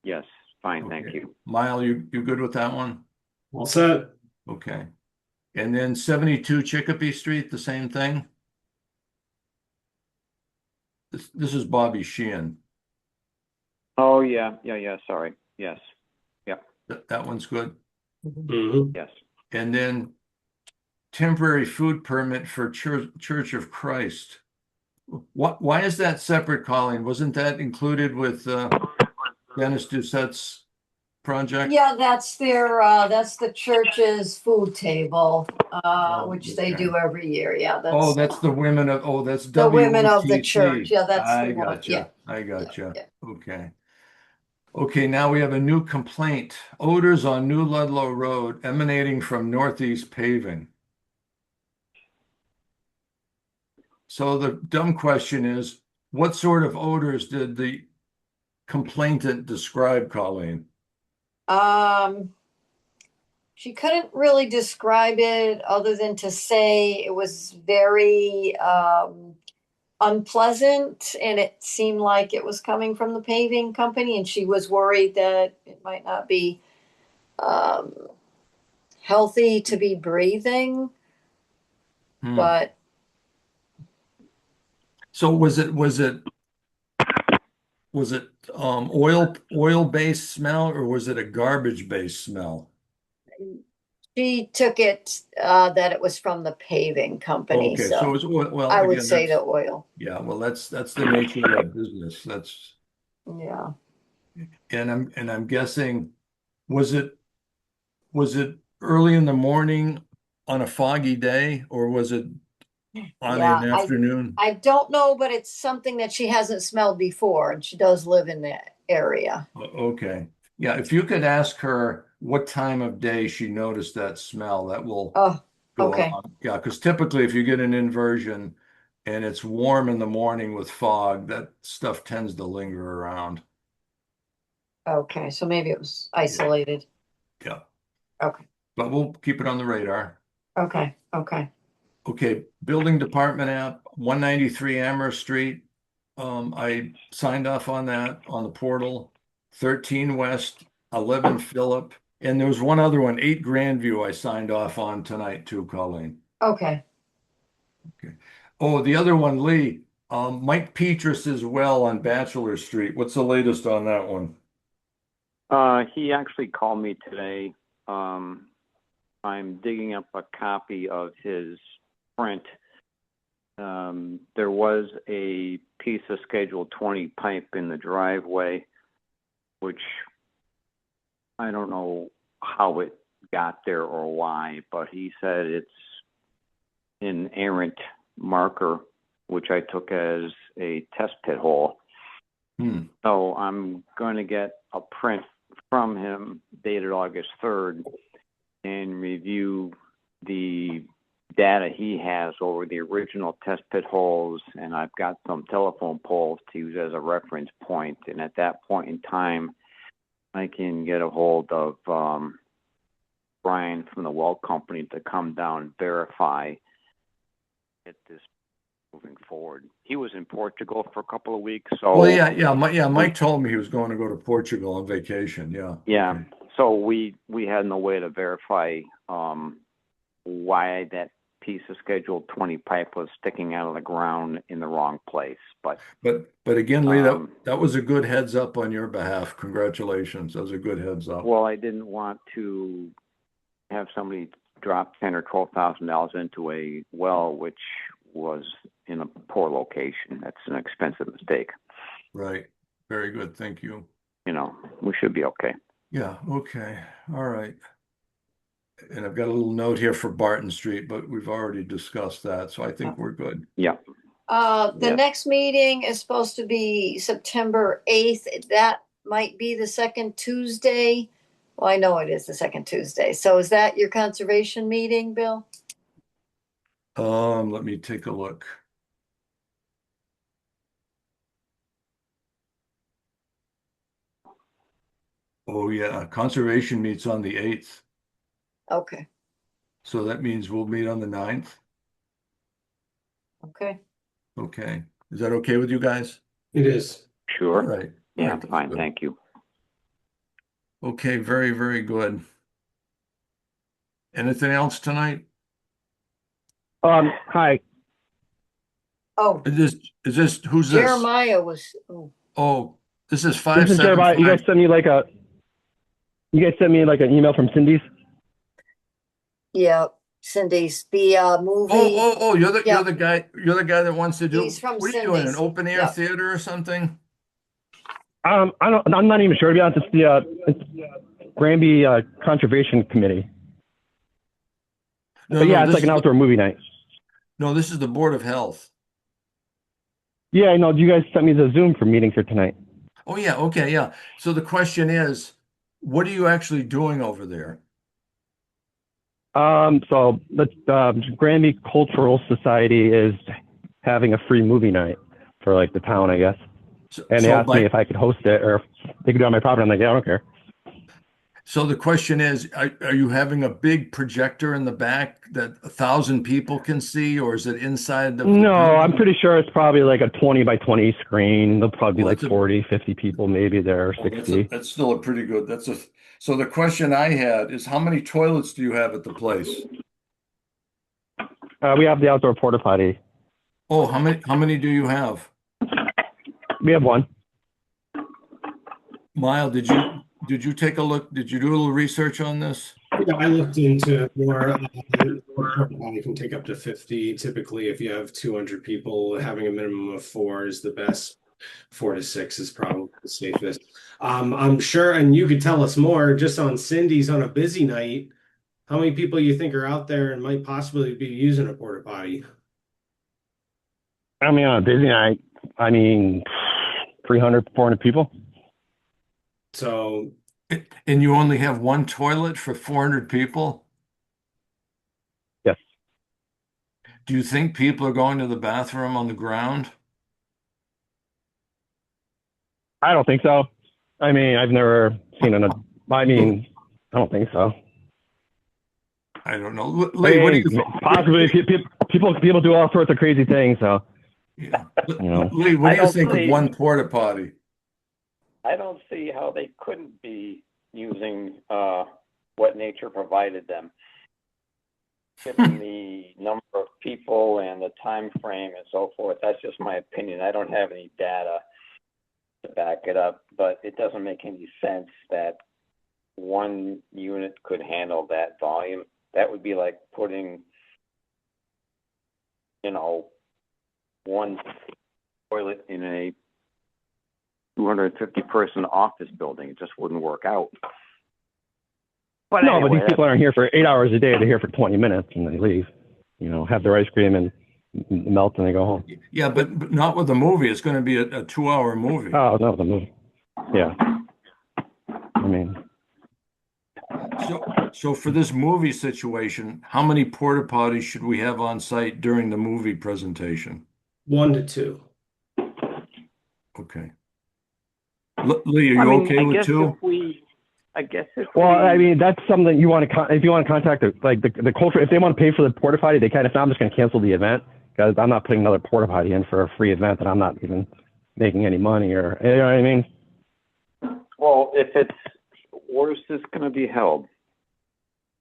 Yes, fine, thank Okay. you. Mile, you good with that one? All set. Okay. And then 72 Chicopee Street, the same thing? This is Bobby Sheehan. Oh, yeah, sorry. Yes, yep, That one's good. yes. And then temporary food permit for Church of Christ. Why is that separate, Colleen? Wasn't that included with Dennis Doucette's project? Yeah, that's that's the church's food table, which they do every year. Yeah, Oh, that's that's the women of, that's the women of the WOTC. church. Yeah, that's the I one. gotcha. Yeah, I gotcha. yeah. Okay. Okay, now we have a new complaint. Odors on New Ludlow Road emanating from Northeast Paving. So the dumb question is, what sort of odors did the complainant describe, Colleen? She couldn't really describe it other than to say it was very unpleasant, and it seemed like it was coming from the paving company, and she was worried that it might not be um, healthy to be breathing. But so was it oil based smell, or was it a garbage based smell? she took it that it was from the paving company. Okay, So it's well, I would again, say the oil. yeah, well, that's the nature of that business. That's Yeah. and I'm guessing, was it early in the morning on a foggy day, or was it on Yeah, an afternoon? I don't know, but it's something that she hasn't smelled before, and she does live in that area. Okay. Yeah, if you could ask her what time of day she noticed that smell, that will Oh, go okay. along. Yeah, because typically if you get an inversion and it's warm in the morning with fog, that stuff tends to linger around. Okay, so maybe it was isolated. Yeah. Okay. But we'll keep it on the radar. Okay. Okay. Okay, building department app, 193 Amherst Street. I signed off on that on the portal. 13 West, 11 Phillip, and there was one other one, 8 Grandview I signed off on tonight too, Colleen. Okay. Okay. Oh, the other one, Lee, Mike Petrus as well on Bachelor Street. What's the latest on that one? He actually called me today. I'm digging up a copy of his print. There was a piece of Schedule 20 pipe in the driveway, which I don't know how it got there or why, but he said it's an errant marker, which I took as a test pit hole. So I'm going to get a print from him dated August 3rd and review the data he has over the original test pit holes, and I've got some telephone poles to use as a reference point. And at that point in time, I can get a hold of Brian from the well company to come down and verify get this moving forward. He was in Portugal for a couple of weeks, so Well, Mike told me he was going to go to Portugal on vacation. Yeah. Yeah. So we had no way to verify why that piece of Schedule 20 pipe was sticking out of the ground in the wrong place. But again, Lee, that was a good heads up on your behalf. Congratulations. That was a good heads up. Well, I didn't want to have somebody drop $10,000 or $12,000 into a well, which was in a poor location. That's an expensive mistake. Right. Very good. Thank you. You know, we should be okay. Yeah. Okay. All right. And I've got a little note here for Barton Street, but we've already discussed that, so I think we're good. Yeah. The next meeting is supposed to be September 8th. That might be the second Tuesday. Well, I know it is the second Tuesday. So is that your conservation meeting, Bill? Let me take a look. Oh yeah, conservation meets on the 8th. Okay, So that means we'll meet on the 9th. okay. Okay. Is that okay with you guys? It is. Sure. All right. Yeah, All right, fine. good. Thank you. Okay, very, very good. Anything else tonight? Hi. Oh, Is this who's this? Jeremiah was, Oh, this is This is Jeremiah. You guys 575. sent me like an email from Cindy's. yeah, Cindy's, the movie. Oh, you're the Yeah. you're the guy that wants to do. He's from What are you doing? An Cindy's. open air Yeah. theater or something? I'm not even sure to be honest. It's Granby Conservation Committee. No, But yeah, no, it's like an outdoor movie night. No, this is the Board of Health. Yeah, I know. You guys sent me the Zoom for meetings here tonight. Oh yeah, okay, yeah. So the question is, what are you actually doing over there? So the Granby Cultural Society is having a free movie night for like the town, I guess. And they asked me if I could host it or if they could do it on my property. I'm like, yeah, I don't care. So the question is, are you having a big projector in the back that 1,000 people can see, or is it inside the No, I'm building? pretty sure it's probably like a 20 by 20 screen. There'll probably be Well, like 40, 50 people maybe there, or 60. that's still a pretty good. So the question I had is, how many toilets do you have at the place? We have the outdoor porta potty. Oh, how many do you have? We have one. Mile, did you take a look? Did you do a little research on this? Yeah, I looked into more. You can take up to 50. Typically, if you have 200 people, having a minimum of 4 is the best. 4 to 6 is probably the safest. I'm sure, and you could tell us more just on Cindy's on a busy night. How many people you think are out there and might possibly be using a porta potty? I mean, on a busy night, 300, 400 people. So, and you only have one toilet for 400 people? Yes. Do you think people are going to the bathroom on the ground? I don't think so. I mean, I've never seen I don't think so. I don't know. Lee, what do you think? Possibly people do all sorts of crazy things. So, yeah. You know. Lee, what do you think of one porta potty? I don't see how they couldn't be using what nature provided them, given the number of people and the time frame and so forth. That's just my opinion. I don't have any data to back it up, but it doesn't make any sense that one unit could handle that volume. That would be like putting, one toilet in a 250 person office building. It just wouldn't work out. But no, anyway, but these people aren't here for 8 hours a day. They're here for 20 minutes and they leave. Have their ice cream and melt and they go home. Yeah, but not with the movie. It's going to be a 2-hour movie. Oh, no, the movie. Yeah. I mean. So for this movie situation, how many porta potties should we have on site during the movie presentation? 1 to 2. Okay. Lee, are you okay with 2? I mean, that's something you want to, if you want to contact the culture, if they want to pay for the porta potty, they can. If not, I'm just going to cancel the event because I'm not putting another porta potty in for a free event that I'm not even making any money or, you know what I mean? Well, where's this going to be held?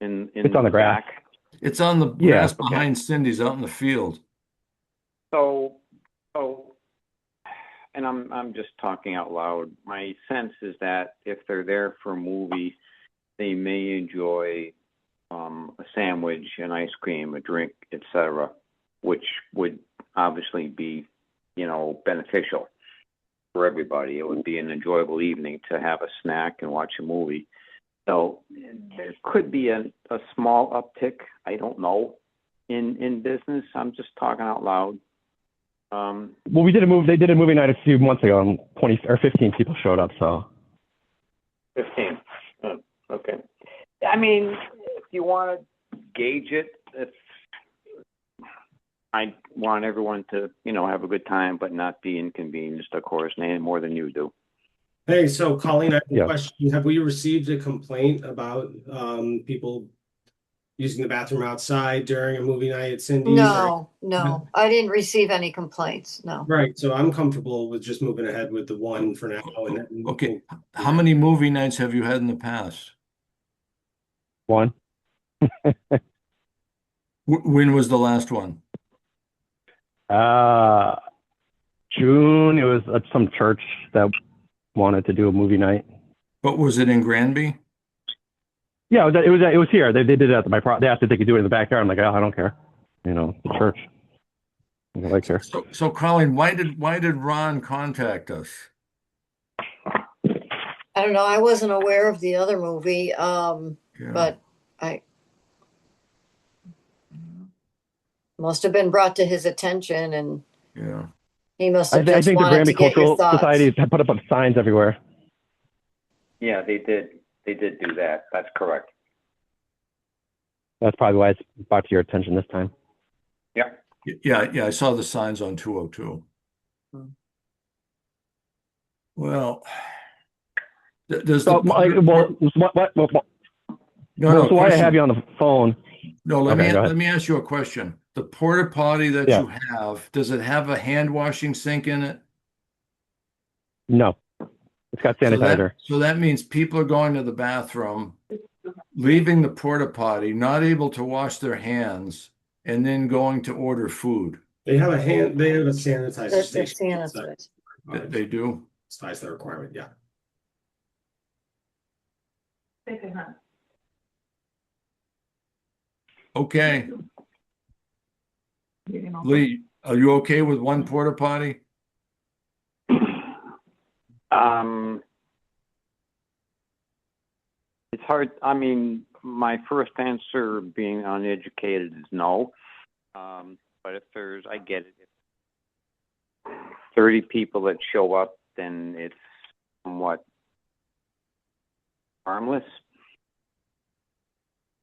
It's on the grass. Back? It's on the grass behind Cindy's out in the field. So, and I'm just talking out loud. My sense is that if they're there for a movie, they may enjoy a sandwich, an ice cream, a drink, etc., which would obviously be, beneficial for everybody. It would be an enjoyable evening to have a snack and watch a movie. So there could be a small uptick. I don't know in business. I'm just talking out loud. Well, we did a move. They did a movie night a few months ago, and 20 or 15 people showed up. So 15. Okay. I mean, if you want to gauge it, I want everyone to, have a good time, but not be inconvenienced, of course, any more than you do. Hey, so Colleen, I have a Yeah. question. Have we received a complaint about people using the bathroom outside during a movie night at Cindy's? No, I didn't receive any complaints, no. Right, so I'm comfortable with just moving ahead with the one for now. And then Okay. How many movie nights have you had in the past? one. When was the last one? June. It was at some church that wanted to do a movie night. But was it in Granby? Yeah, it was here. They did it at they asked if they could do it in the backyard. I'm like, oh, I don't care. The church. I like her. So Colleen, why did Ron contact us? I don't know, I wasn't aware of the other movie, but I must have been brought to his attention, and he must have I just think the wanted Granby to get your Cultural thoughts. Society had put up signs everywhere. Yeah, they did. They did do that. That's correct. That's probably why it's brought to your attention this time. Yeah. Yeah, I saw the signs on 202. Well, does So, why I have you on the phone? No, let Okay, me ask you a question. The porta potty that you have, does it have a hand washing sink in it? No, it's got sanitizer. So that means people are going to the bathroom, leaving the porta potty, not able to wash their hands, and then going to order food. They have a sanitizer station. Sanitized. They do? That's the requirement, yeah. Okay. Lee, are you okay with one porta potty? It's hard. I mean, my first answer, being uneducated, is no. But if I get it. If 30 people that show up, then it's somewhat harmless.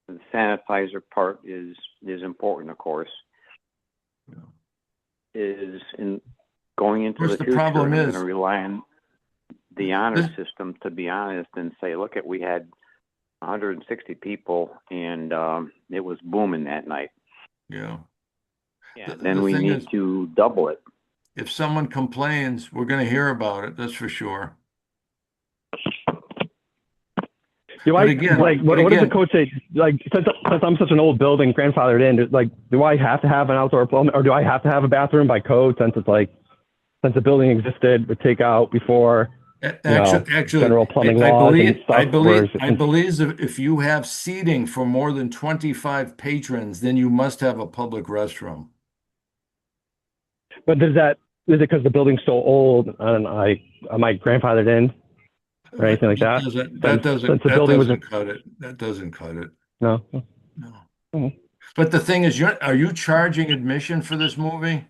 The sanitizer part is important, of course. Is in going into the future. I'm going to rely on the honor system, to be honest, and say, look, we had 160 people, and it was booming that night. Yeah. Then we need to double it. If someone complains, we're going to hear about it. That's for sure. What does the code say? Like, since I'm such an old building, grandfathered in, do I have to have an outdoor plumbing, or do I have to have a bathroom by code since the building existed with takeout before? Actually, general plumbing laws and stuff. I believe if you have seating for more than 25 patrons, then you must have a public restroom. But is it because the building's so old and am I grandfathered in or anything like that? That doesn't cut it. That doesn't cut it. No. Mm-hmm. But the thing is, are you charging admission for this movie?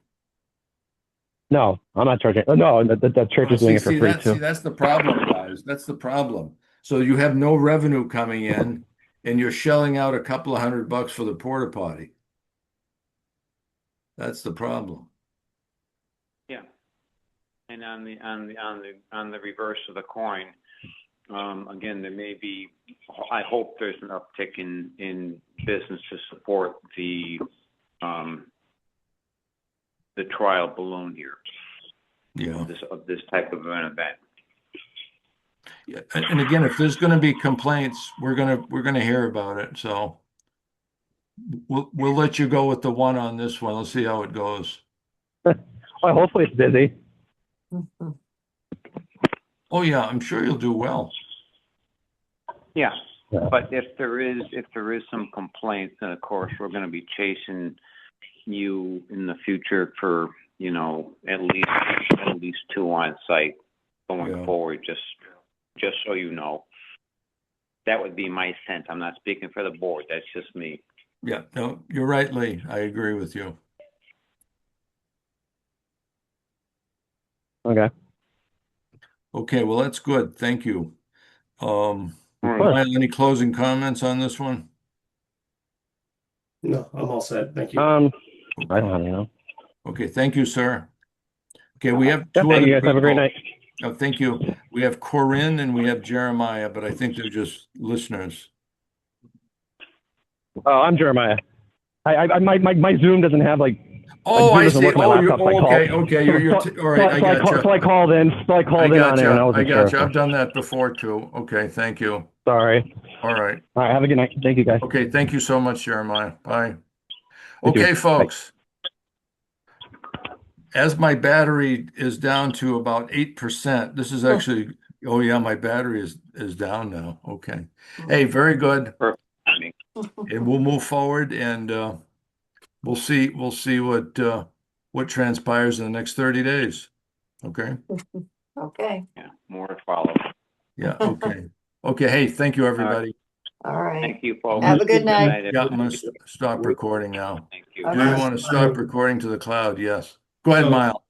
No, I'm not charging. No, the church is doing it for free too. See, that's the problem, guys. That's the problem. So you have no revenue coming in, and you're shelling out a couple of $100 for the porta potty. That's the problem. Yeah. And on the reverse of the coin, again, there may be. I hope there's an uptick in business to support the trial balloon here. Yeah. Of this type of an event. Yeah. And again, if there's going to be complaints, we're gonna hear about it. So we'll let you go with the one on this one. Let's see how it goes. Well, hopefully it's busy. Oh yeah, I'm sure you'll do well. Yeah. But if there is some complaints, then of course we're going to be chasing you in the future for at least 2 on site going forward. Just so you know. that would be my sense. I'm not speaking for the board. That's just me. Yeah, no, you're right, Lee. I agree with you. Okay. Okay, well, that's good. Thank you. All right. Lyle, any closing comments on this one? No, I'm all set. Thank you. I don't have any. No. Okay, thank you, sir. Okay, we have Yeah, two thank other you guys. Have a great people. night. Oh, thank you. We have Corinne and we have Jeremiah, but I think they're just listeners. Oh, I'm Jeremiah. My Zoom doesn't have like. Oh, Zoom I doesn't see. work on my Oh, laptop, so I called. okay. You're all right. I got So I you. called in. So I called in on there, and I I wasn't got sure. you. I've done that before too. Okay, thank you. Sorry. All right. All right. Have a good night. Thank you, guys. Okay, thank you so much, Jeremiah. Bye. You too. Okay, Bye. folks. As my battery is down to about 8%, this is actually, oh yeah, my battery is down now. Okay. Hey, very good. And we'll move forward and we'll see what transpires in the next 30 days. Okay. Okay. Yeah, more to follow. Yeah, okay. Okay, hey, thank you, everybody. All right. Thank you, folks. Have a good night. Yeah, I'm gonna stop recording now. Thank you. Do you want to stop recording to the cloud? Yes. Go ahead, So- Miles.